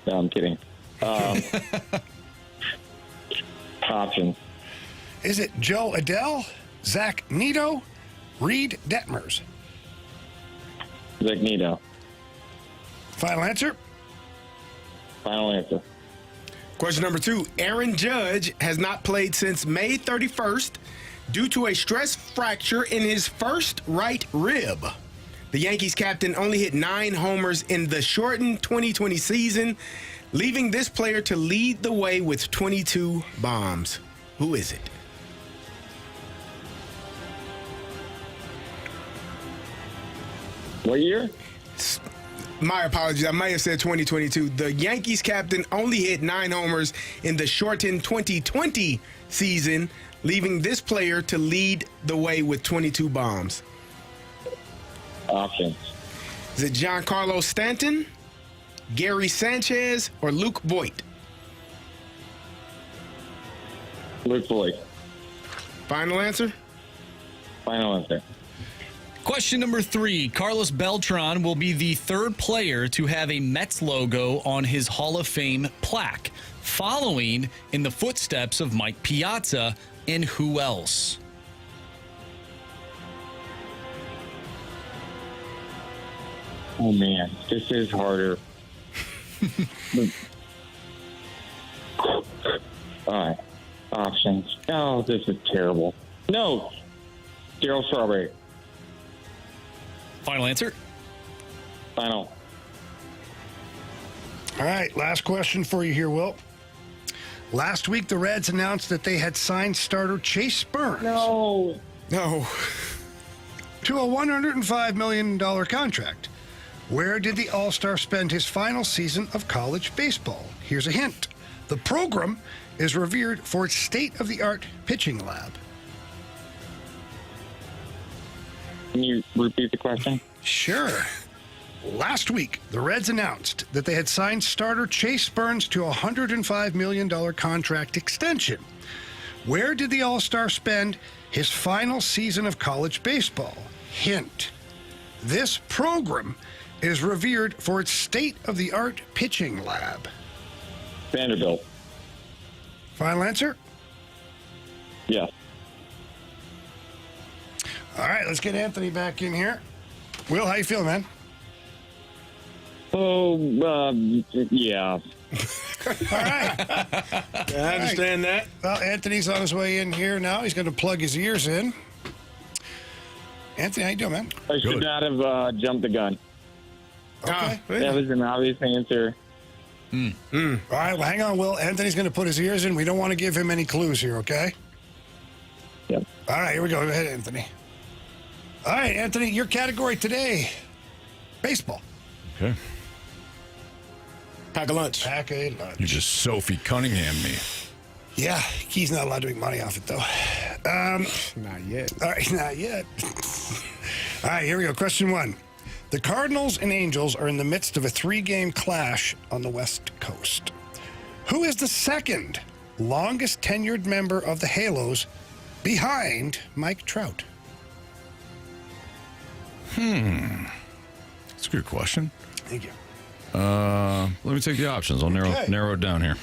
No, I'm kidding. Options. Is it Joe Adele, Zach Neto, Reed Detmers? Zach Neto. Final answer? Final answer. Question number 2. Aaron Judge has not played since May 31st due to a stress fracture in his first right rib. The Yankees captain only hit 9 homers in the shortened 2020 season, leaving this player to lead the way with 22 bombs. Who is it? What year? My apologies. I may have said 2022. The Yankees captain only hit 9 homers in the shortened 2020 season, leaving this player to lead the way with 22 bombs. Options. Is it Giancarlo Stanton, Gary Sanchez, or Luke Voigt? Luke Voigt. Final answer? Final answer. Question number 3. Carlos Beltran will be the 3rd player to have a Mets logo on his Hall of Fame plaque, following in the footsteps of Mike Piazza and who else? Oh, man. This is harder. All right. Options. Oh, this is terrible. No. Darryl Strawberry. Final answer? Final. All right, last question for you here, Will. Last week, the Reds announced that they had signed starter Chase Burns. No. To a $105 million contract. Where did the All-Star spend his final season of college baseball? Here's a hint. The program is revered for its state-of-the-art pitching lab. Can you repeat the question? Sure. Last week, the Reds announced that they had signed starter Chase Burns to a $105 million contract extension. Where did the All-Star spend his final season of college baseball? Hint. This program is revered for its state-of-the-art pitching lab. Vanderbilt. Final answer? Yes. All right, let's get Anthony back in here. Will, how you feeling, man? Oh, yeah. All right. I understand that. Well, Anthony's on his way in here now. He's going to plug his ears in. Anthony, how you doing, man? I should not have jumped the gun. Okay. That was an obvious answer. All right, well, hang on, Will. Anthony's going to put his ears in. We don't want to give him any clues here, okay? Yep. All right, here we go. Go ahead, Anthony. All right, Anthony, your category today, baseball. Okay. Pack a lunch. Pack a lunch. You just Sophie Cunningham me. Yeah, he's not allowed to make money off it, though. Not yet. All right, not yet. All right, here we go. Question 1. The Cardinals and Angels are in the midst of a 3-game clash on the West Coast. Who is the second longest tenured member of the Halos behind Mike Trout? That's a good question. Thank you. Let me take the options. I'll narrow it down here.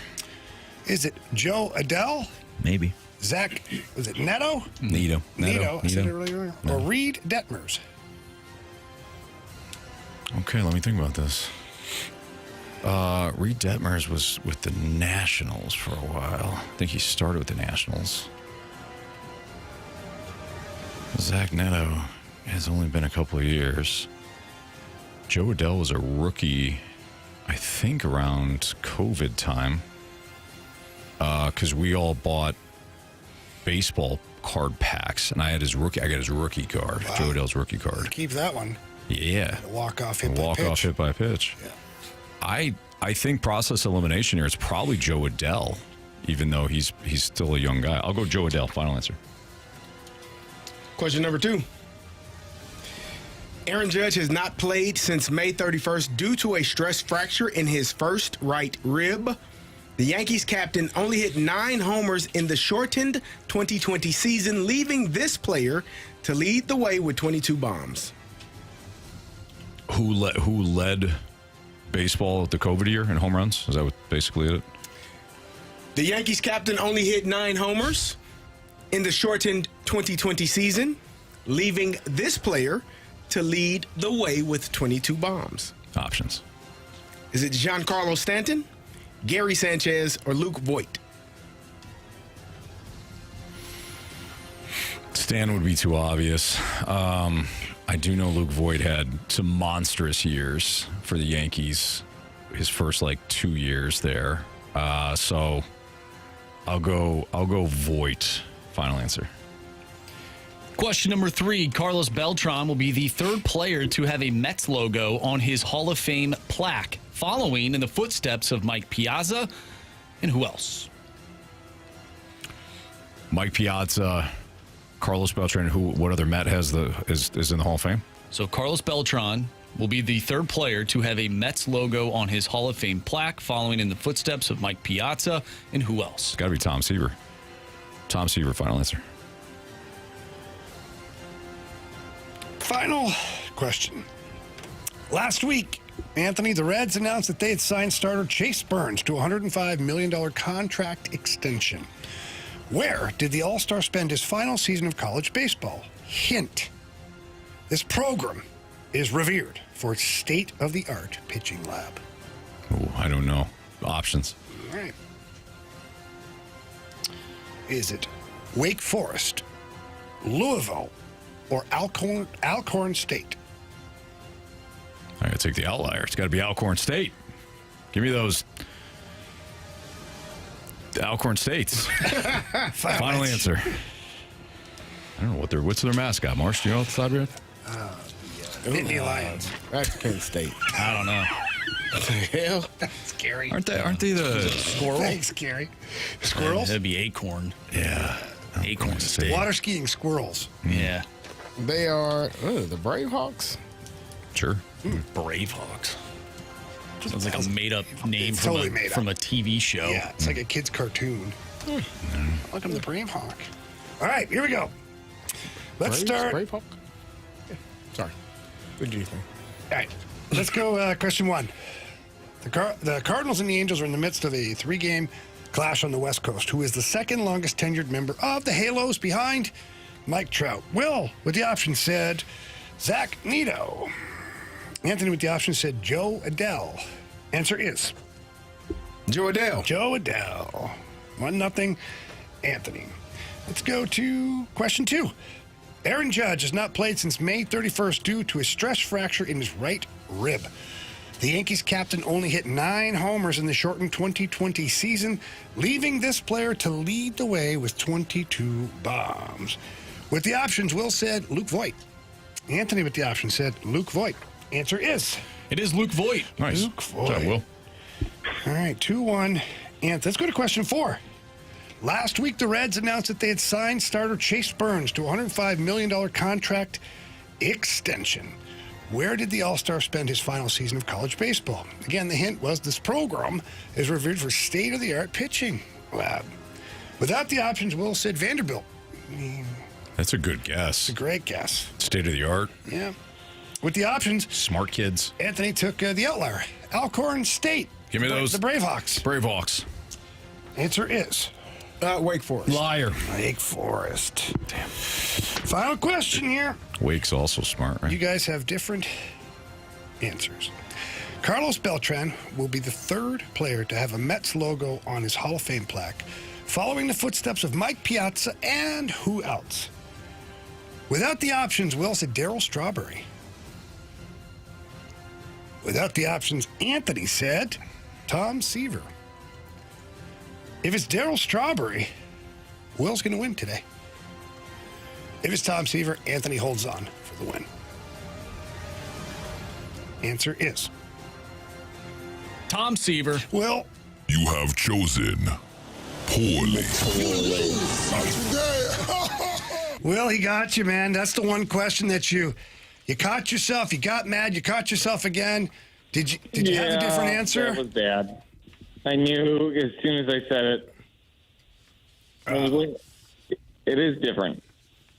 Is it Joe Adele? Maybe. Zach, was it Neto? Neto. I said it earlier. Or Reed Detmers? Okay, let me think about this. Reed Detmers was with the Nationals for a while. I think he started with the Nationals. Zach Neto has only been a couple of years. Joe Adele was a rookie, I think, around COVID time. Because we all bought baseball card packs, and I got his rookie card, Wow. Joe Adele's rookie card. Keep that one. Yeah. Walk-off hit by pitch. Yeah. I think process elimination here is probably Joe Adele, even though he's still a young guy. I'll go Joe Adele. Final answer. Question number 2. Aaron Judge has not played since May 31st due to a stress fracture in his first right rib. The Yankees captain only hit 9 homers in the shortened 2020 season, leaving this player to lead the way with 22 bombs. Who led baseball the COVID year in home runs? Is that basically it? The Yankees captain only hit 9 homers in the shortened 2020 season, leaving this player to lead the way with 22 bombs. Options. Is it Giancarlo Stanton, Gary Sanchez, or Luke Voigt? Stan would be too obvious. I do know Luke Voigt had some monstrous years for the Yankees, his first 2 years there. So I'll go Voigt. Final answer. Question number 3. Carlos Beltran will be the 3rd player to have a Mets logo on his Hall of Fame plaque, following in the footsteps of Mike Piazza and who else? Mike Piazza, Carlos Beltran. What other Met is in the Hall of Fame? So Carlos Beltran will be the 3rd player to have a Mets logo on his Hall of Fame plaque, following in the footsteps of Mike Piazza and who else? It's got to be Tom Seaver. Tom Seaver. Final answer. Final question. Last week, Anthony, the Reds announced that they had signed starter Chase Burns to a $105 million contract extension. Where did the All-Star spend his final season of college baseball? Hint. This program is revered for its state-of-the-art pitching lab. Oh, I don't know. Options. All right. Is it Wake Forest, Louisville, or Alcorn State? I got to take the outlier. It's got to be Alcorn State. Give me those Alcorn States. Final answer. I don't know what's their mascot. Marsh, do you know what the side of Nittany Lions. That's Penn State. I don't know. What the hell? Scary. Aren't they the squirrel? Thanks, Gary. Squirrels? That'd be Acorn. Yeah. Acorn State. Water skiing squirrels. Yeah. They are the Bravehawks. Sure. Bravehearts. Sounds like a made-up name It's from, totally made from up. a TV show. Yeah, it's like a kid's cartoon. Welcome to Bravehawk. All right, here we go. Let's start. Bravehawk? Yeah. Sorry. What did you think? All right, let's go. Question 1. The Cardinals and the Angels are in the midst of a 3-game clash on the West Coast. Who is the second longest tenured member of the Halos behind Mike Trout? Will, with the option, said Zach Neto. Anthony, with the option, said Joe Adele. Answer is Joe Adele. Joe Adele. 1-0, Anthony. Let's go to question 2. Aaron Judge has not played since May 31st due to a stress fracture in his right rib. The Yankees captain only hit 9 homers in the shortened 2020 season, leaving this player to lead the way with 22 bombs. With the options, Will said Luke Voit. Anthony with the options said Luke Voit. Answer is... It is Luke Voit. Nice. Luke Voit. Sorry, Will. All right, 2-1. Anthony, let's go to question 4. Last week, the Reds announced that they had signed starter Chase Burns to a $105 million contract extension. Where did the All-Star spend his final season of college baseball? Again, the hint was this program is revered for state-of-the-art pitching. Without the options, Will said Vanderbilt. That's a good guess. It's a great guess. State of the art. Yeah. With the options, smart kids. Anthony took the outlier. Alcorn State. Give me those. The Bravefox. Bravefox. Answer is Wake Forest. Liar. Wake Forest. Damn. Final question here. Wake's also smart, right? You guys have different answers. Carlos Beltran will be the 3rd player to have a Mets logo on his Hall of Fame plaque, following the footsteps of Mike Piazza and who else? Without the options, Will said Darryl Strawberry. Without the options, Anthony said Tom Seaver. If it's Darryl Strawberry, Will's going to win today. If it's Tom Seaver, Anthony holds on for the win. Answer is Tom Seaver. Will. You have chosen poorly. Will, he got you, man. That's the one question that you caught yourself. You got mad. You caught yourself again. Did you have a different answer? That was bad. I knew as soon as I said it. It is different.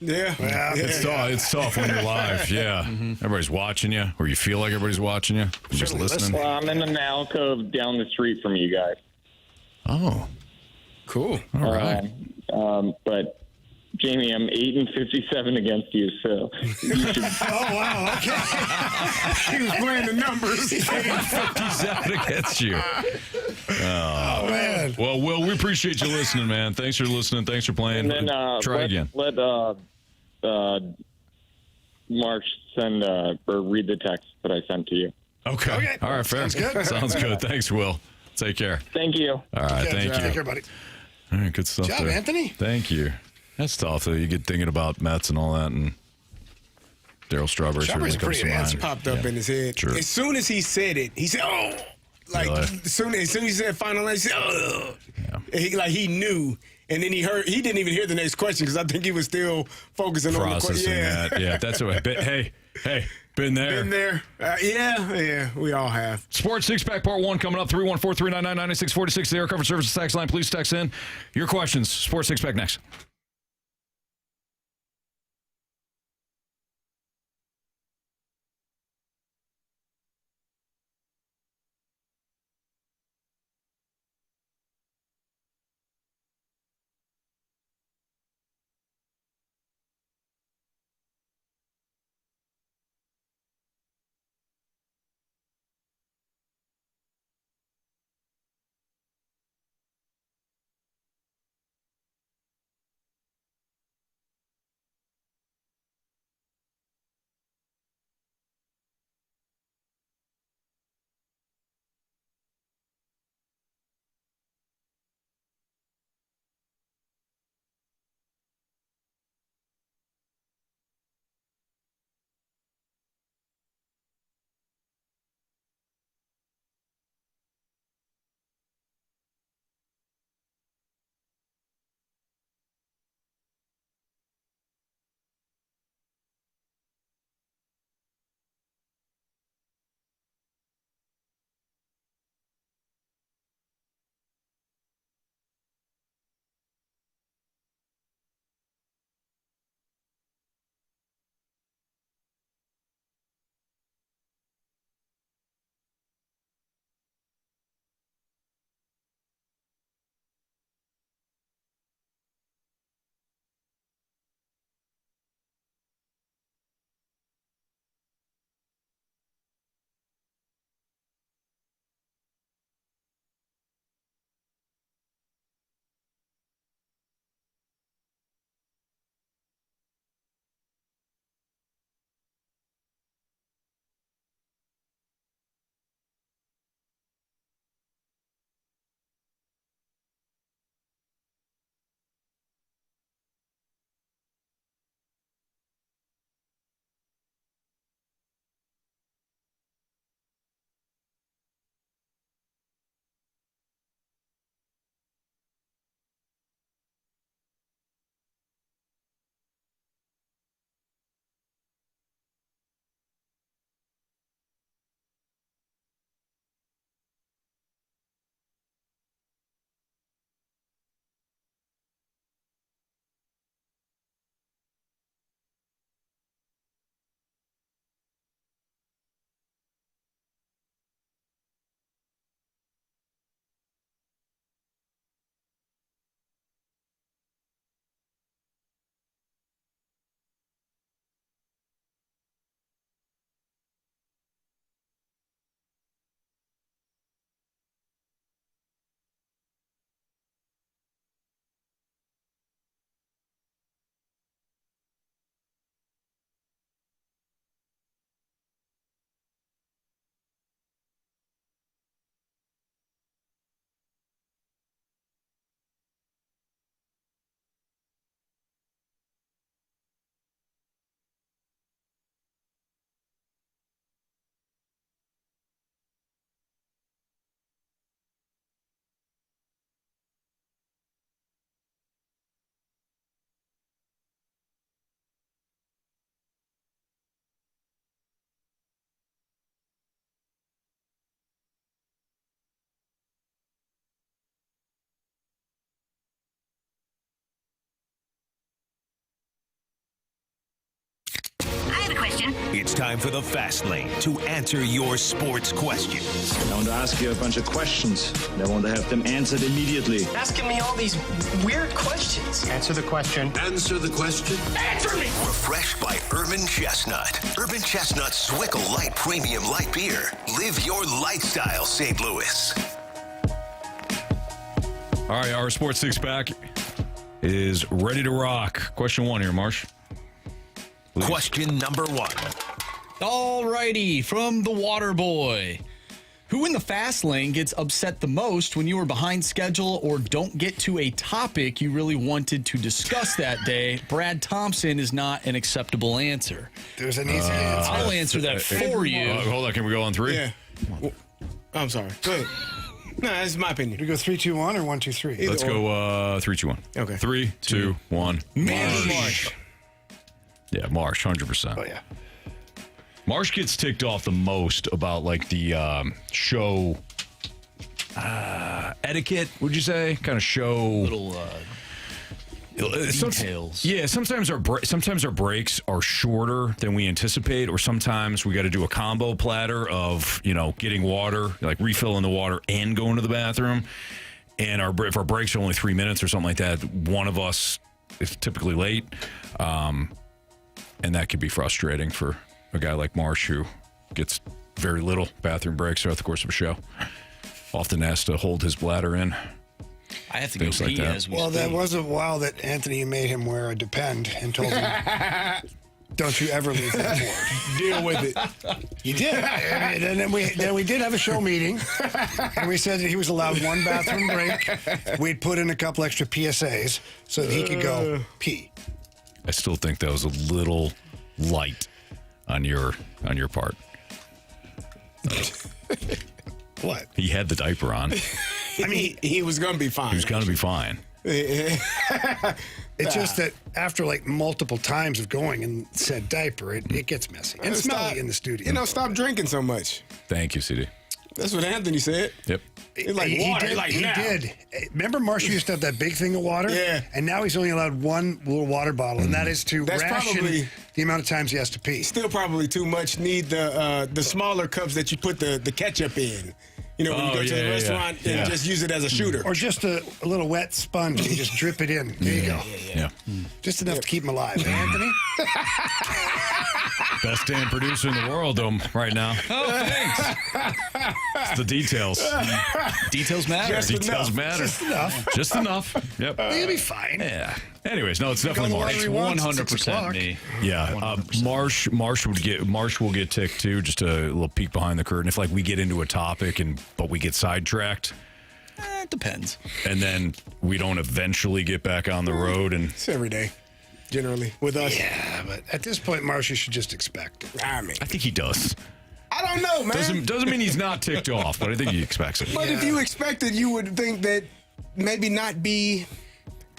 Yeah. It's tough when you're live. Yeah. Everybody's watching you, or you feel like everybody's watching you. You're just listening. Well, I'm in an alcove down the street from you guys. Oh. Cool. All right. But Jamie, I'm 8-57 against you, so you should. Oh wow! Okay. He was playing the numbers. 57 against you. Oh man. Well, Will, we appreciate you listening, man. Thanks for listening. Thanks for playing. And then Try again. Let Marsh send or read the text that I sent to you. Okay. All right. Fair. Sounds good. Sounds good. Thanks, Will. Take care. Thank you. All right. Thank you. Take care, buddy. All right. Good stuff Good job, there. Anthony. Thank you. That's tough, though. You get thinking about Mets and all that, and Darryl Strawberry Strawberry's certainly comes to a pretty good mind. answer. Popped up in his head. Sure. As soon as he said it, he said, "Oh!" Like Really? as soon as he said final answer, he said, "Oh!" Yeah. He knew, and then he heard. He didn't even hear the next question because I think he was still focusing on the Processing question. Yeah, that. Yeah, that's what. Hey, been there. Been there. Yeah, we all have. Sports Six Pack Part 1 coming up. 314-399-9646. The Air Cover Services text line. Please text in your questions. Sports Six Pack next. It's time for the Fast Lane to answer your sports questions. I want to ask you a bunch of questions. I want to have them answered immediately. Asking me all these weird questions. Answer the question. Answer the question. Answer me! Refreshed by Urban Chestnut. Urban Chestnut Swickle Light Premium Light Beer. Live your lifestyle, St. Louis. All right, our Sports Six-Pack is ready to rock. Question 1 here, Marsh. Please. Question number 1. All righty, from the Water Boy. Who in the fast lane gets upset the most when you are behind schedule or don't get to a topic you really wanted to discuss that day? Brad Thompson is not an acceptable answer. There's an easy answer. I'll answer that for you. Hold on, can we go on 3? Yeah. I'm sorry. Go ahead. No, that's my opinion. Do we go 3, 2, 1 or 1, 2, 3? Let's go 3, 2, 1. Okay. 3, 2, 1. Marsh. Yeah, Marsh, 100%. Oh, yeah. Marsh gets ticked off the most about, like, the show etiquette, would you say? Kind of show... Little details. Yeah, sometimes our breaks are shorter than we anticipate, or sometimes we got to do a combo platter of, getting water, like refilling the water and going to the bathroom. And if our breaks are only 3 minutes or something like that, one of us is typically late. And that could be frustrating for a guy like Marsh who gets very little bathroom breaks throughout the course of a show. Often has to hold his bladder in. I have to go pee as we speak. That was a while that Anthony made him wear a Depend and told him, don't you ever leave that board. Deal with it. He did. And then we did have a show meeting, and we said that he was allowed one bathroom break. We'd put in a couple extra PSAs so that he could go pee. I still think that was a little light on your part. What? He had the diaper on. I mean, he was going to be fine. He was going to be fine. It's just that after like multiple times of going in said diaper, it gets messy and smelly in the studio. Stop drinking so much. Thank you, CD. That's what Anthony said. Yep. It's like water. He did. Remember, Marsh used to have that big thing of water? Yeah. And now he's only allowed one little water bottle, and that is to ration the amount of times he has to pee. Still probably too much. Need the smaller cups that you put the ketchup in. When you go to the restaurant and just use it as a shooter. Or just a little wet sponge and you just drip it in. There you go. Yeah. Just enough to keep him alive. Anthony? Best damn producer in the world, right now. Oh, thanks. It's the details. Details matter. Details matter. Just enough. Just enough. Yep. He'll be fine. Yeah. Anyways, no, it's definitely Marsh. 100% me. Yeah, 100%. Marsh will get ticked too. Just a little peek behind the curtain. If we get into a topic but we get sidetracked, it depends. And then we don't eventually get back on the road. And it's every day, generally with us. Yeah, but at this point, Marsh, you should just expect it. I think he does. I don't know, man. Doesn't mean he's not ticked off, but I think he expects it. But if you expect it, you would think that maybe not be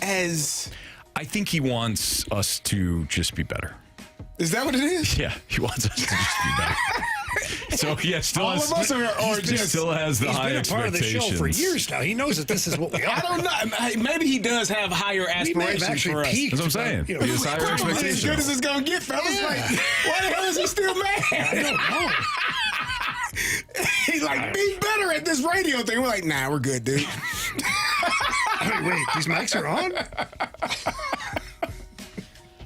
as. I think he wants us to just be better. Is that what it is? Yeah, he wants us to just be better. So yeah, still has the high expectations. He's been a part of the show for years now. He knows that this is what we are. I don't know. Maybe he does have higher aspirations for us. That's what I'm saying. He has higher expectations. As good as it's gonna get, fellas. Yeah. Why the hell is he still mad? I don't know. He's like, be better at this radio thing. We're like, nah, we're good, dude. Wait, these mics are on?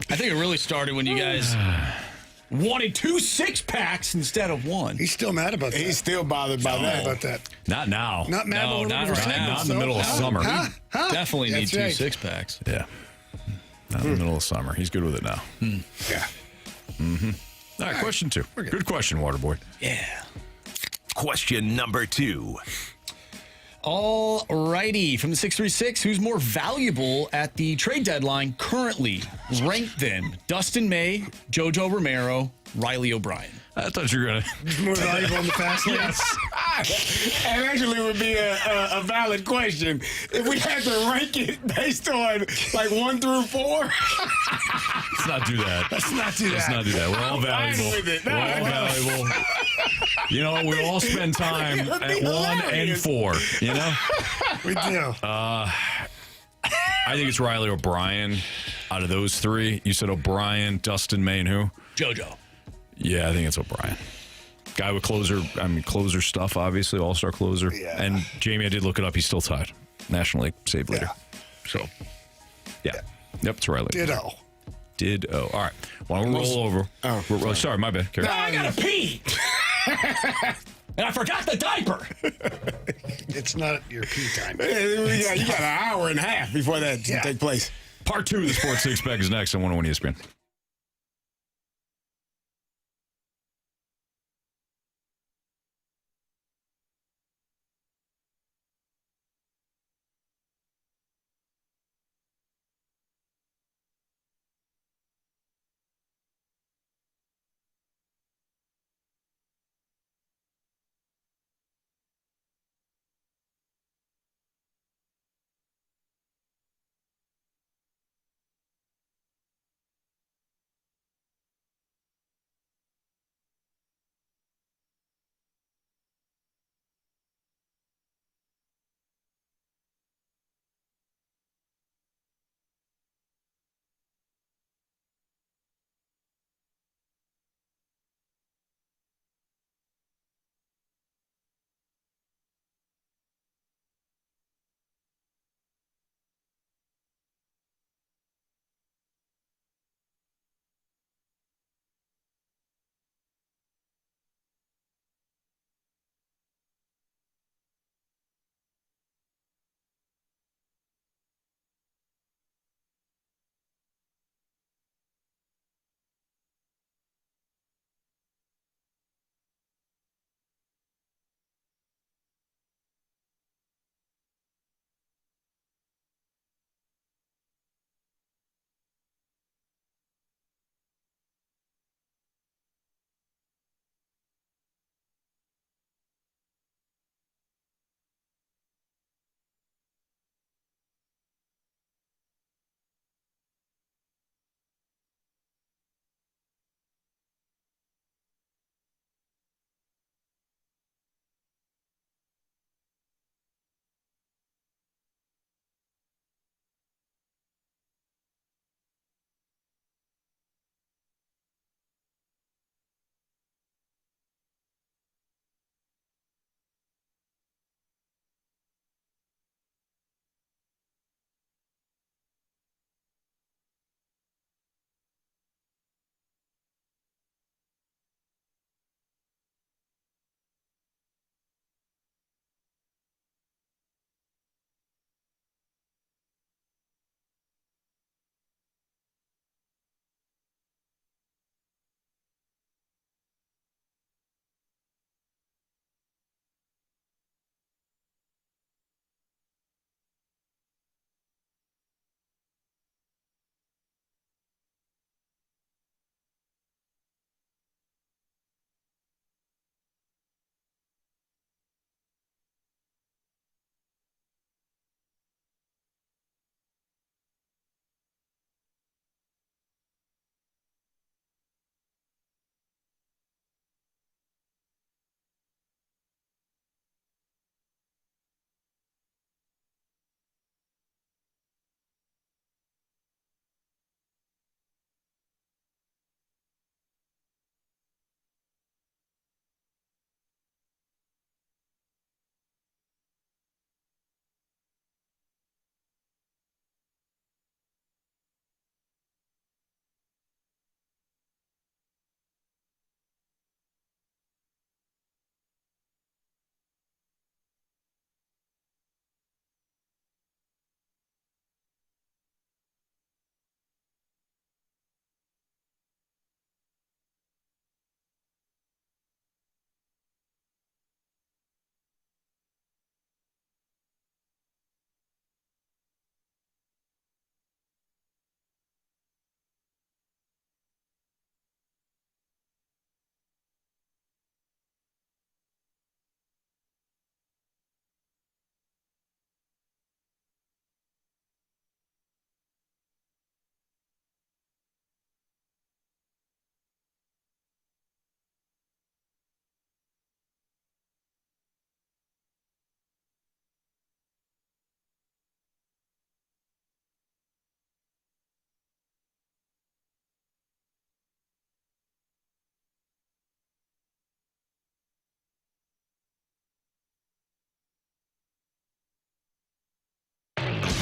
I think it really started when you guys wanted 2 6-packs instead of 1. He's still mad about that. He's still bothered by that. Not now. Not mad No, not right right now. Not in the middle of summer. Definitely need 2 right. 6-packs. Yeah. Not in the middle of summer. He's good with it now. Yeah. Mm-hmm. All right, question 2. Good question, Waterboy. Yeah. Question number 2. All righty. From the 636, who's more valuable at the trade deadline currently? Rank them. Dustin May, JoJo Romero, Riley O'Brien. I thought you were going to... More valuable in the fast lane? Yes. And actually would be a valid question. If we had to rank it based on 1 through 4. Let's not do that. Let's not do that. We're all valuable. We're all valuable. We all spend time at 1 and 4, We do. I think it's Riley O'Brien out of those 3. You said O'Brien, Dustin May, and who? JoJo. Yeah, I think it's O'Brien. Guy with closer stuff, obviously, all-star closer. Yeah. And Jamie, I did look it up. He's still tied. National League save leader. So, yeah. Yep, it's Riley. Ditto. All right. Well, we'll roll over. Oh, sorry, my bad. Carry. I gotta pee. And I forgot the diaper. It's not your pee time. Yeah, you got an hour and a half before that to take place. Part 2 of the Sports Six Pack is next on 101 ESPN.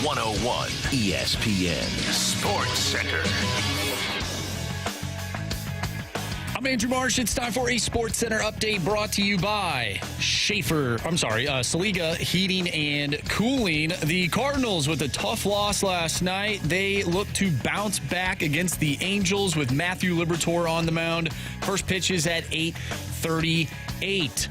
101 ESPN Sports Center. I'm Andrew Marsh. It's time for a Sports Center update brought to you by Saliga Heating and Cooling. The Cardinals with a tough loss last night. They look to bounce back against the Angels with Matthew Liberatore on the mound. First pitch is at 8:38.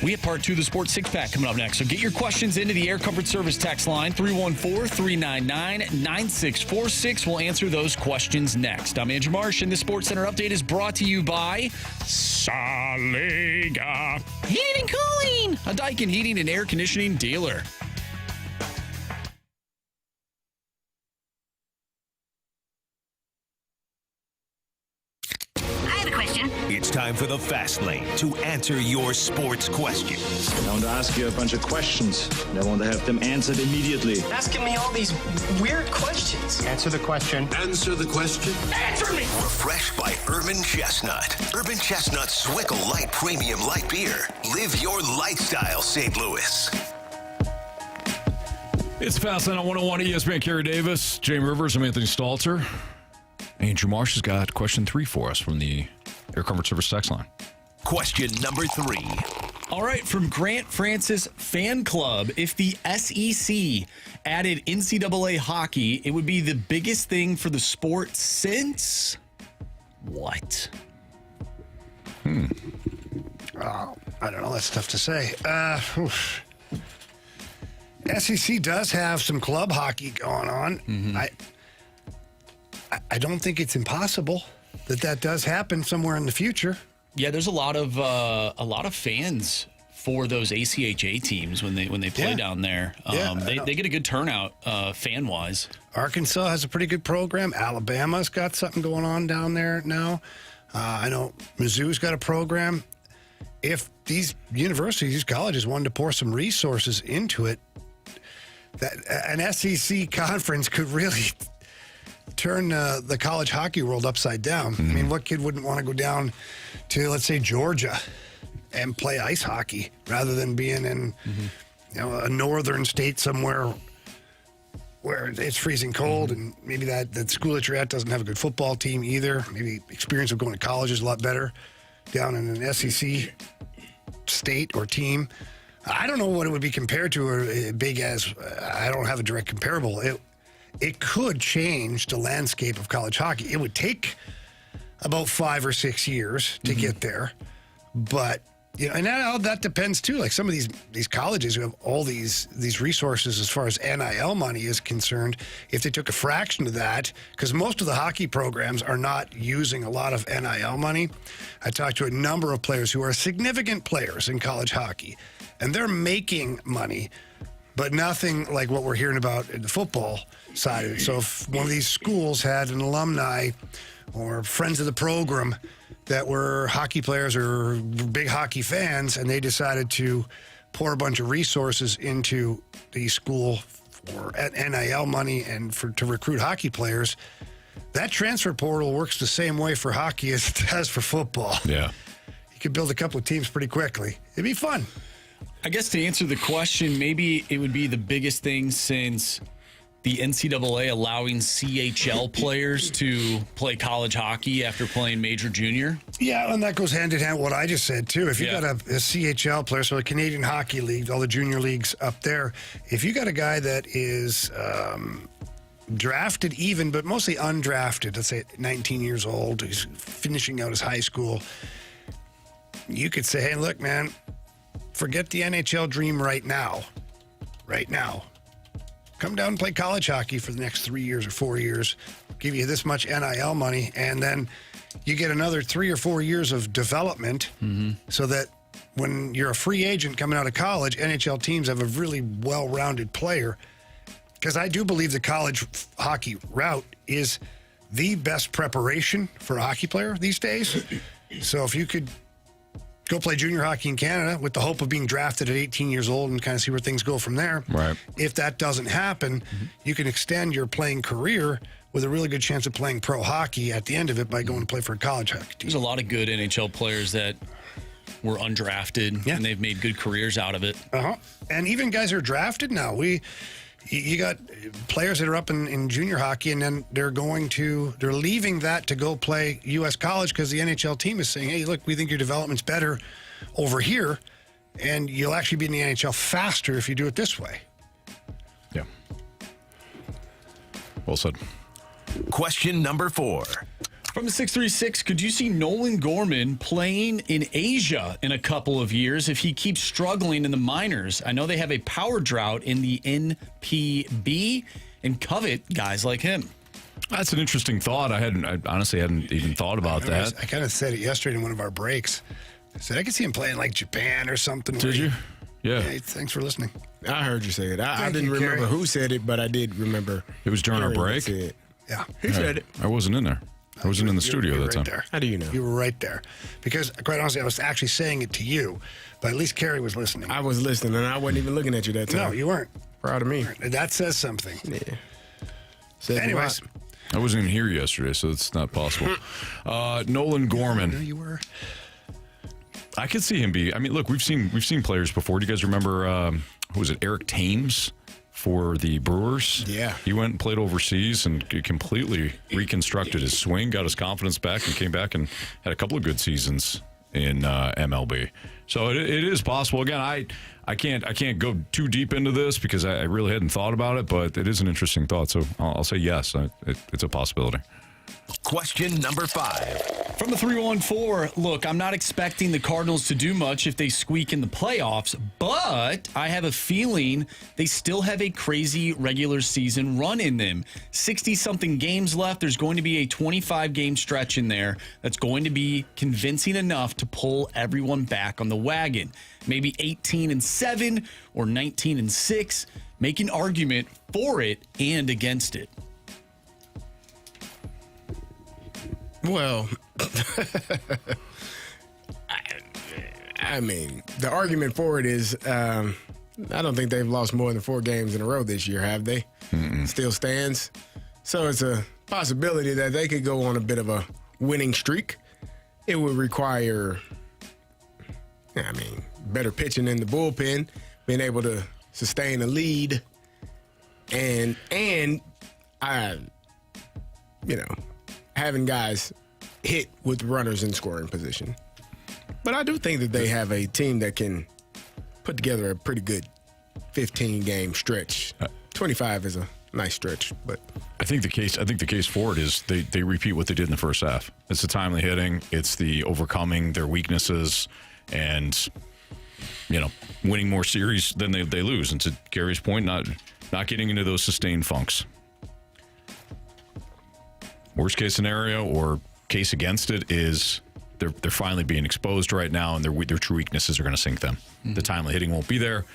We have part 2 of the Sports Six Pack coming up next. So get your questions into the Air Comfort Service text line, 314-399-9646. We'll answer those questions next. I'm Andrew Marsh, and the Sports Center update is brought to you by Saliga Heating and Cooling, a Daikin heating and air conditioning dealer. It's time for the Fast Lane to answer your sports questions. I want to ask you a bunch of questions, and I want to have them answered immediately. Asking me all these weird questions. Answer the question. Answer the question. Answer me! Refreshed by Urban Chestnut. Urban Chestnut Swickle Light Premium Light Beer. Live your lifestyle, St. Louis. It's Fastlane on 101 ESPN Carey Davis, Jamie Rivers, I'm Anthony Stalter. Andrew Marsh has got question 3 for us from the Air Comfort Service text line. Question number 3. All right, from Grant Francis Fan Club. If the SEC added NCAA hockey, it would be the biggest thing for the sport since what? I don't know. That's tough to say. SEC does have some club hockey going on. Mm-hmm. I don't think it's impossible that does happen somewhere in the future. Yeah, there's a lot of fans for those ACHA teams when they play down there. They get a good turnout fan wise. Arkansas has a pretty good program. Alabama's got something going on down there now. I know Mizzou's got a program. If these universities, these colleges wanted to pour some resources into it, that an SEC conference could really turn the college hockey world upside down. I mean, what kid wouldn't want to go down to, let's say, Georgia and play ice hockey rather than being in a northern state somewhere where it's freezing cold and maybe that school that you're at doesn't have a good football team either. Maybe experience of going to college is a lot better down in an SEC state or team. I don't know what it would be compared to or big as. I don't have a direct comparable. It could change the landscape of college hockey. It would take about 5 or 6 years to get there. But, and that depends too. Like some of these colleges who have all these resources as far as NIL money is concerned, if they took a fraction of that, because most of the hockey programs are not using a lot of NIL money. I talked to a number of players who are significant players in college hockey, and they're making money, but nothing like what we're hearing about in the football side of it. So if one of these schools had an alumni or friends of the program that were hockey players or big hockey fans, and they decided to pour a bunch of resources into the school for NIL money and to recruit hockey players, that transfer portal works the same way for hockey as it does for football. Yeah. You could build a couple of teams pretty quickly. It'd be fun. I guess to answer the question, maybe it would be the biggest thing since the NCAA allowing CHL players to play college hockey after playing major junior. Yeah, and that goes hand in hand with what I just said, too. If you got a CHL player, so the Canadian Hockey League, all the junior leagues up there, if you got a guy that is drafted even, but mostly undrafted, let's say 19 years old, he's finishing out his high school, you could say, hey, look, man, forget the NHL dream right now. Right now. Come down and play college hockey for the next 3 years or 4 years, give you this much NIL money, and then you get another 3 or 4 years of development so that when you're a free agent coming out of college, NHL teams have a really well-rounded player. Because I do believe the college hockey route is the best preparation for a hockey player these days. So if you could go play junior hockey in Canada with the hope of being drafted at 18 years old and kind of see where things go from there. Right. If that doesn't happen, you can extend your playing career with a really good chance of playing pro hockey at the end of it by going to play for a college hockey team. There's a lot of good NHL players that were undrafted, and they've made good careers out of it. And even guys who are drafted now, we You got players that are up in junior hockey, and then they're leaving that to go play U.S. college because the NHL team is saying, hey, look, we think your development's better over here, and you'll actually be in the NHL faster if you do it this way. Yeah. Well said. Question number 4. From the 636, could you see Nolan Gorman playing in Asia in a couple of years if he keeps struggling in the minors? I know they have a power drought in the NPB and covet guys like him. That's an interesting thought. I honestly hadn't even thought about that. I kind of said it yesterday in one of our breaks. I said I could see him playing like Japan or something. Did you? Yeah. Hey, thanks for listening. I heard you say it. I didn't remember who said it, but I did remember. It was during our break? Yeah. Who said it? I wasn't in there. I wasn't in the studio that time. There. How do you know? You were right there. Because, quite honestly, I was actually saying it to you, but at least Carey was listening. I was listening, and I wasn't even looking at you that time. No, you weren't. Proud of me. That says something. Yeah. Anyways. I wasn't even here yesterday, so it's not possible. Nolan Gorman. I know you were. I could see him be. I mean, look, we've seen players before. Do you guys remember, who was it, Eric Thames for the Brewers? Yeah. He went and played overseas and completely reconstructed his swing, got his confidence back, and came back and had a couple of good seasons in MLB. So it is possible. Again, I can't go too deep into this because I really hadn't thought about it, but it is an interesting thought. So I'll say yes, it's a possibility. Question number 5. From the 314, look, I'm not expecting the Cardinals to do much if they squeak in the playoffs, but I have a feeling they still have a crazy regular season run in them. 60-something games left. There's going to be a 25-game stretch in there that's going to be convincing enough to pull everyone back on the wagon. Maybe 18-7 or 19-6. Make an argument for it and against it. Well, I mean, the argument for it is I don't think they've lost more than 4 games in a row this year, have they? Still stands. So it's a possibility that they could go on a bit of a winning streak. It would require, better pitching in the bullpen, being able to sustain a lead, and having guys hit with runners in scoring position. But I do think that they have a team that can put together a pretty good 15-game stretch. 25 is a nice stretch, but I think the case for it is they repeat what they did in the first half. It's the timely hitting, it's the overcoming their weaknesses, and winning more series than they lose. And to Gary's point, not getting into those sustained funks. Worst case scenario or case against it is they're finally being exposed right now, and their true weaknesses are going to sink them. Mm-hmm. The timely hitting won't be there.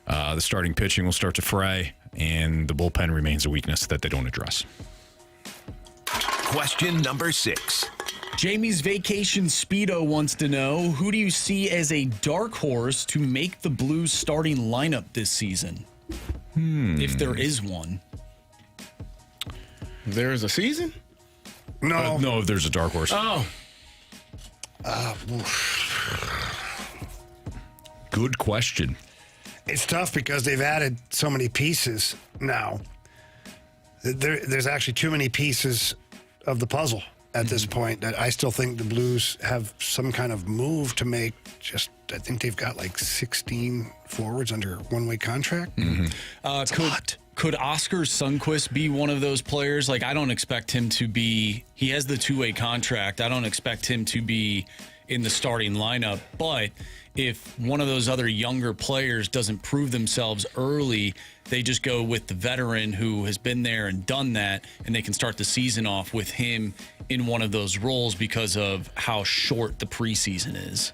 The starting pitching will start to fray, and the bullpen remains a weakness that they don't address. Question number 6. Jamie's Vacation Speedo wants to know, who do you see as a dark horse to make the Blues starting lineup this season? If there is one. There is a season? No, there's a dark horse. Oh. Good question. It's tough because they've added so many pieces now. There's actually too many pieces of the puzzle at this point that I still think the Blues have some kind of move to make. I think they've got like 16 forwards under one-way contract. Mm-hmm. Could Oscar Sundqvist be one of those players? Like, I don't expect him to be. He has the two-way contract. I don't expect him to be in the starting lineup. But if one of those other younger players doesn't prove themselves early, they just go with the veteran who has been there and done that, and they can start the season off with him in one of those roles because of how short the preseason is.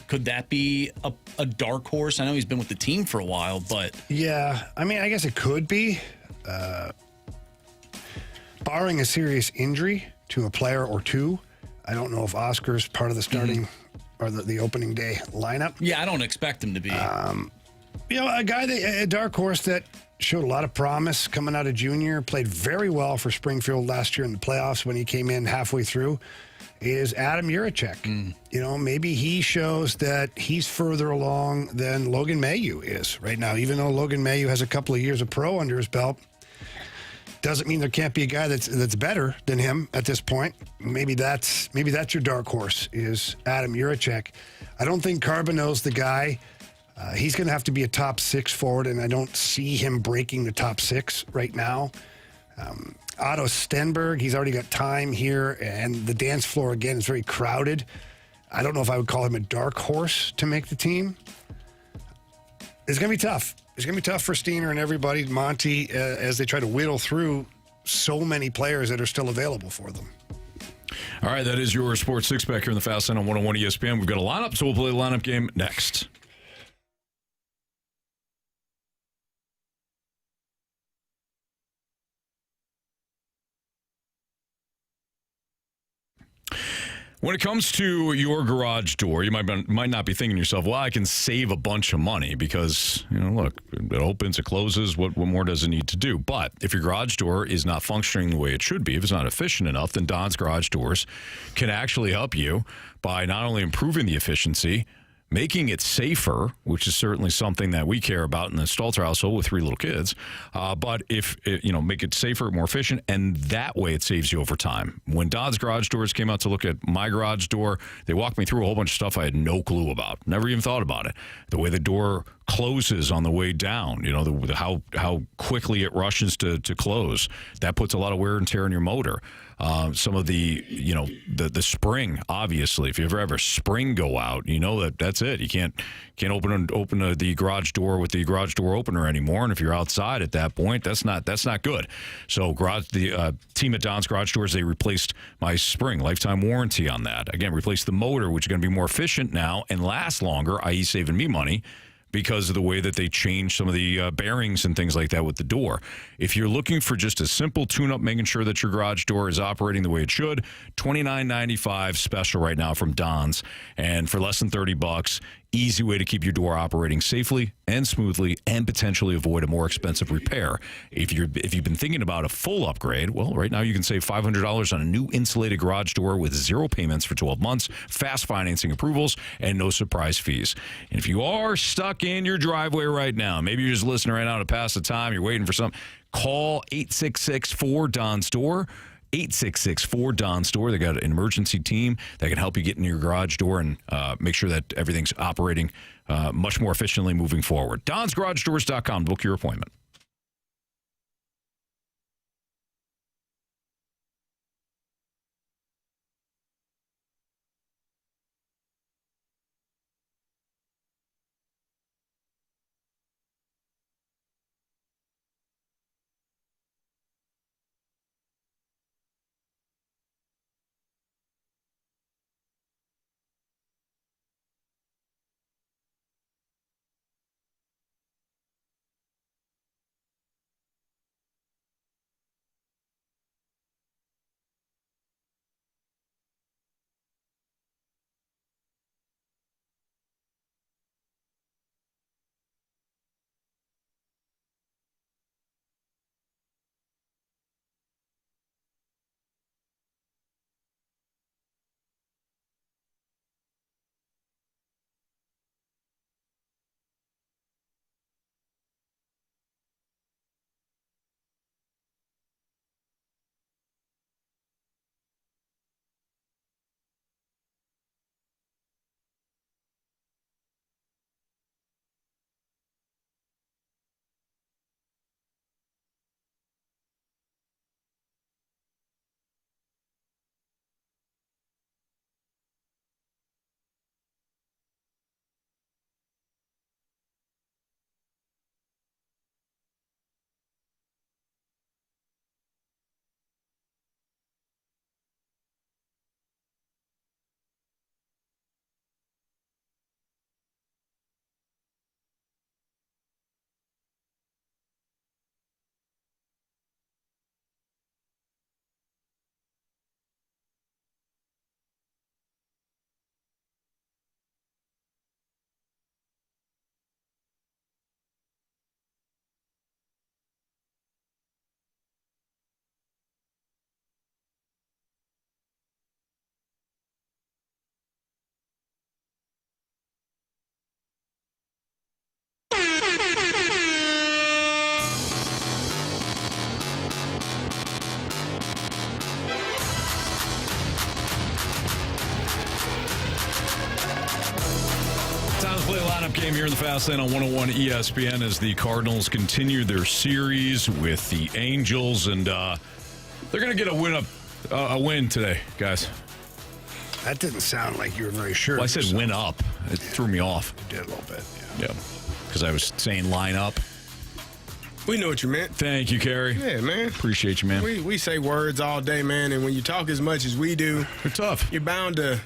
Could that be a dark horse? I know he's been with the team for a while, but... Yeah, I guess it could be. Barring a serious injury to a player or two, I don't know if Oscar's part of the starting or the opening day lineup. Yeah, I don't expect him to be. A dark horse that showed a lot of promise coming out of junior, played very well for Springfield last year in the playoffs when he came in halfway through, is Adam Juracek. You know, maybe he shows that he's further along than Logan Mailloux is right now. Even though Logan Mailloux has a couple of years of pro under his belt, doesn't mean there can't be a guy that's better than him at this point. Maybe that's your dark horse, is Adam Juracek. I don't think Carbonneau's the guy. He's going to have to be a top 6 forward, and I don't see him breaking the top 6 right now. Otto Stenberg, he's already got time here, and the dance floor, again, is very crowded. I don't know if I would call him a dark horse to make the team. It's going to be tough. It's going to be tough for Steiner and everybody, Monty, as they try to whittle through so many players that are still available for them. All right, that is your Sports Six-Pack here in the Fast Line on 101 ESPN. We've got a lineup, so we'll play the lineup game next. When it comes to your garage door, you might not be thinking to yourself, well, I can save a bunch of money because, you know, look, it opens, it closes, what more does it need to do? But if your garage door is not functioning the way it should be, if it's not efficient enough, then Don's Garage Doors can actually help you by not only improving the efficiency, making it safer, which is certainly something that we care about in the Stalter household with 3 little kids. But if make it safer, more efficient, and that way it saves you over time. When Don's Garage Doors came out to look at my garage door, they walked me through a whole bunch of stuff I had no clue about. Never even thought about it. The way the door closes on the way down, you know, how quickly it rushes to close. That puts a lot of wear and tear in your motor. Some of the spring, obviously, if you ever have a spring go out, you know that's it. You can't open the garage door with the garage door opener anymore. And if you're outside at that point, that's not good. So the team at Don's Garage Doors, they replaced my spring, lifetime warranty on that. Again, replaced the motor, which is going to be more efficient now and last longer, i.e. saving me money, because of the way that they changed some of the bearings and things like that with the door. If you're looking for just a simple tune-up, making sure that your garage door is operating the way it should, $29.95 special right now from Don's. And for less than $30, easy way to keep your door operating safely and smoothly and potentially avoid a more expensive repair. If you've been thinking about a full upgrade, well, right now you can save $500 on a new insulated garage door with 0 payments for 12 months, fast financing approvals, and no surprise fees. And if you are stuck in your driveway right now, maybe you're just listening right now to pass the time, you're waiting for something, call 866-4-DON-STORE. 866-4-DON-STORE. They got an emergency team that can help you get into your garage door and make sure that everything's operating much more efficiently moving forward. DonsGarageDoors.com. Book your appointment. in the Fast Lane on 101 ESPN as the Cardinals continue their series with the Angels, and they're going to get a win today, guys. That didn't sound like you were very sure. Well, I said win up. It threw me off. You did a little bit, yeah. Because I was saying line up. We know what you meant. Thank you, Carey. Yeah, man. Appreciate you, man. We say words all day, man, and when you talk as much as we do, it's tough. You're bound to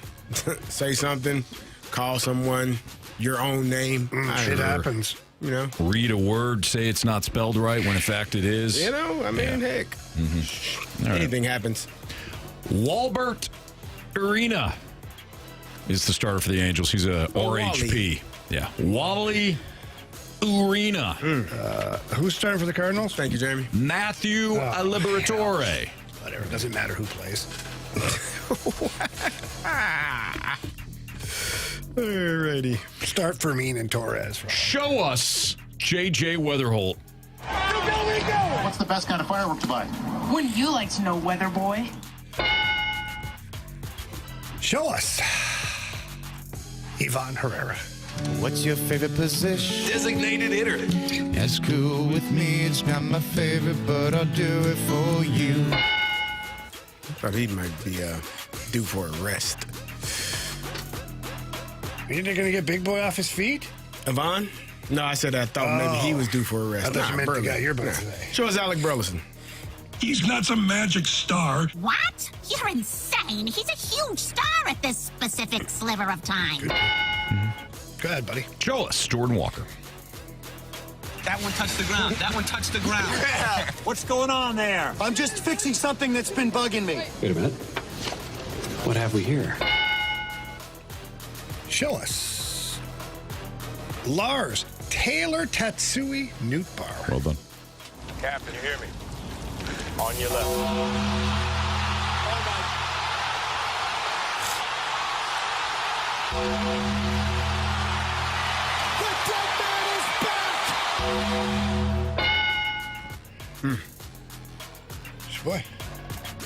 say something, call someone your own name. Shit happens. You know, read a word, say it's not spelled right when in fact it is. You know, I mean, heck, anything happens. Walbert Arena is the starter for the Angels. He's a RHP. Wally. Yeah, Wally Arena. Who's starting for the Cardinals? Thank you, Jamie. Matthew Liberatore. Whatever, doesn't matter who plays. Alrighty. Start Fermin and Torres. Show us J.J. Weatherholt. What's the best kind of firework to buy? Wouldn't you like to know, weather boy? Show us Ivan Herrera. What's your favorite position? Designated hitter. That's cool with me. It's not my favorite, but I'll do it for you. Thought he might be due for a rest. You think they're going to get Big Boy off his feet? Ivan? No, I said I thought maybe he was due for a rest. I thought you meant the guy you're about today. Show us Alec Burleson. He's not some magic star. What? You're insane. He's a huge star at this specific sliver of time. Go ahead, buddy. Show us Jordan Walker. That one touched the ground. That one touched the ground. What's going on there? I'm just fixing something that's been bugging me. Wait a minute. What have we here? Show us Lars Taylor Tatsui Newtbar. Well done. Captain, you hear me? On your left. Boy.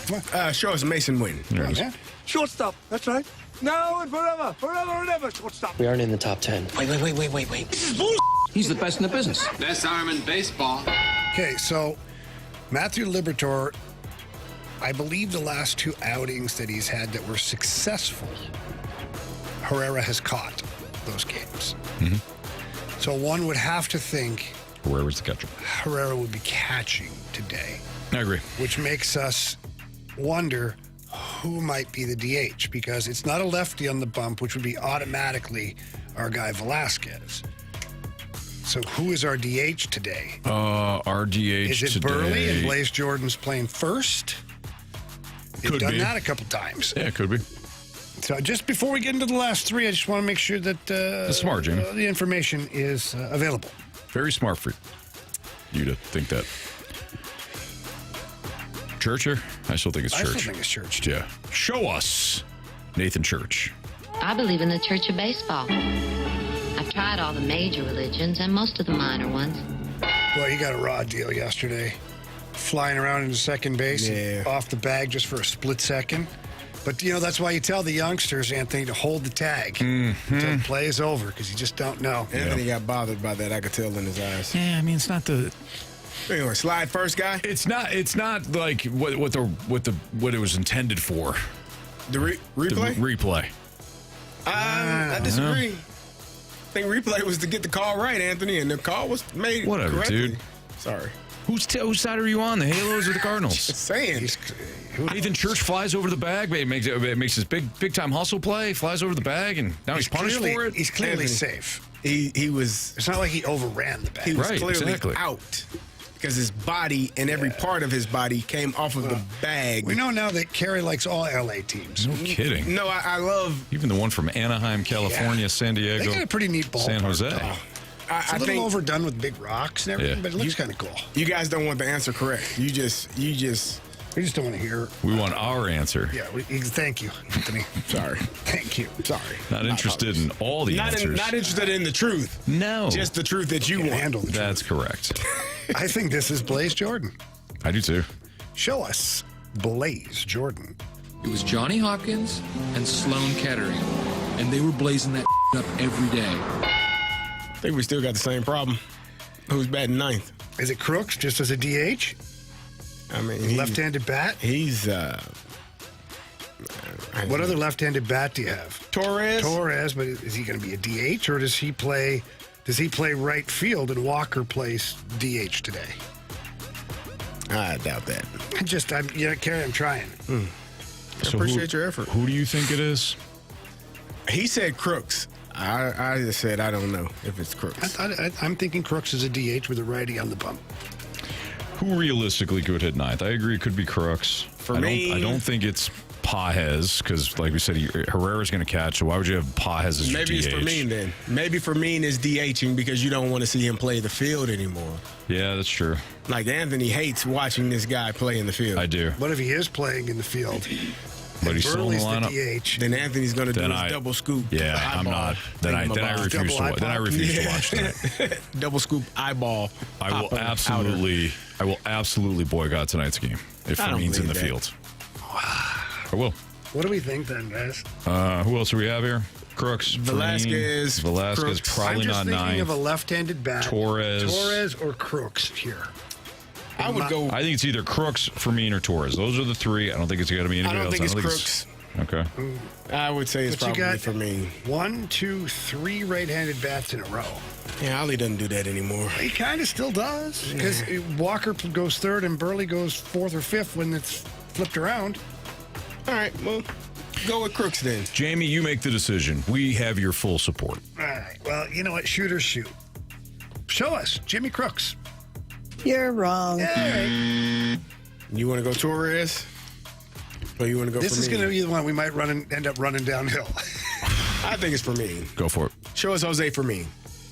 Come on. Show us Mason Wynn. Man. Shortstop. That's right. Now and forever. Forever and ever. Shortstop. We aren't in the top 10. Wait. This is bullshit. He's the best in the business. Best arm in baseball. Okay, so Matthew Liberatore, I believe the last two outings that he's had that were successful, Herrera has caught those games. Mm-hmm. So one would have to think Herrera's the catcher. Herrera would be catching today. I agree. Which makes us wonder who might be the DH, because it's not a lefty on the bump, which would be automatically our guy Velasquez. So who is our DH today? Our DH is it today? Burley and Blaze Jordan's playing first? They've Could done be. that a couple times. Yeah, it could be. So just before we get into the last three, I just want to make sure that That's smart, Jamie. The information is available. Very smart for you to think that. Churcher? I still think it's I Church. still think it's Church. Yeah. Show us Nathan Church. I believe in the Church of Baseball. I've tried all the major religions and most of the minor ones. Well, you got a raw deal yesterday. Flying around into second base, off the bag just for a split second. But, you know, that's why you tell the youngsters, Anthony, to hold the tag until the play is over, because you just don't know. Anthony got bothered by that. I could tell in his eyes. Yeah, I mean, it's not the... Anyway, slide first guy. It's not like what it was intended for. The replay? The replay. I disagree. I think replay was to get the call right, Anthony, and the call was made Whatever, correctly. dude. Sorry. Whose side are you on? The Halos or the Cardinals? Just saying. Nathan Church flies over the bag. It makes his big time hustle play. Flies over the bag, and now he's punished for it. He's clearly safe. He was. It's not like he overran the bag. He was clearly out because his body and every part of his body came off of the bag. We know now that Carey likes all LA teams. No kidding. No, I love even the one from Anaheim, California, San Diego. They got a pretty neat ballpark. San Jose. It's a little overdone with big rocks and everything, but it looks kind of cool. You guys don't want the answer correct. You just. We just don't want to hear. We want our answer. Yeah. Thank you, Anthony. Sorry. Thank you. Sorry. Not interested in all the answers. Not interested in the truth. No. Just the truth that you want. Handle the That's correct. I think this is Blaze Jordan. I do too. Show us Blaze Jordan. It was Johnny Hawkins and Sloan Kettering, and they were blazing that up every day. I think we still got the same problem. Who's batting ninth? Is it Crooks just as a DH? I mean, left-handed bat? He's what other left-handed bat do you have? Torres, but is he going to be a DH or does he play right field and Walker plays DH today? I doubt that. Carey, I'm trying. I appreciate your effort. Who do you think it is? He said Crooks. I just said I don't know if it's Crooks. I'm thinking Crooks is a DH with a righty on the bump. Who realistically could hit ninth? I agree it could be Crooks. I don't think it's Pajes because, like we said, Herrera's going to catch. So why would you have Pajes as your DH? Maybe it's Fermin then. Maybe Fermin is DHing because you don't want to see him play the field anymore. Yeah, that's true. Like Anthony hates watching this guy play in the field. I do. What if he is playing in the field? But he's still in the lineup. The DH. Then Anthony's going to do his double scoop. Yeah, I'm not. Then I refuse to watch. Then I refuse to watch that. Double scoop eyeball. I will absolutely boycott tonight's game if Fermin's in the field. I will. What do we think then, guys? Who else do we have here? Crooks, Velasquez, Crooks. Probably not ninth. I'm just thinking of a left-handed bat. Torres or Crooks here. I would go. I think it's either Crooks, Fermin, or Torres. Those are the three. I don't think it's got to be anybody else. I don't think it's Crooks. Okay. I would say it's probably Fermin. 1, 2, 3 right-handed bats in a row. Yeah, Ollie doesn't do that anymore. He kind of still does because Walker goes third and Burley goes fourth or fifth when it's flipped around. All right, well, go with Crooks then. Jamie, you make the decision. We have your full support. All right. Well, you know what? Shooters shoot. Show us, Jimmy Crooks. You're wrong. You want to go Torres? Or you want to go This Fermin? is going to be the one we might end up running downhill. I think it's Fermin. Go for it. Show us Jose Fermin.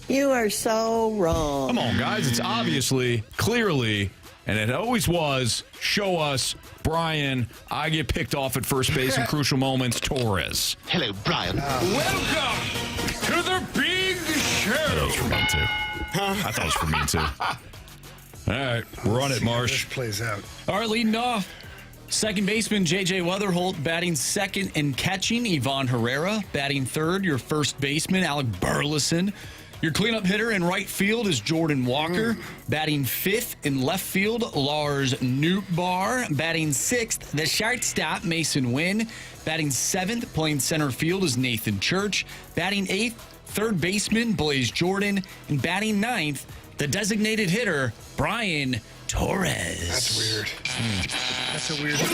You are so wrong. Come on, guys. It's obviously, clearly, and it always was, show us Brian. I get picked off at first base in crucial moments. Torres. Hello, Brian. Welcome to the big show. That was for me, too. I thought it was for me, too. All right, we're on it, Marsh. This plays out. All right, leading off, second baseman J.J. Weatherholt batting second and catching. Ivan Herrera batting third. Your first baseman, Alec Burleson. Your cleanup hitter in right field is Jordan Walker. Batting fifth in left field, Lars Nootbaar. Batting sixth, the shortstop, Mason Wynn. Batting seventh, playing center field, is Nathan Church. Batting eighth, third baseman, Blaze Jordan. And batting ninth, the designated hitter, Brian Torres. That's weird. That's a weird. Back.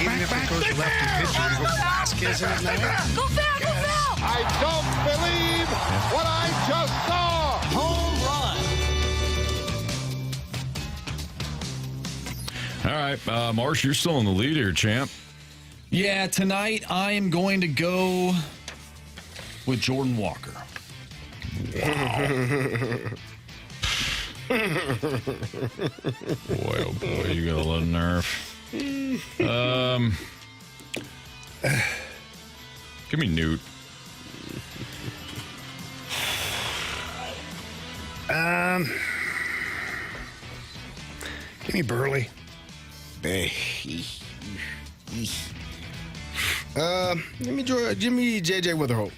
Even if it goes to lefty pitcher, you go Velasquez in it now. Go foul, go foul! I don't believe what I just saw. Home run. All right, Marsh, you're still in the lead here, champ. Yeah, tonight I am going to go with Jordan Walker. Boy, oh boy, you got a lot of nerve. Give me Newt. Give me Burley. Give me J.J. Weatherholt.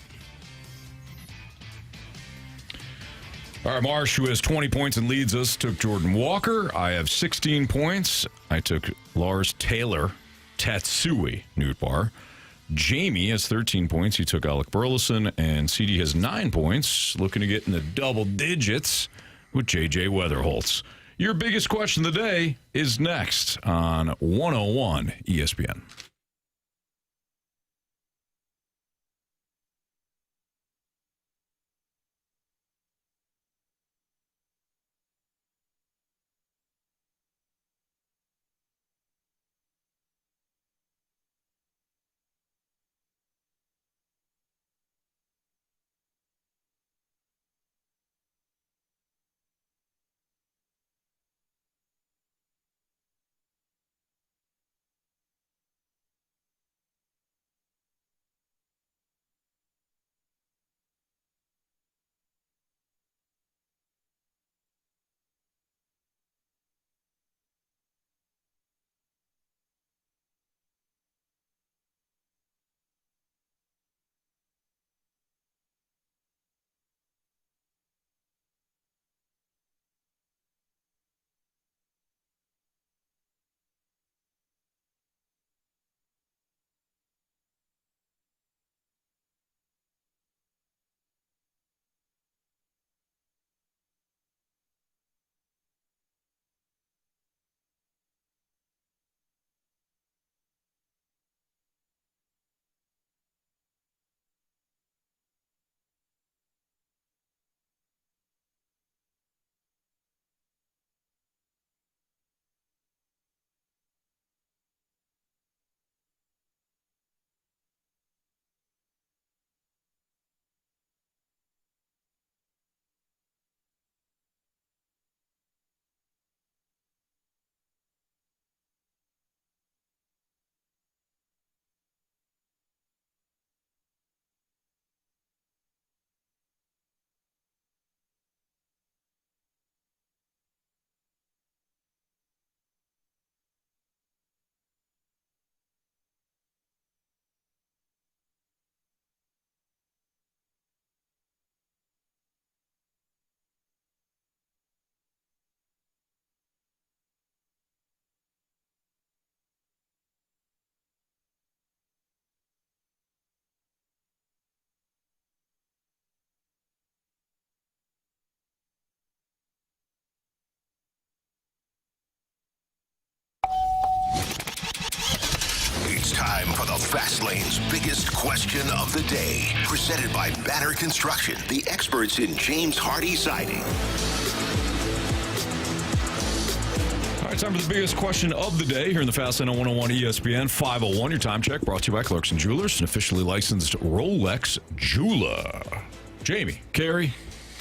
All right, Marsh, who has 20 points and leads us, took Jordan Walker. I have 16 points. I took Lars Taylor Tatsui Nootbaar. Jamie has 13 points. He took Alec Burleson. And CD has 9 points, looking to get in the double digits with J.J. Weatherholtz. Your biggest question of the day is next on 101 ESPN. Fastlane's biggest question of the day. Presented by Banner Construction, the experts in James Hardy siding. All right, time for the biggest question of the day here in the Fastlane on 101 ESPN 501. Your time check brought to you by Clarkson Jewelers, an officially licensed Rolex jeweler. Jamie, Carey,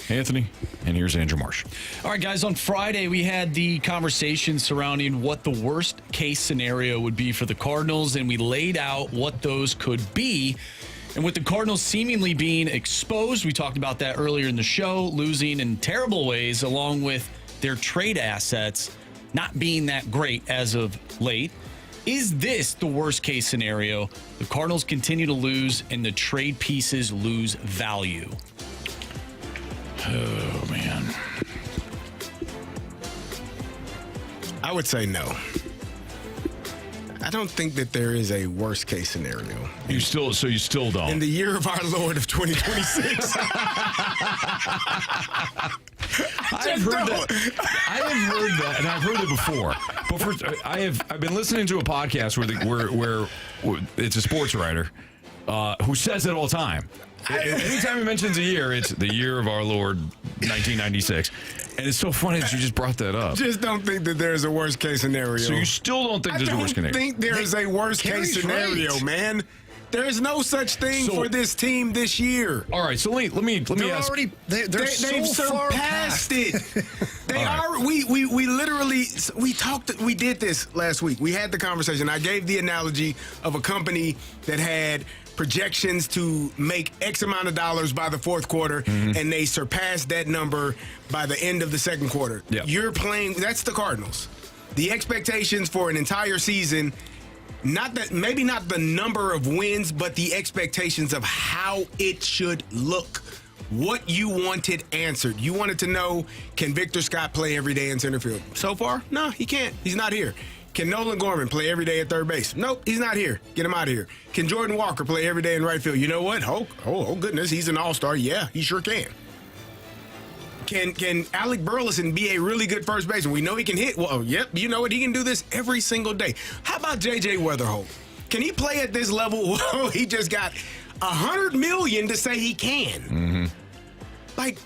Anthony, and here's Andrew Marsh. All right, guys, on Friday, we had the conversation surrounding what the worst case scenario would be for the Cardinals, and we laid out what those could be. And with the Cardinals seemingly being exposed, we talked about that earlier in the show, losing in terrible ways, along with their trade assets not being that great as of late. Is this the worst case scenario? The Cardinals continue to lose, and the trade pieces lose value. Oh, man. I would say no. I don't think that there is a worst case scenario. You still don't? In the year of our Lord of 2026. I've heard that, and I've heard it before. But I've been listening to a podcast where it's a sports writer who says it all the time. Anytime he mentions a year, it's the year of our Lord, 1996. And it's so funny that you just brought that up. Just don't think that there's a worst case scenario. So you still don't think there's a worst case scenario? I don't think there is a worst case scenario, man. There's no such thing for this team this year. All right, so let me ask. They've surpassed it. They are. We literally we did this last week. We had the conversation. I gave the analogy of a company that had projections to make X amount of dollars by the fourth quarter, and they surpassed that number by the end of the second quarter. Yeah. You're playing. That's the Cardinals. The expectations for an entire season. Maybe not the number of wins, but the expectations of how it should look. What you wanted answered. You wanted to know, can Victor Scott play every day in center field? So far, no, he can't. He's not here. Can Nolan Gorman play every day at third base? Nope, he's not here. Get him out of here. Can Jordan Walker play every day in right field? You know what? Oh goodness, he's an all-star. Yeah, he sure can. Can Alec Burleson be a really good first baseman? We know he can hit. Well, yep, you know what? He can do this every single day. How about J.J. Weatherholt? Can he play at this level? Well, he just got $100 million to say he can. Like,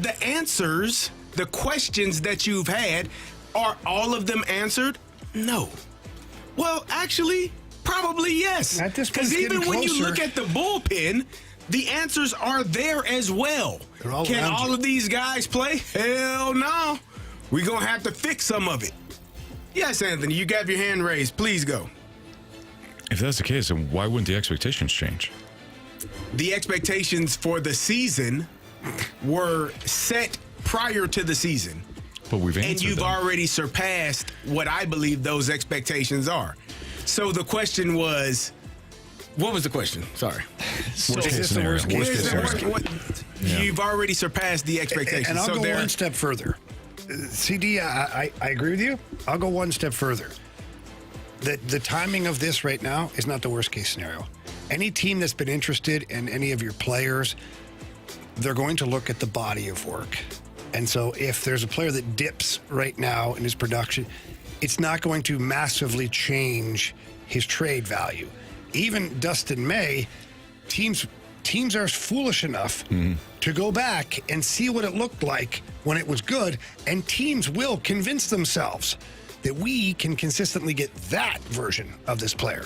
the answers, the questions that you've had, are all of them answered? No. Well, actually, probably yes. Because even when you look at the bullpen, the answers are there as well. Can all of these guys play? Hell no. We're going to have to fix some of it. Yes, Anthony, you got your hand raised. Please go. If that's the case, then why wouldn't the expectations change? The expectations for the season were set prior to the season. But we've answered and you've them. already surpassed what I believe those expectations are. So the question was, what was the question? Sorry. Worst case scenario. You've already surpassed the expectations. And I'll go one step further. CD, I agree with you. I'll go one step further. The timing of this right now is not the worst case scenario. Any team that's been interested in any of your players, they're going to look at the body of work. And so if there's a player that dips right now in his production, it's not going to massively change his trade value. Even Dustin May, teams are foolish enough to go back and see what it looked like when it was good, and teams will convince themselves that we can consistently get that version of this player.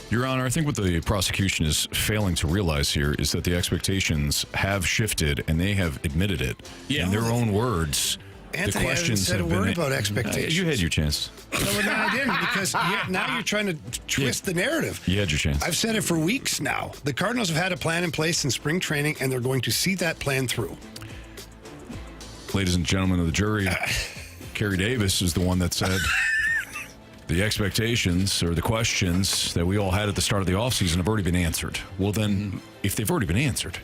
Your Honor, I think what the prosecution is failing to realize here is that the expectations have shifted, and they have admitted it in their own words. Anthony the questions hasn't said a word about expectations. You had your chance. No, I didn't, because now you're trying to twist the narrative. You had your chance. I've said it for weeks now. The Cardinals have had a plan in place in spring training, and they're going to see that plan through. Ladies and gentlemen of the jury, Carey Davis is the one that said the expectations or the questions that we all had at the start of the offseason have already been answered. Well, then, if they've already been answered,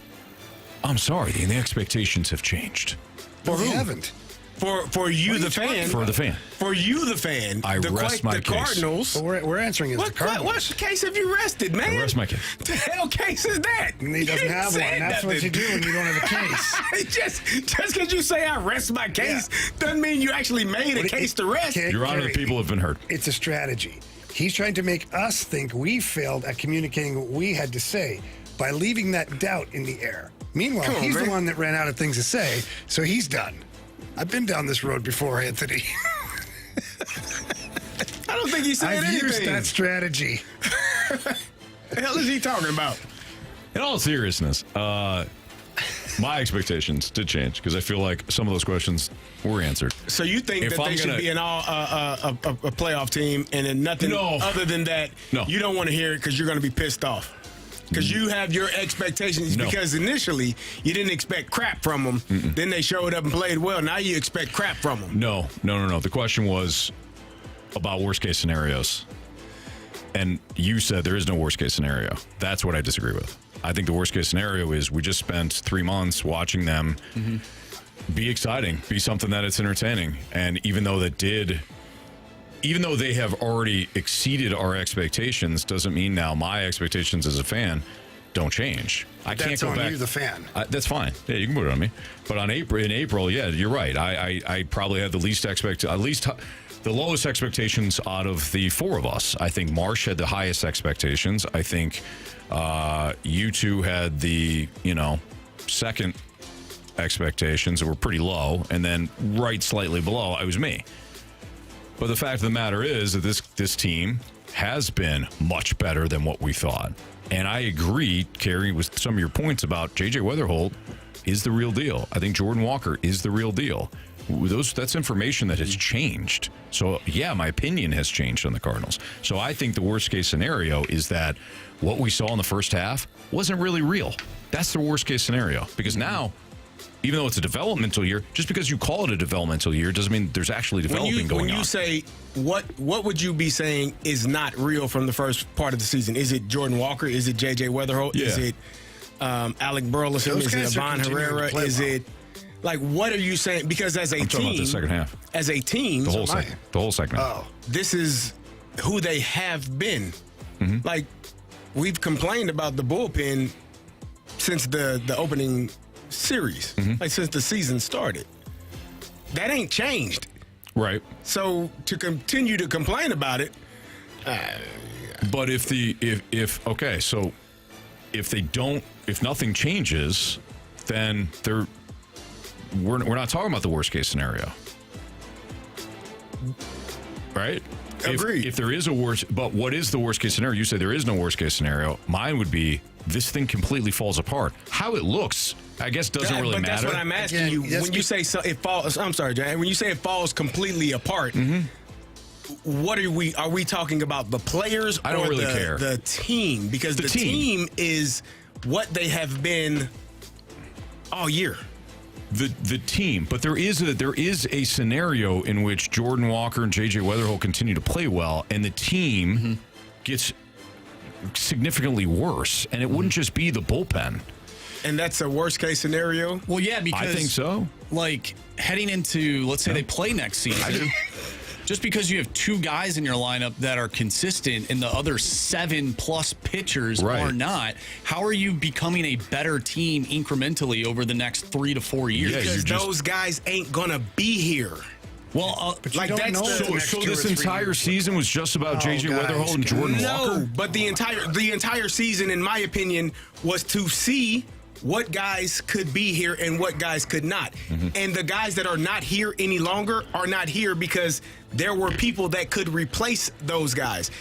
I'm sorry, the expectations have changed. For who? They haven't. For you, the fan. For the fan. For you, the fan. I rest my the case. Cardinals. But we're answering it as the Cardinals. What case have you rested, man? I rest my case. What the hell case is that? And he doesn't have one. That's what you do when you don't have a case. Just because you say I rest my case doesn't mean you actually made a case to rest. Your Honor, the people have been heard. It's a strategy. He's trying to make us think we failed at communicating what we had to say by leaving that doubt in the air. Meanwhile, he's the one that ran out of things to say, so he's done. I've been down this road before, Anthony. I don't think he said anything. I've used that strategy. The hell is he talking about? In all seriousness, my expectations did change because I feel like some of those questions were answered. So you think that they should be a playoff team, and then nothing other than that? No. You don't want to hear it because you're going to be pissed off. Because you have your expectations. Because initially you didn't expect crap from them. Then they showed up and played well. Now you expect crap from them. No. The question was about worst case scenarios. And you said there is no worst case scenario. That's what I disagree with. I think the worst case scenario is we just spent 3 months watching them be exciting, be something that it's entertaining. And even though they have already exceeded our expectations, doesn't mean now my expectations as a fan don't change. I can't go back. That's on you, the fan. That's fine. Yeah, you can put it on me. But in April, yeah, you're right. I probably had the lowest expectations out of the four of us. I think Marsh had the highest expectations. I think you two had the second expectations that were pretty low, and then right slightly below, it was me. But the fact of the matter is that this team has been much better than what we thought. And I agree, Carey, with some of your points about J.J. Weatherholt is the real deal. I think Jordan Walker is the real deal. That's information that has changed. So, yeah, my opinion has changed on the Cardinals. So I think the worst-case scenario is that what we saw in the first half wasn't really real. That's the worst-case scenario. Because now, even though it's a developmental year, just because you call it a developmental year doesn't mean there's actually developing going on. When you say, what would you be saying is not real from the first part of the season? Is it Jordan Walker? Is it J.J. Weatherholt? Yeah. Is it Alec Burleson? Is it Avon Herrera? Is it... Like, what are you saying? Because as a I'm talking team... about the second half. As a team... The whole second half. This is who they have been. Like, we've complained about the bullpen since the opening series. Like, since the season started. That ain't changed. Right. So, to continue to complain about it... But if nothing changes, then we're not talking about the worst case scenario, right? Agreed. If there is a worst, but what is the worst case scenario? You say there is no worst case scenario. Mine would be this thing completely falls apart. How it looks, I guess, doesn't really matter. That's what I'm asking you. When you say it falls, I'm sorry, John. When you say it falls completely apart, what are we talking about? The players? I don't really care. The team, because the team is what they have been all year. The team, but there is a scenario in which Jordan Walker and J.J. Weatherholt continue to play well, and the team gets significantly worse, and it wouldn't just be the bullpen. And that's a worst case scenario? Well, yeah, because I think so. Like heading into, let's say they play next season. Just because you have two guys in your lineup that are consistent and the other 7+ pitchers are not, how are you becoming a better team incrementally over the next 3 to 4 years? Because those guys ain't gonna be here. Well, like that's so this entire season was just about J.J. Weatherholt and Jordan Walker? No, but the entire season, in my opinion, was to see what guys could be here and what guys could not. And the guys that are not here any longer are not here because there were people that could replace those guys.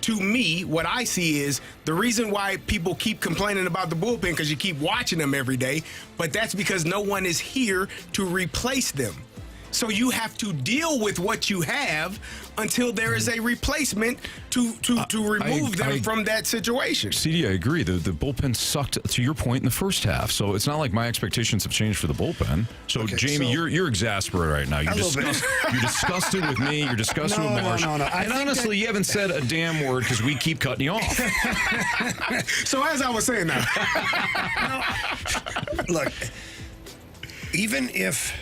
To me, what I see is the reason why people keep complaining about the bullpen because you keep watching them every day, but that's because no one is here to replace them. So you have to deal with what you have until there is a replacement to remove them from that situation. CD, I agree. The bullpen sucked, to your point, in the first half. So it's not like my expectations have changed for the bullpen. So, okay, Jamie, you're exasperated right now. You're disgusted with me. You're disgusted with Marsh. No. And honestly, you haven't said a damn word because we keep cutting you off. So as I was saying now. Look, even if...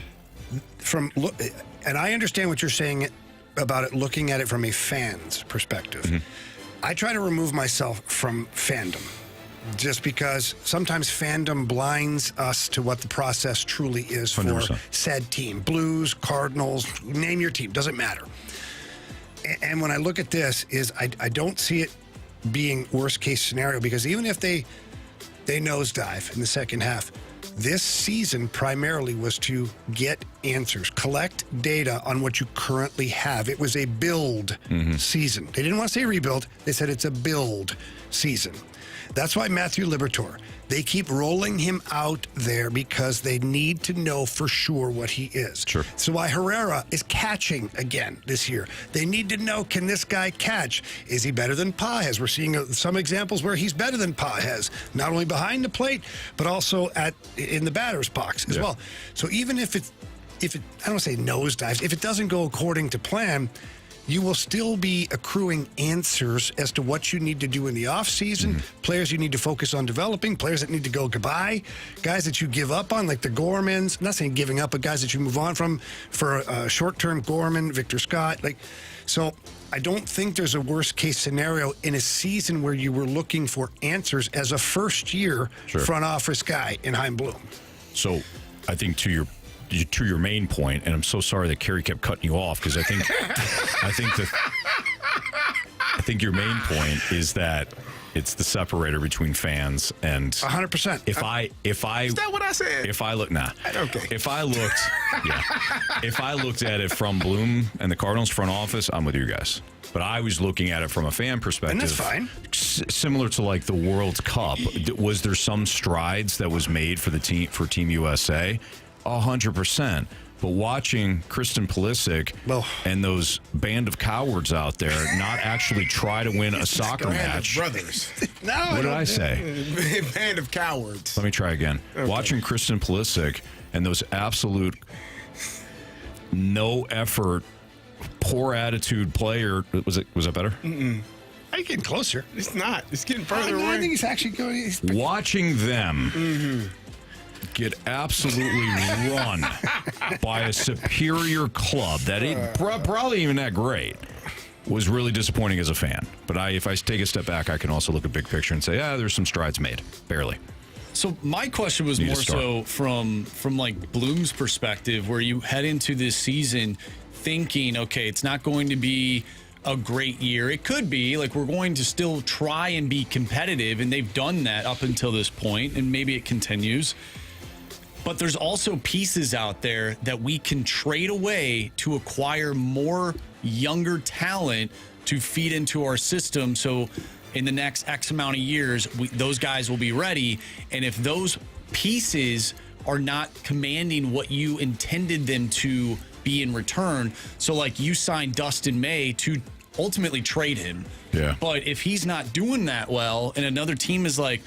and I understand what you're saying about it, looking at it from a fan's perspective. I try to remove myself from fandom just because sometimes fandom blinds us to what the process truly is for 100%. said team. Blues, Cardinals, name your team, doesn't matter. And when I look at this, I don't see it being worst case scenario, because even if they nosedive in the second half, this season primarily was to get answers, collect data on what you currently have. It was a build season. They didn't want to say rebuild. They said it's a build season. That's why Matthew Liberatore, they keep rolling him out there, because they need to know for sure what he is. Sure. So why Herrera is catching again this year. They need to know, can this guy catch? Is he better than Pages? We're seeing some examples where he's better than Pages, not only behind the plate, but also in the batter's box as well. So even if it, I don't want to say nosedives, if it doesn't go according to plan, you will still be accruing answers as to what you need to do in the offseason, players you need to focus on developing, players that need to go goodbye, guys that you give up on, like the Gormans. I'm not saying giving up, but guys that you move on from for short-term, Gorman, Victor Scott. So I don't think there's a worst-case scenario in a season where you were looking for answers as a first-year front office guy in Chaim Bloom. So I think to your main point, and I'm so sorry that Carey kept cutting you off, because I think your main point is that it's the separator between fans and 100%. Is that what I said? If I look, Okay. If I looked at it from Bloom and the Cardinals front office, I'm with you guys. But I was looking at it from a fan perspective. And that's fine. Similar to like the World Cup, was there some strides that was made for Team USA? 100%. But watching Kristen Pulisic and those band of cowards out there not actually try to win a soccer match. Brothers. What did I say? Band of cowards. Let me try again. Okay. Watching Kristen Pulisic and those absolute no effort, poor attitude player. Was that better? Mm-mm. Are you getting closer? It's not. It's getting further away. I think he's actually going. Watching them get absolutely run by a superior club that ain't probably even that great was really disappointing as a fan. But if I take a step back, I can also look at big picture and say, there's some strides made. Barely. So my question was more so from like Bloom's perspective, where you head into this season thinking, okay, it's not going to be a great year. It could be, like, we're going to still try and be competitive, and they've done that up until this point, and maybe it continues. But there's also pieces out there that we can trade away to acquire more younger talent to feed into our system. So in the next X amount of years, those guys will be ready. And if those pieces are not commanding what you intended them to be in return, so like you signed Dustin May to ultimately trade him. Yeah. But if he's not doing that well, and another team is like,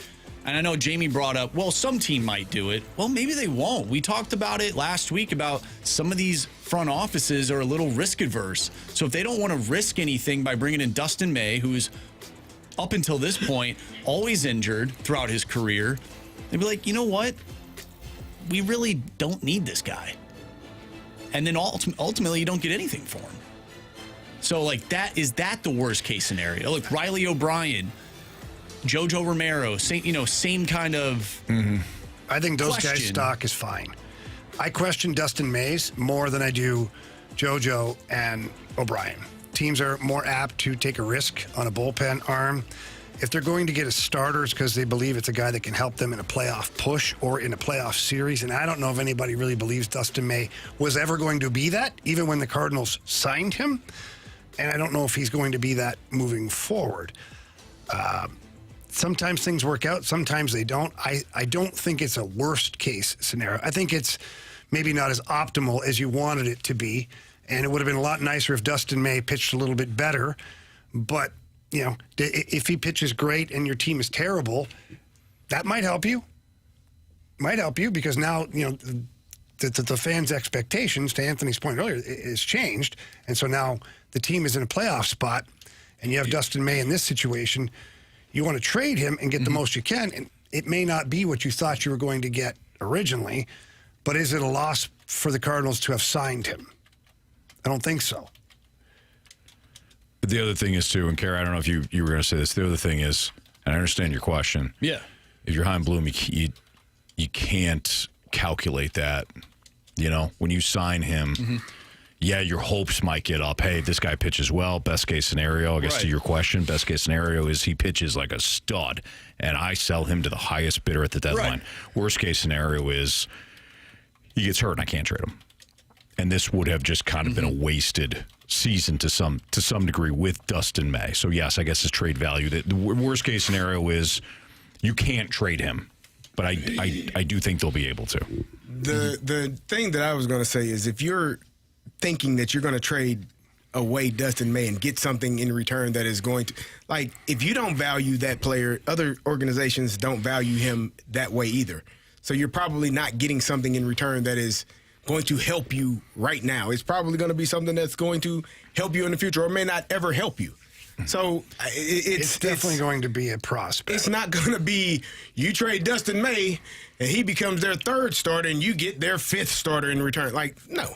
and I know Jamie brought up, well, some team might do it. Well, maybe they won't. We talked about it last week about some of these front offices are a little risk adverse. So if they don't want to risk anything by bringing in Dustin May, who's up until this point always injured throughout his career, they'd be like, you know what? We really don't need this guy. And then ultimately you don't get anything for him. So like is that the worst case scenario? Like Riley O'Brien, Jojo Romero, same kind of I think those question. guys' stock is fine. I question Dustin Mays more than I do Jojo and O'Brien. Teams are more apt to take a risk on a bullpen arm. If they're going to get a starter, it's because they believe it's a guy that can help them in a playoff push or in a playoff series. And I don't know if anybody really believes Dustin May was ever going to be that, even when the Cardinals signed him. And I don't know if he's going to be that moving forward. Sometimes things work out, sometimes they don't. I don't think it's a worst case scenario. I think it's maybe not as optimal as you wanted it to be. And it would have been a lot nicer if Dustin May pitched a little bit better. But, if he pitches great and your team is terrible, that might help you. Might help you because now, the fans' expectations, to Anthony's point earlier, is changed. And so now the team is in a playoff spot and you have Dustin May in this situation. You want to trade him and get the most you can. And it may not be what you thought you were going to get originally, but is it a loss for the Cardinals to have signed him? I don't think so. The other thing is, too, and Carey, I don't know if you were going to say this. The other thing is, and I understand your question. Yeah. If you're Chaim Bloom, you can't calculate that. When you sign him, yeah, your hopes might get up. Hey, this guy pitches well. Best case scenario, I guess to your question, best case scenario is he pitches like a stud, and I sell him to the highest bidder at the deadline. Worst case scenario is he gets hurt and I can't trade him. And this would have just kind of been a wasted season to some degree with Dustin May. So, yes, I guess his trade value. The worst case scenario is you can't trade him, but I do think they'll be able to. The thing that I was going to say is if you're thinking that you're going to trade away Dustin May and get something in return that is going to, like, if you don't value that player, other organizations don't value him that way either. So you're probably not getting something in return that is going to help you right now. It's probably going to be something that's going to help you in the future or may not ever help you. So it's definitely going to be a prospect. It's not going to be you trade Dustin May and he becomes their third starter and you get their fifth starter in return. Like, no.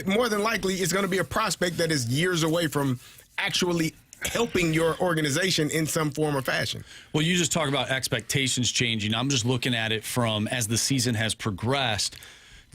More than likely, it's going to be a prospect that is years away from actually helping your organization in some form or fashion. Well, you just talk about expectations changing. I'm just looking at it from as the season has progressed.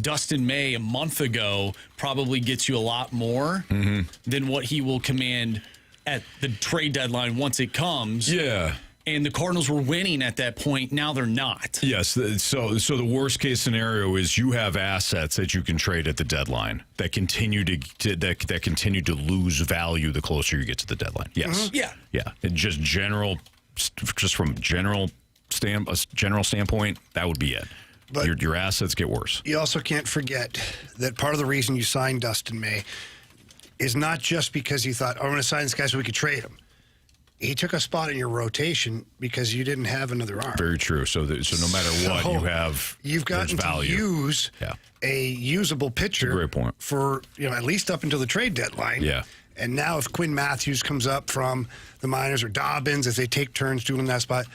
Dustin May a month ago probably gets you a lot more than what he will command at the trade deadline once it comes. Yeah. And the Cardinals were winning at that point. Now they're not. Yes. So the worst case scenario is you have assets that you can trade at the deadline that continue that continue to lose value the closer you get to the deadline. Yes. Yeah. Yeah. And just from a general standpoint, that would be it. But your assets get worse. You also can't forget that part of the reason you signed Dustin May is not just because you thought, I'm going to sign this guy so we could trade him. He took a spot in your rotation because you didn't have another arm. Very true. So no matter what, you've gotten to use a usable pitcher. Great point. For at least up until the trade deadline. Yeah. And now if Quinn Matthews comes up from the minors or Dobbins, if they take turns doing that spot,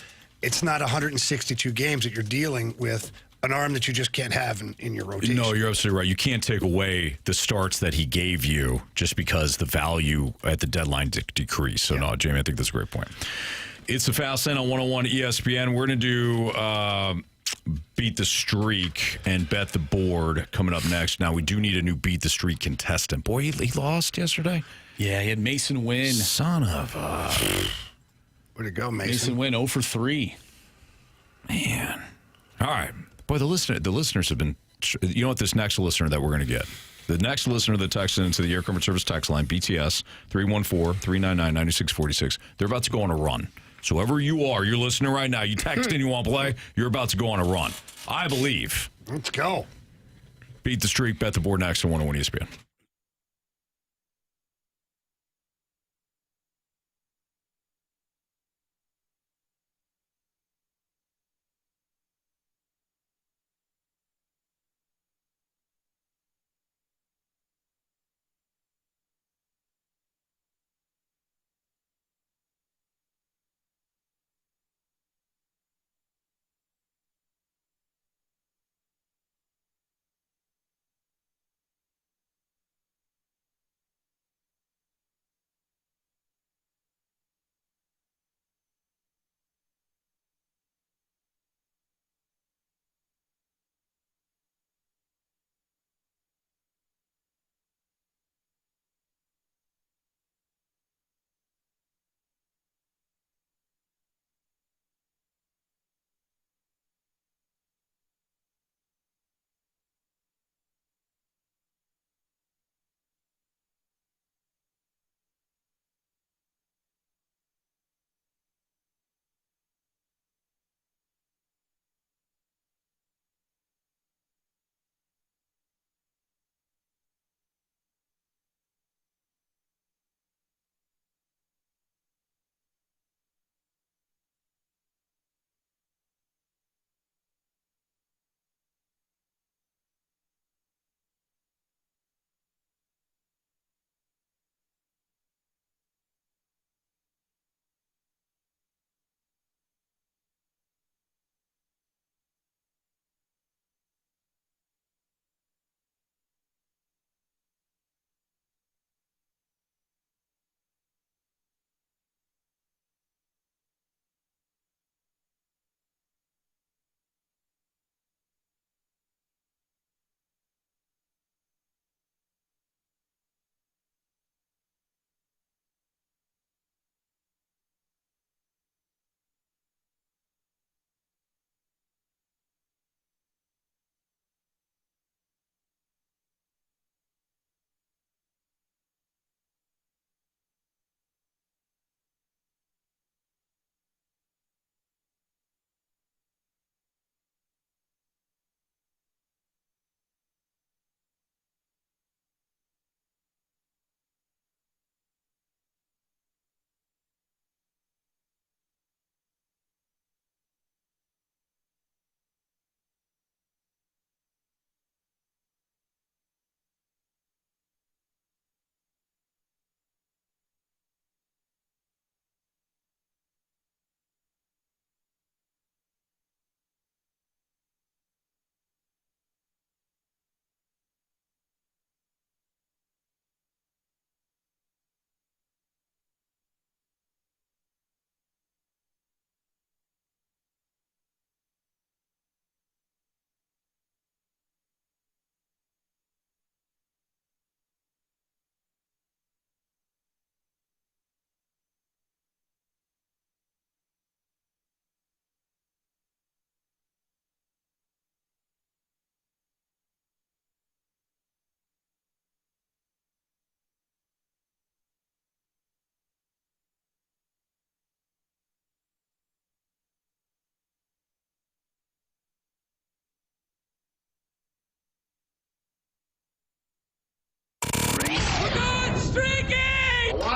it's not 162 games that you're dealing with an arm that you just can't have in your rotation. No, you're absolutely right. You can't take away the starts that he gave you just because the value at the deadline decreased. So, no, Jamie, I think that's a great point. It's the Fast Lane on 101 ESPN. We're going to do Beat the Streak and Bet the Board coming up next. Now, we do need a new Beat the Streak contestant. Boy, he lost yesterday. Yeah, he had Mason win. Son of a... Where'd it go, Mason? Mason win 0 for 3. Man. All right. Boy, the listeners have been, you know what, this next listener that we're going to get. The next listener that texted into the Air Comfort Service text line, BTS, 314-399-9646, they're about to go on a run. So whoever you are, you're listening right now, you text and you want to play, you're about to go on a run. I believe. Let's go. Beat the Streak, Bet the Board next on 101 ESPN.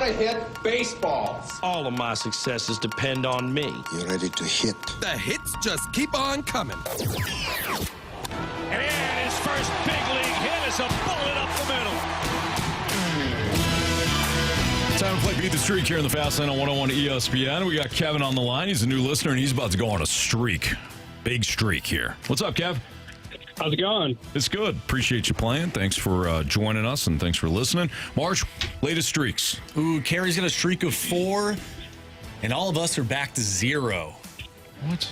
to hit baseballs. All of my successes depend on me. You're ready to hit. The hits just keep on coming. And his first big league hit is a bullet up the middle. Time to play Beat the Streak here in the Fast Lane on 101 ESPN. We got Kevin on the line. He's a new listener, and he's about to go on a streak. Big streak here. What's up, Kev? How's it going? It's good. Appreciate you playing. Thanks for joining us, and thanks for listening. Marsh, latest streaks. Ooh, Carey's got a streak of 4, and all of us are back to 0. What?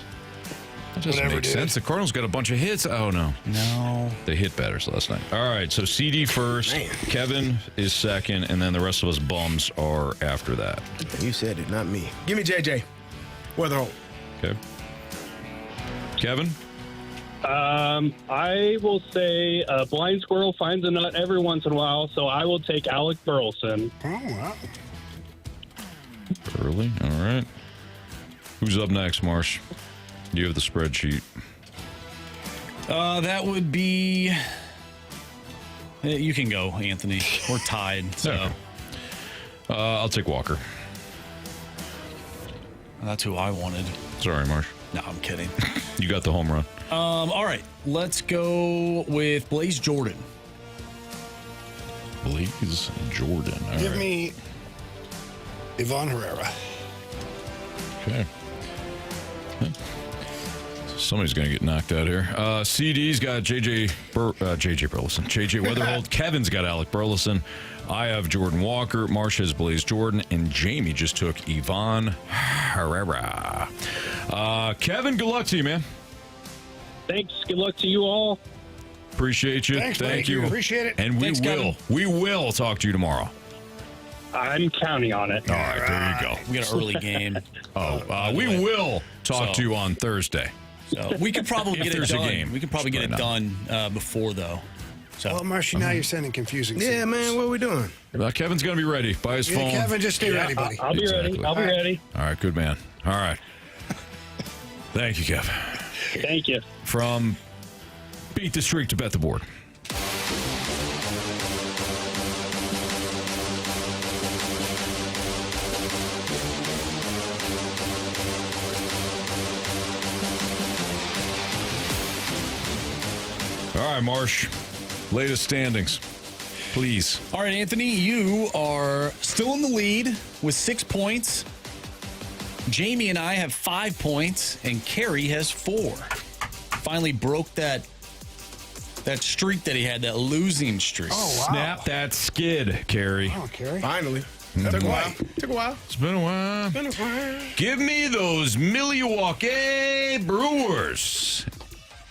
That doesn't make sense. The Cardinals got a bunch of hits. Oh, no. No. They hit batters last night. All right, so CD first, Kevin is second, and then the rest of us bums are after that. You said it, not me. Give me JJ. Weatherholt. Okay. Kevin? I will say a blind squirrel finds a nut every once in a while, so I will take Alec Burleson. Oh, wow. Early. All right. Who's up next, Marsh? You have the spreadsheet. That would be... You can go, Anthony. We're tied, so... Okay. I'll take Walker. That's who I wanted. Sorry, Marsh. No, I'm kidding. You got the home run. All right, let's go with Blaze Jordan. Blaze Jordan. All Give right. me Ivan Herrera. Okay. Somebody's going to get knocked out here. CD's got JJ Burleson. JJ Weatherholt. Kevin's got Alec Burleson. I have Jordan Walker. Marsh has Blaze Jordan. And Jamie just took Ivan Herrera. Kevin, good luck to you, man. Thanks. Good luck to you all. Appreciate you. Thanks, Thank Mike. you. Appreciate it. And Thanks, we will talk to you tomorrow. I'm counting on it. All right, there you go. We got an early game. We will talk to you on Thursday. So we could probably get it there's a done. game. We could probably get it done before, though. So, Well, Marshy, now you're sending confusing Yeah, signals. man, what are we doing? Kevin's going to be ready by his phone. Kevin, just stay ready, buddy. I'll be ready. I'll be ready. All right, good man. All right. Thank you, Kev. Thank you. From Beat the Streak to Bet the Board. All right, Marsh. Latest standings, please. all right, Anthony, you are still in the lead with 6 points. Jamie and I have 5 points, and Carey has 4. Finally broke that streak that he had, that losing streak. Oh, wow. Snap that skid, Carey. Oh, Carey. Finally. Took a while. It's been a while. Give me those Milwaukee Brewers.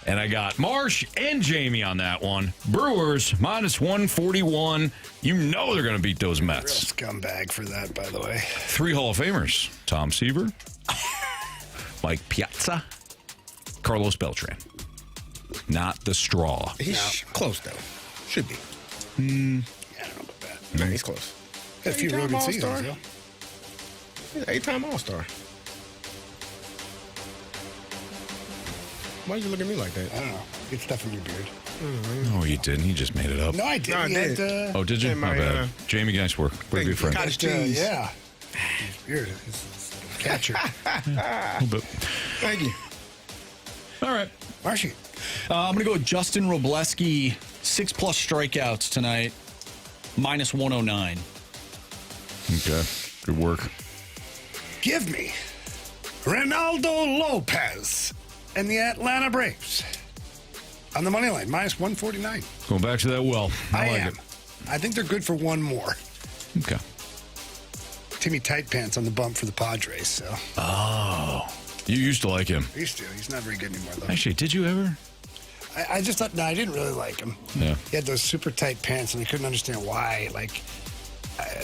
And I got Marsh and Jamie on that one. Brewers minus 141. You know they're going to beat those Mets. Real scumbag for that, by the way. 3 Hall of Famers. Tom Seaver, Mike Piazza, Carlos Beltran. Not the straw. He's close, though. Should be. I don't know about that. Man, he's close. Got a few real good seasons, All-Star. yeah. He's an 8-time All-Star. Why did you look at me like that? I don't know. Get stuff in your beard. No, you didn't. He just made it up. No, I didn't. No, I He did. had, Oh, did you? Yeah, My my, bad. Jamie, nice work. Way to be a friend. Cottage cheese. yeah. His beard is catcher. A little bit. Thank you. All right. Marshy. I'm going to go with Justin Robleski, 6+ strikeouts tonight, minus 109. Okay. Good work. Give me Ronaldo Lopez and the Atlanta Braves on the money line, minus 149. Going back to that well. I like it. I think they're good for one more. Okay. Timmy Tight Pants on the bump for the Padres. So Oh. You used to like him. used to. He's not very good anymore, though. Actually, did you ever? I just thought, no, I didn't really like him. Yeah. He had those super tight pants, and I couldn't understand why. Like,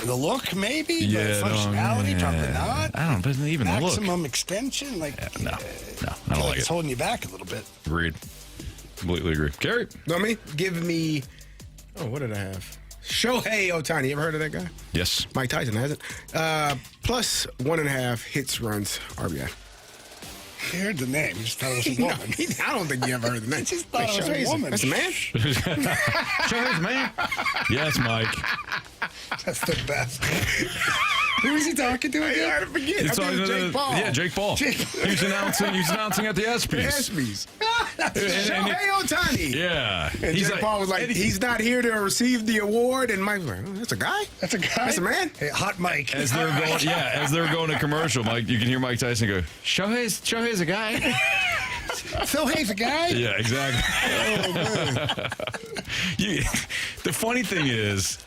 the look, maybe? Yeah, but functionality, no, probably yeah. not. I don't know, but even the look. Maximum extension, like, No, I don't like it's it. holding you back a little bit. Agreed. Completely agree. Carey? Know me? Give me. Oh, what did I have? Shohei Ohtani. You ever heard of that guy? Yes. Mike Tyson has it. Plus 1.5 hits, runs, RBI. He heard the name. He just thought it was a woman. I don't think you ever heard the name. He just thought it was a woman. That's a man? Shohei's man. Yes, Mike. That's the best. Who was he talking to again? I forget. It's I think it was Jake Paul. Yeah, Jake Paul. He was announcing at the ESPYs. Shohei Ohtani. Yeah. And Jake Paul was like, he's not here to receive the award. And Mike was like, that's a guy? That's a guy? That's a man? Hey, hot Mike. As they were going to commercial, Mike, you can hear Mike Tyson go, Shohei's a guy. Phil Hayes a guy? Yeah, exactly. Oh, man. The funny thing is,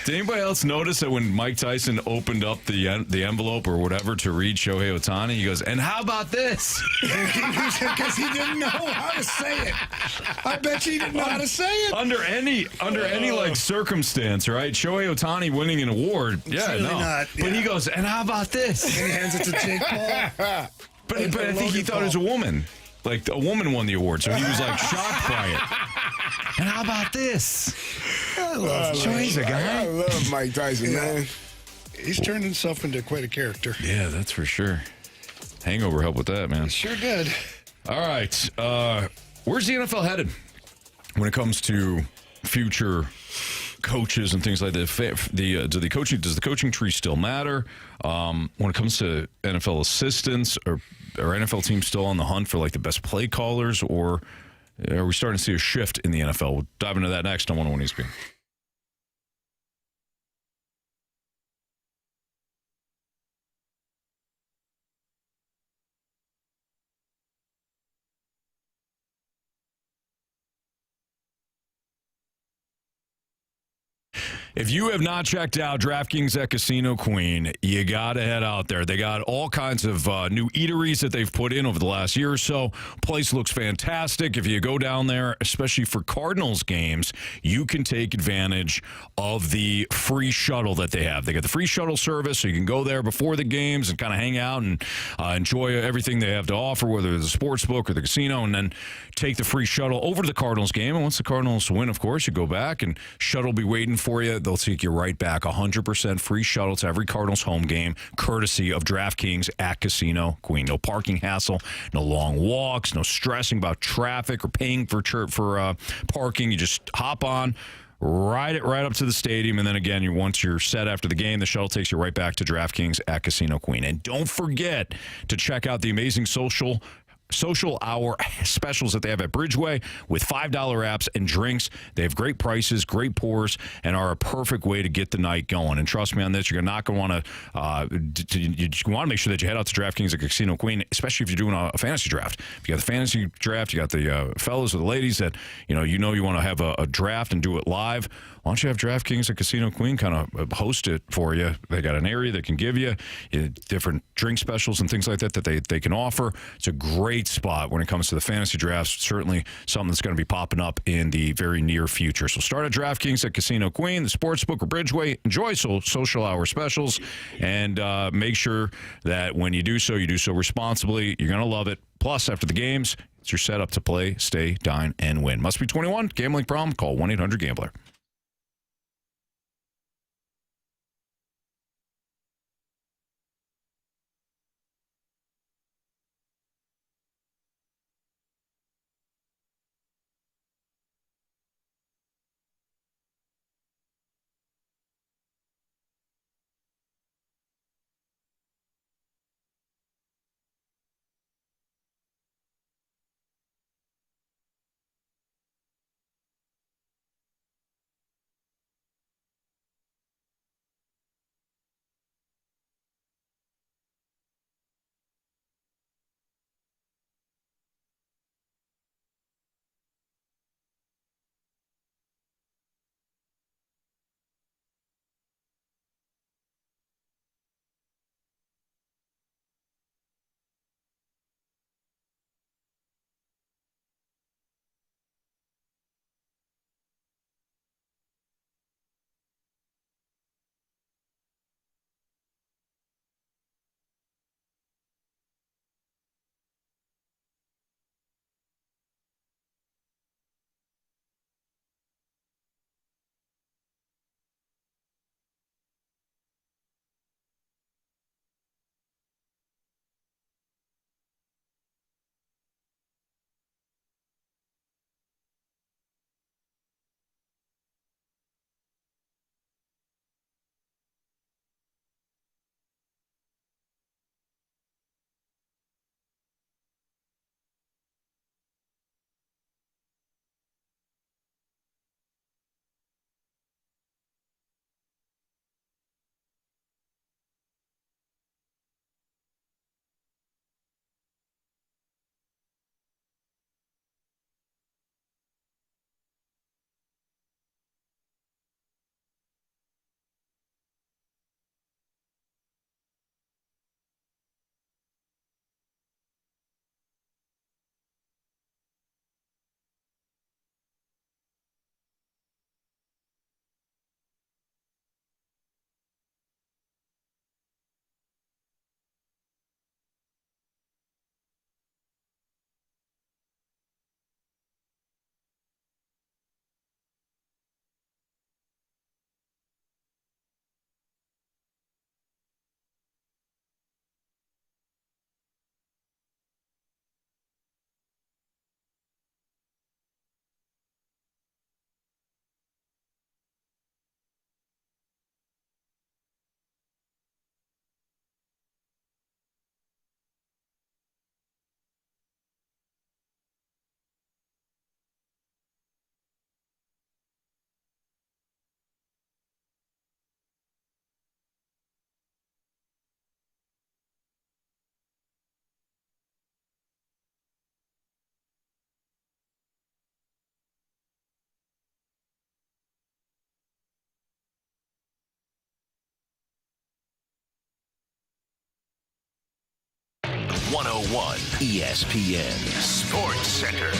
did anybody else notice that when Mike Tyson opened up the envelope or whatever to read Shohei Ohtani, he goes, and how about this? Because he didn't know how to say it. I bet you he didn't know how to say it. Under any like circumstance, right? Shohei Ohtani winning an award, Clearly not, But he goes, and how about this? And he hands it to Jake Paul. But I think he thought it was a woman. Like, a woman won the award, so he was, like, shocked by it. And how about this? I love Shohei's a guy. I love Mike Tyson, man. He's turned himself into quite a character. Yeah, that's for sure. Hangover helped with that, man. Sure did. All right. Where's the NFL headed when it comes to future coaches and things like that? Does the coaching tree still matter? When it comes to NFL assistants, are NFL teams still on the hunt for like the best play callers, or are we starting to see a shift in the NFL? We'll dive into that next on 101 ESPN. If you have not checked out DraftKings at Casino Queen, you got to head out there. They got all kinds of new eateries that they've put in over the last year or so. Place looks fantastic. If you go down there, especially for Cardinals games, you can take advantage of the free shuttle that they have. They got the free shuttle service, so you can go there before the games and kind of hang out and enjoy everything they have to offer, whether it's the sports book or the casino, and then take the free shuttle over to the Cardinals game. And once the Cardinals win, of course, you go back and shuttle will be waiting for you. They'll take you right back. 100% free shuttle to every Cardinals home game, courtesy of DraftKings at Casino Queen. No parking hassle, no long walks, no stressing about traffic or paying for parking. You just hop on, ride it right up to the stadium, and then again, once you're set after the game, the shuttle takes you right back to DraftKings at Casino Queen. And don't forget to check out the amazing social hour specials that they have at Bridgeway with $5 apps and drinks. They have great prices, great pours, and are a perfect way to get the night going. And trust me on this, you're not going to want to, you want to make sure that you head out to DraftKings at Casino Queen, especially if you're doing a fantasy draft. If you got the fantasy draft, you got the fellas or the ladies that, you want to have a draft and do it live. Why don't you have DraftKings at Casino Queen kind of host it for you? They got an area that can give you different drink specials and things like that they can offer. It's a great spot when it comes to the fantasy drafts. Certainly something that's going to be popping up in the very near future. So start at DraftKings at Casino Queen, the Sportsbook or Bridgeway. Enjoy social hour specials, and make sure that when you do so responsibly. You're going to love it. Plus, after the games, it's your setup to play, stay, dine, and win. Must be 21. Gambling problem? Call 1-800-GAMBLER. 101 ESPN Sports Center.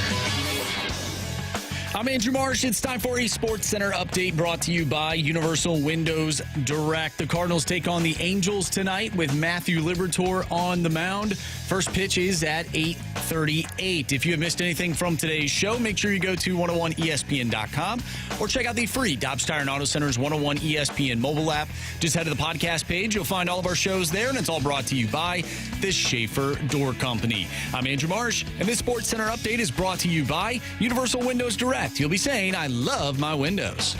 I'm Andrew Marsh. It's time for a Sports Center update brought to you by Universal Windows Direct. The Cardinals take on the Angels tonight with Matthew Liberatore on the mound. First pitch is at 8:38. If you have missed anything from today's show, make sure you go to 101ESPN.com or check out the free Dobbs Tire and Auto Center's 101 ESPN mobile app. Just head to the podcast page. You'll find all of our shows there, and it's all brought to you by the Schaefer Door Company. I'm Andrew Marsh, and this Sports Center update is brought to you by Universal Windows Direct. You'll be saying, I love my windows.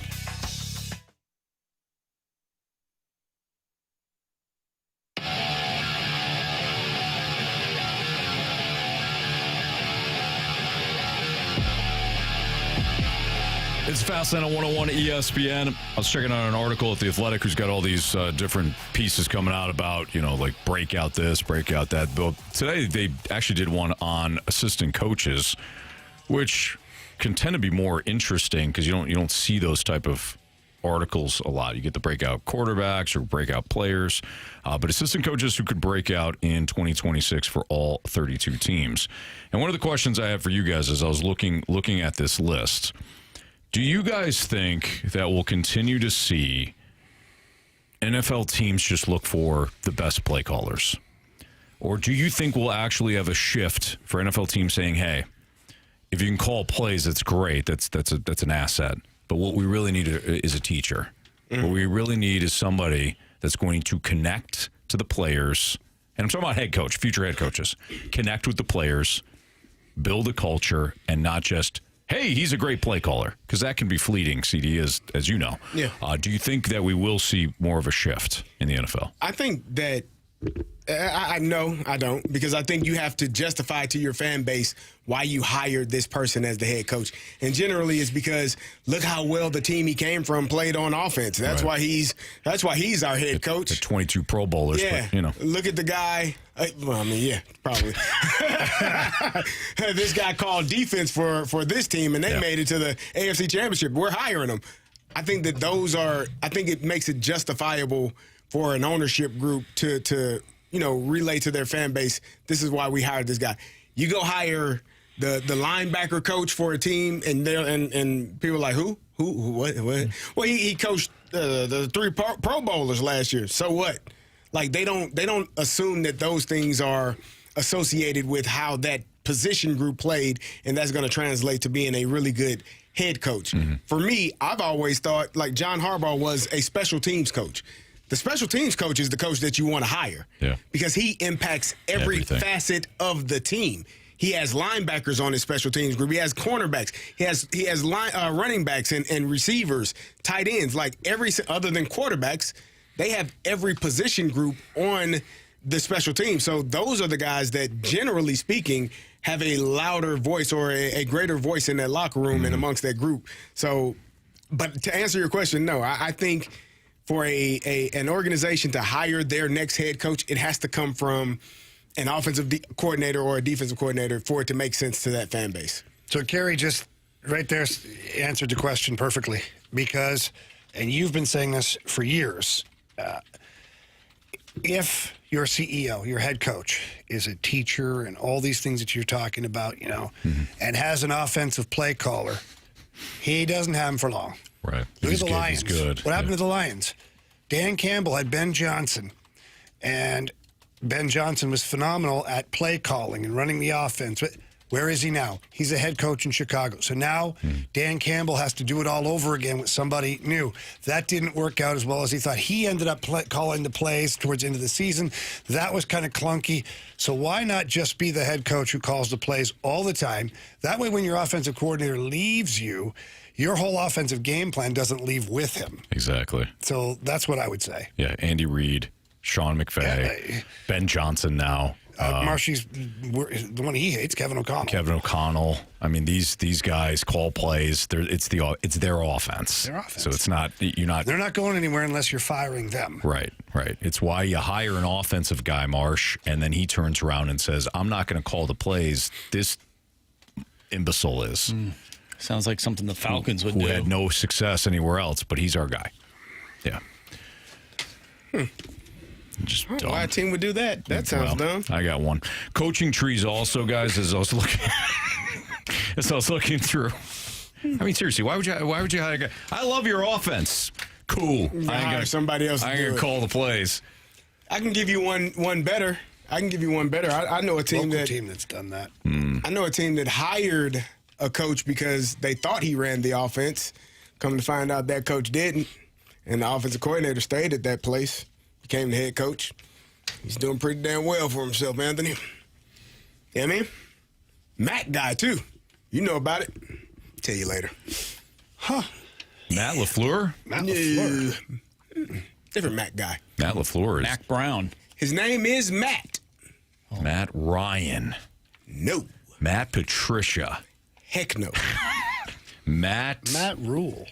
It's Fastline on 101 ESPN. I was checking out an article at The Athletic who's got all these different pieces coming out about, like breakout this, breakout that. But today they actually did one on assistant coaches, which can tend to be more interesting because you don't see those type of articles a lot. You get the breakout quarterbacks or breakout players, but assistant coaches who could break out in 2026 for all 32 teams. And one of the questions I have for you guys as I was looking at this list, do you guys think that we'll continue to see NFL teams just look for the best play callers? Or do you think we'll actually have a shift for NFL teams saying, hey, if you can call plays, that's great. That's an asset. But what we really need is a teacher. Mm-hmm. What we really need is somebody that's going to connect to the players. And I'm talking about head coach, future head coaches. Connect with the players, build a culture, and not just, hey, he's a great play caller. Because that can be fleeting, CD, as you know. Yeah. Do you think that we will see more of a shift in the NFL? I think that I don't, because I think you have to justify to your fan base why you hired this person as the head coach. And generally it's because look how well the team he came from played on offense. That's right. why he's our head coach. The 22 Pro Bowlers, yeah. But, Look at the guy. Probably. This guy called defense for this team, and they made it to the AFC Championship. We're hiring them. I think that I think it makes it justifiable for an ownership group to relay to their fan base, this is why we hired this guy. You go hire the linebacker coach for a team, and people are like, who? What? Well, he coached the 3 Pro Bowlers last year. So what? Like they don't assume that those things are associated with how that position group played, and that's going to translate to being a really good head coach. Mm-hmm. For me, I've always thought like John Harbaugh was a special teams coach. The special teams coach is the coach that you want to hire because he impacts every facet of the team. He has linebackers on his special teams group. He has cornerbacks. He has running backs and receivers, tight ends. Like other than quarterbacks, they have every position group on the special team. So those are the guys that, generally speaking, have a louder voice or a greater voice in that locker room and amongst that group. So, but to answer your question, no, I think for an organization to hire their next head coach, it has to come from an offensive coordinator or a defensive coordinator for it to make sense to that fan base. So, Carey, just right there answered the question perfectly because, and you've been saying this for years, if your CEO, your head coach, is a teacher and all these things that you're talking about, and has an offensive play caller, he doesn't have him for long. Right. Look at the Lions. He's good. What happened to the Lions? Dan Campbell had Ben Johnson, and Ben Johnson was phenomenal at play calling and running the offense. But where is he now? He's a head coach in Chicago. So now Dan Campbell has to do it all over again with somebody new. That didn't work out as well as he thought. He ended up calling the plays towards the end of the season. That was kind of clunky. So why not just be the head coach who calls the plays all the time? That way when your offensive coordinator leaves you, your whole offensive game plan doesn't leave with him. Exactly. So that's what I would say. Yeah, Andy Reid, Sean McVay, Ben Johnson now. Marshy's the one he hates, Kevin O'Connell. I mean, these guys call plays. It's their offense. Their offense. So it's not you're not. They're not going anywhere unless you're firing them. Right. It's why you hire an offensive guy, Marsh, and then he turns around and says, "I'm not going to call the plays. This imbecile is." Sounds like something the Falcons would do. Who had no success anywhere else, but he's our guy. Yeah. Just I don't know dumb. why a team would do that. That sounds dumb. I got one. Coaching trees also, guys, as I was looking through. I mean, seriously, why would you hire a guy? I love your offense. Cool. I ain't somebody else. I ain't gonna call the plays. I can give you one better. I know a team that's done that. I know a team that hired a coach because they thought he ran the offense. Come to find out that coach didn't, and the offensive coordinator stayed at that place, became the head coach. He's doing pretty damn well for himself, Anthony. You know what I mean? Mac guy, too. You know about it. Tell you later. Huh. Matt LaFleur? Matt LaFleur. Different Mac guy. Matt LaFleur is Mac Brown. His name is Matt. Matt Ryan. No. Matt Patricia. Heck no. Matt Rule.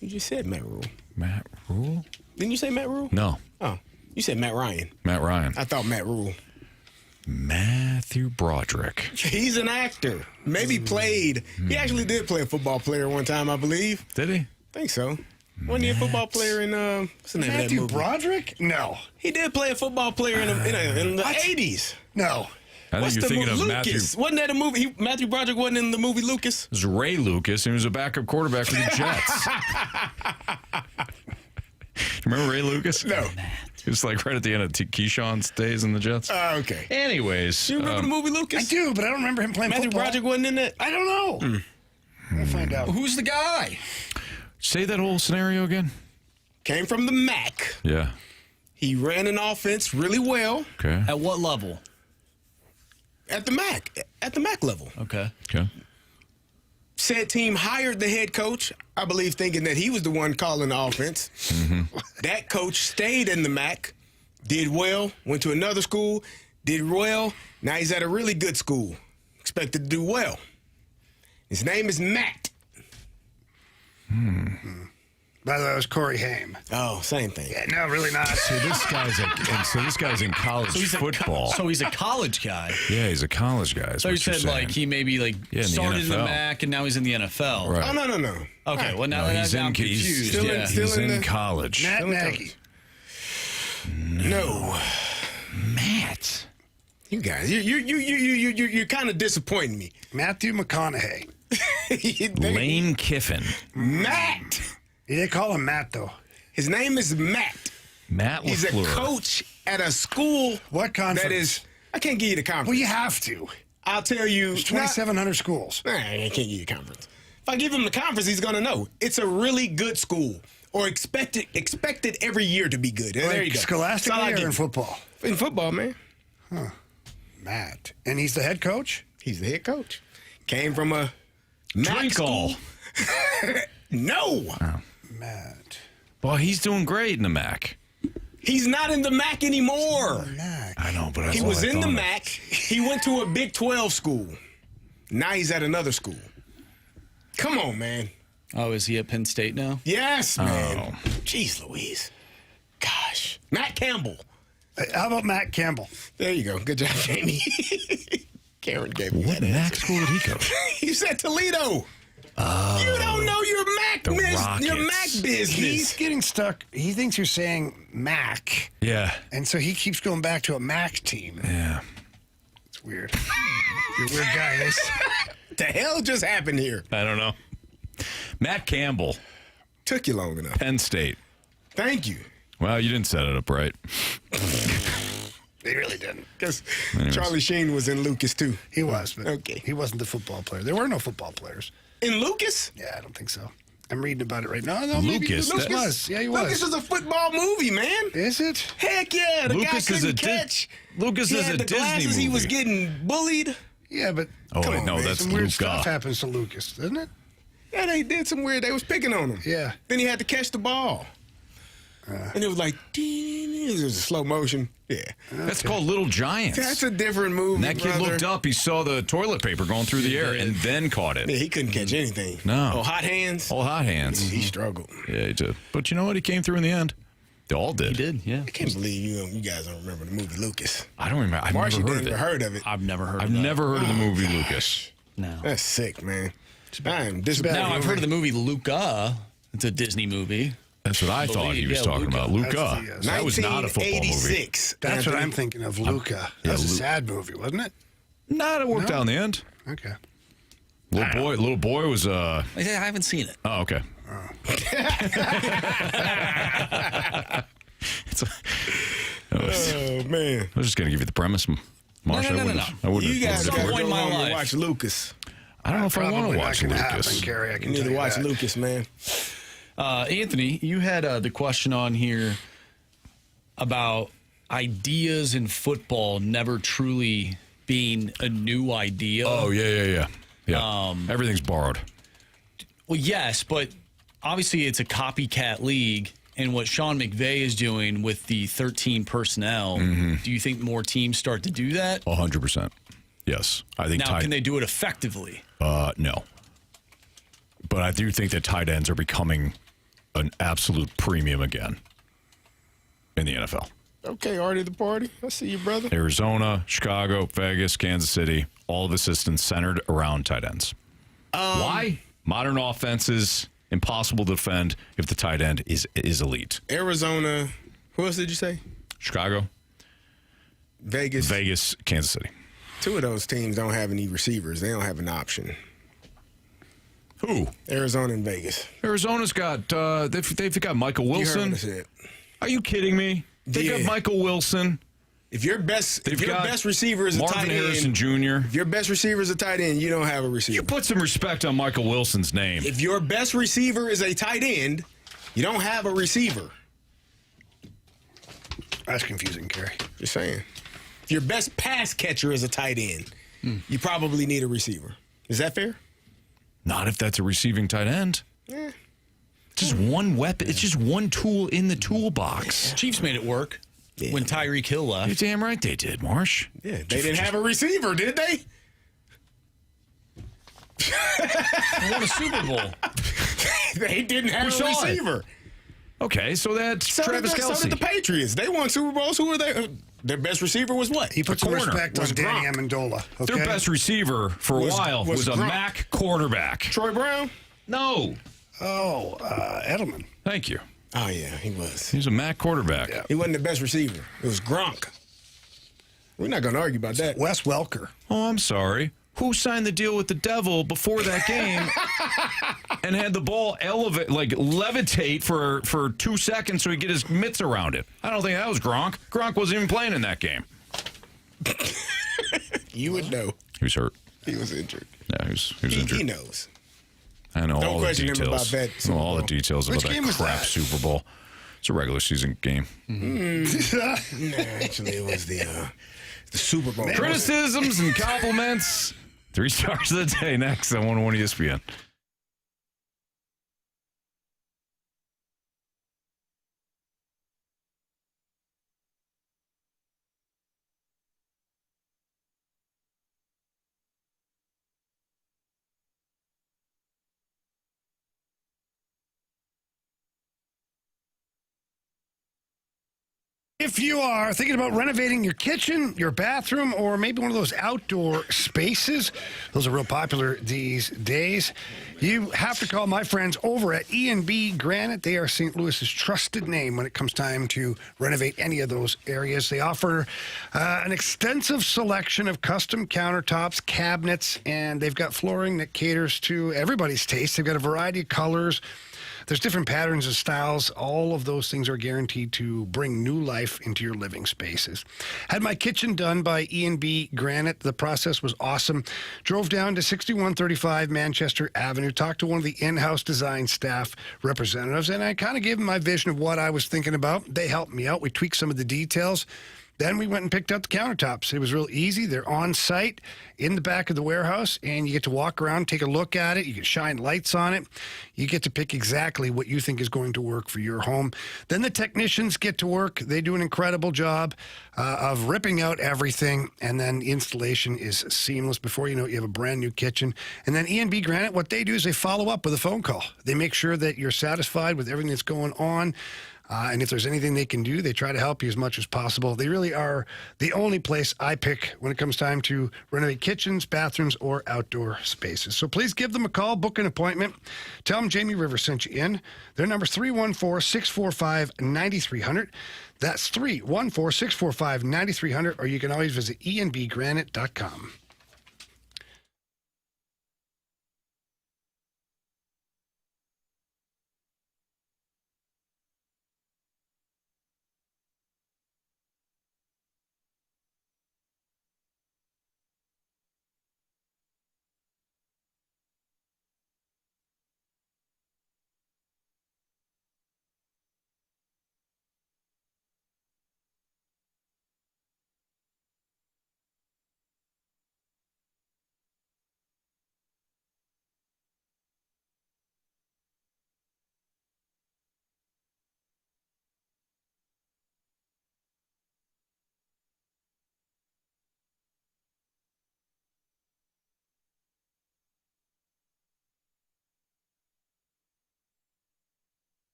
You just said Matt Rule. Matt Rule? Didn't you say Matt Rule? No. Oh, you said Matt Ryan. Matt Ryan. I thought Matt Rule. Matthew Broderick. He's an actor. Maybe played. He actually did play a football player one time, I believe. Did he? I think so. Wasn't he a football player in what's the name Matthew of that movie? Broderick? No. He did play a football player in the 80s. No. I think you're thinking of Matthew. Lucas. Wasn't that a movie? Matthew Broderick wasn't in the movie Lucas? It was Ray Lucas, and he was a backup quarterback for the Jets. Remember Ray Lucas? No. It was like right at the end of Keyshawn's days in the Jets. Okay. Anyways. You remember the movie Lucas? I do, but I don't remember him playing Matthew football. Broderick wasn't in that? I don't know. We'll find out. Who's the guy? Say that whole scenario again. Came from the MAC. Yeah. He ran an offense really well. Okay. At what level? At the MAC. At the MAC level. Okay. Okay. Said team hired the head coach, I believe, thinking that he was the one calling the offense. That coach stayed in the MAC, did well, went to another school, did well. Now he's at a really good school, expected to do well. His name is Matt. By the way, it was Corey Haim. Oh, same thing. Yeah, no, really not. So this guy's in college football. So he's a college guy. Yeah, he's a college guy. So you said like he maybe started in the NFL. MAC and now he's in the NFL. Right. Oh, no. Okay, well now he's I'm confused. Still in in college. Matt Nagy. No. Matt. You guys, you're kind of disappointing me. Matthew McConaughey. Lane Kiffin. Matt. They call him Matt, though. His name is Matt. Matt LaFleur. He's a coach at a school. What conference? That is, I can't give you the conference. Well, you have to. I'll tell you. There's 2,700 schools. I can't give you the conference. If I give him the conference, he's going to know. It's a really good school, or expected every year to be good. There you go. Scholastically or in football? In football, man. Huh. Matt. And he's the head coach? He's the head coach. Came from a Drink school. No. Oh. Matt. Well, he's doing great in the MAC. He's not in the MAC anymore. I know, but he was in the MAC. He went to a Big 12 school. Now he's at another school. Come on, man. Oh, is he at Penn State now? Yes, man. Oh. Jeez Louise. Gosh. Matt Campbell. How about Matt Campbell? There you go. Good job, Jamie. Karen gave me What that MAC answer. school did he coach? He said Toledo. Oh. You don't know your MAC Rockets. business. He's getting stuck. He thinks you're saying Mac. Yeah. And so he keeps going back to a Mac team. Yeah. It's weird. You're a weird guy. What the hell just happened here? I don't know. Matt Campbell. Took you long enough. Penn State. Thank you. Well, you didn't set it up right. They really didn't. Because Charlie Sheen was in Lucas, too. He was, but Okay. he wasn't the football player. There were no football players. In Lucas? Yeah, I don't think so. I'm reading about it right now. No, maybe Lucas, Lucas that- was. Yeah, he was. Lucas is a football movie, man. Is it? Heck yeah. The Lucas guy is couldn't a catch. Lucas He is had a the Disney glasses. movie. He was getting bullied. Yeah, but Oh, Come wait, on, no, man. that's some weird Luca. stuff happens to Lucas, doesn't it? Yeah, they did some weird. They was picking on him. Yeah. Then he had to catch the ball. And it was like, it was a slow motion. Yeah. That's called Little Giants. That's a different movie, And that kid brother. looked up, he saw the toilet paper going through the air, and then caught it. Yeah, he couldn't catch anything. No. Oh, hot hands. All hot hands. He struggled. Yeah, he did. But you know what? He came through in the end. They all did. He did, yeah. I can't believe you guys don't remember the movie Lucas. I don't remember. I've Marshy never heard of never it. heard of it. I've never heard I've of that. never heard of the movie Lucas. No. That's sick, man. I am disappointed. Now, I've heard of the movie Luca. It's a Disney movie. That's what I thought he was talking about. Luca. That was not a football movie. That's what I'm thinking of, Luca. That was a sad movie, wasn't it? Not it worked out in the end. Okay. Little boy was I haven't seen it. Oh, okay. Oh man! I was just gonna give you the premise, Marsh. No. I wouldn't. You guys Some gotta point go in my home and life. watch Lucas. I don't know if I want to watch Lucas. Happen, Carey, I can You need tell to you watch that. Lucas, man. Anthony, you had the question on here about ideas in football never truly being a new idea. Oh yeah. Everything's borrowed. Well, yes, but obviously it's a copycat league, and what Sean McVay is doing with the 13 personnel, do you think more teams start to do that? 100%. Yes, I think. Now, can they do it effectively? No. But I do think that tight ends are becoming an absolute premium again in the NFL. Okay, Artie the party. I see you, brother. Arizona, Chicago, Vegas, Kansas City, all of the systems centered around tight ends. Why? Modern offenses, impossible to defend if the tight end is elite. Arizona. Who else did you say? Chicago, Vegas, Kansas City. Two of those teams don't have any receivers. They don't have an option. Who? Arizona and Vegas. Arizona's got they've got Michael Wilson. You heard what I said. Are you kidding me? They've got Michael Wilson. If your best receiver is a Marvin tight end, Harrison Jr. If your best receiver is a tight end, you don't have a receiver. You put some respect on Michael Wilson's name. If your best receiver is a tight end, you don't have a receiver. That's confusing, Carey. Just saying. If your best pass catcher is a tight end, you probably need a receiver. Is that fair? Not if that's a receiving tight end. Yeah. Just one weapon. It's just one tool in the toolbox. Chiefs made it work when Tyreek Hill left. You're damn right they did, Marsh. Yeah, they didn't have a receiver, did they? They won a Super Bowl. They didn't have a receiver. Okay, so that's Travis Kelce. So did the Patriots. They won Super Bowls. Who were they? Their best receiver was what? He put some respect on Danny Gronk. Amendola. Okay? Their best receiver for a while was a Gronk. MAC quarterback. Troy Brown? No. Oh, Edelman. Thank you. Oh, yeah, he was. He's a MAC quarterback. Yeah. He wasn't the best receiver. It was Gronk. We're not going to argue about that. Wes Welker. Oh, I'm sorry. Who signed the deal with the devil before that game and had the ball levitate for 2 seconds so he get his mitts around it? I don't think that was Gronk. Gronk wasn't even playing in that game. You would know. He was hurt. He was injured. Yeah, he was injured. He knows. I know Don't all the question him details. about that I Super know all the Bowl. details Which about game that was crap that? Super Bowl. It's a regular season game. Actually, it was the Super Bowl. Criticisms and compliments. 3 stars of the day next on 101 ESPN. If you are thinking about renovating your kitchen, your bathroom, or maybe one of those outdoor spaces, those are real popular these days, you have to call my friends over at E&B Granite. They are St. Louis's trusted name when it comes time to renovate any of those areas. They offer an extensive selection of custom countertops, cabinets, and they've got flooring that caters to everybody's taste. They've got a variety of colors. There's different patterns and styles. All of those things are guaranteed to bring new life into your living spaces. Had my kitchen done by E&B Granite. The process was awesome. Drove down to 6135 Manchester Avenue, talked to one of the in-house design staff representatives, and I kind of gave them my vision of what I was thinking about. They helped me out. We tweaked some of the details. Then we went and picked up the countertops. It was real easy. They're on site in the back of the warehouse, and you get to walk around, take a look at it. You can shine lights on it. You get to pick exactly what you think is going to work for your home. Then the technicians get to work. They do an incredible job of ripping out everything, and then the installation is seamless. Before you know it, you have a brand new kitchen. And then E&B Granite, what they do is they follow up with a phone call. They make sure that you're satisfied with everything that's going on. And if there's anything they can do, they try to help you as much as possible. They really are the only place I pick when it comes time to renovate kitchens, bathrooms, or outdoor spaces. So please give them a call, book an appointment. Tell them Jamie Rivers sent you in. Their number is 314-645-9300. That's 314-645-9300, or you can always visit enbgranite.com.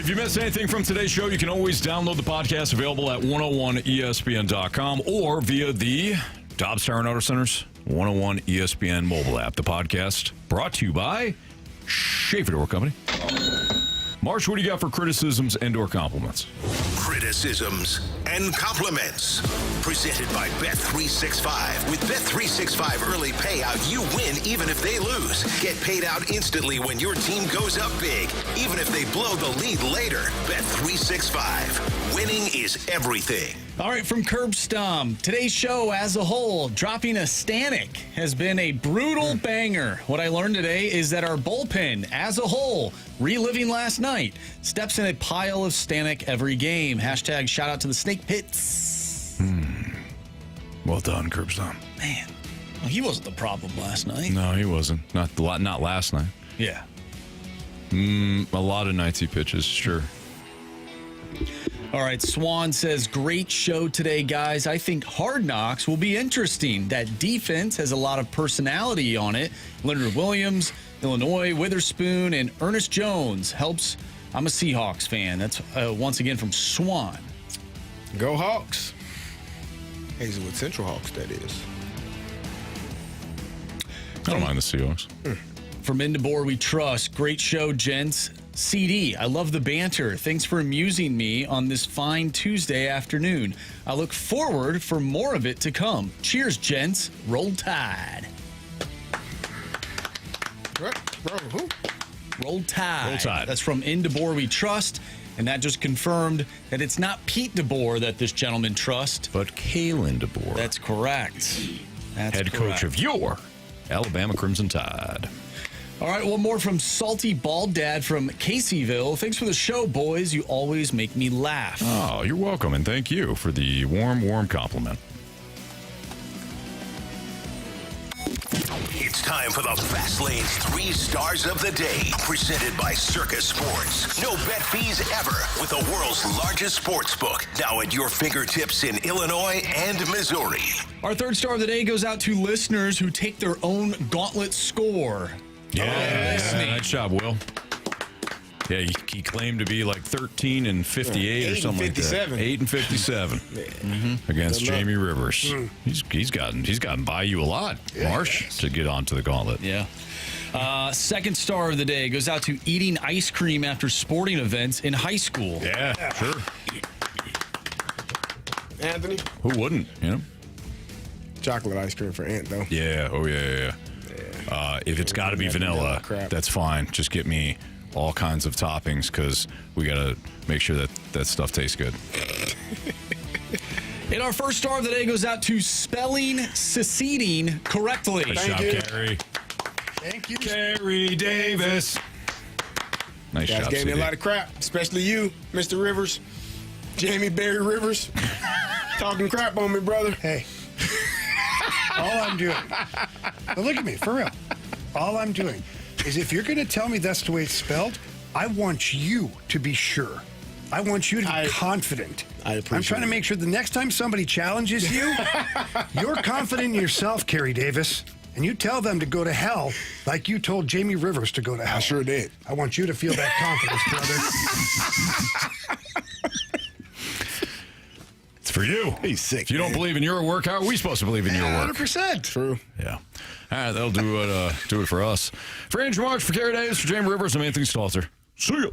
If you missed anything from today's show, you can always download the podcast, available at 101ESPN.com or via the Dobbs Tire and Auto Center's 101 ESPN mobile app. The podcast brought to you by Schaefer Door Company. Marsh, what do you got for criticisms and/or compliments? Criticisms and compliments. Presented by Bet365. With Bet365 early payout, you win even if they lose. Get paid out instantly when your team goes up big, even if they blow the lead later. Bet365. Winning is everything. All right, from Curbstomp. Today's show as a whole, dropping a Stanek has been a brutal banger. What I learned today is that our bullpen as a whole, reliving last night, steps in a pile of Stanek every game. Hashtag shout out to the Snake Pits. Well done, Curbstomp. Man, well, he wasn't the problem last night. No, he wasn't. Not last night. Yeah. A lot of nights he pitches, sure. All right, Swan says, great show today, guys. I think Hard Knocks will be interesting. That defense has a lot of personality on it. Leonard Williams, Illinois, Witherspoon, and Ernest Jones helps. I'm a Seahawks fan. That's once again from Swan. Go Hawks. Hazelwood Central Hawks, that is. I don't mind the Seahawks. From Indabor We Trust. Great show, gents. CD, I love the banter. Thanks for amusing me on this fine Tuesday afternoon. I look forward for more of it to come. Cheers, gents. Roll Tide. Who? Roll Tide. Roll Tide. That's from Indabor We Trust. And that just confirmed that it's not Pete DeBoer that this gentleman trusts, but Kalen DeBoer. That's correct. That's head coach of your Alabama Crimson Tide. All right, one more from Salty Bald Dad from Caseyville. Thanks for the show, boys. You always make me laugh. Oh, you're welcome, and thank you for the warm compliment. It's time for the Fast Lane's 3 Stars of the Day, presented by Circus Sports. No bet fees ever with the world's largest sports book, now at your fingertips in Illinois and Missouri. Our 3rd star of the day goes out to listeners who take their own Gauntlet score. Yeah, nice job, Will. Yeah, he claimed to be like 13 and 58 or something like that. 8 and 57 against Jamie Rivers. He's gotten by you a lot, Marsh, to get onto the Gauntlet. Yeah. 2nd star of the day goes out to eating ice cream after sporting events in high school. Yeah, sure. Anthony? Who wouldn't, you know? Chocolate ice cream for Ant, though. Yeah, yeah. If it's got to be vanilla, that's fine. Just get me all kinds of toppings because we got to make sure that stuff tastes good. And our 1st star of the day goes out to spelling seceding correctly. Nice job, Carey. Thank you. Carey Davis. Nice job, gave me a lot of crap, especially you, Mr. Rivers. Jamie Barry Rivers. Talking crap on me, brother. Hey. All I'm doing, but look at me, for real. All I'm doing is if you're going to tell me that's the way it's spelled, I want you to be sure. I want you to be confident. I'm trying to make sure the next time somebody challenges you, you're confident in yourself, Carey Davis, and you tell them to go to hell like you told Jamie Rivers to go to hell. I sure did. I want you to feel that confidence, brother. For you. He's sick. If you don't believe in your work, how are we supposed to believe in your work? 100%. True. Yeah. All right, that'll do it for us. For Andrew Marsh, for Carey Davis, for Jamie Rivers, I'm Anthony Stalter. See ya.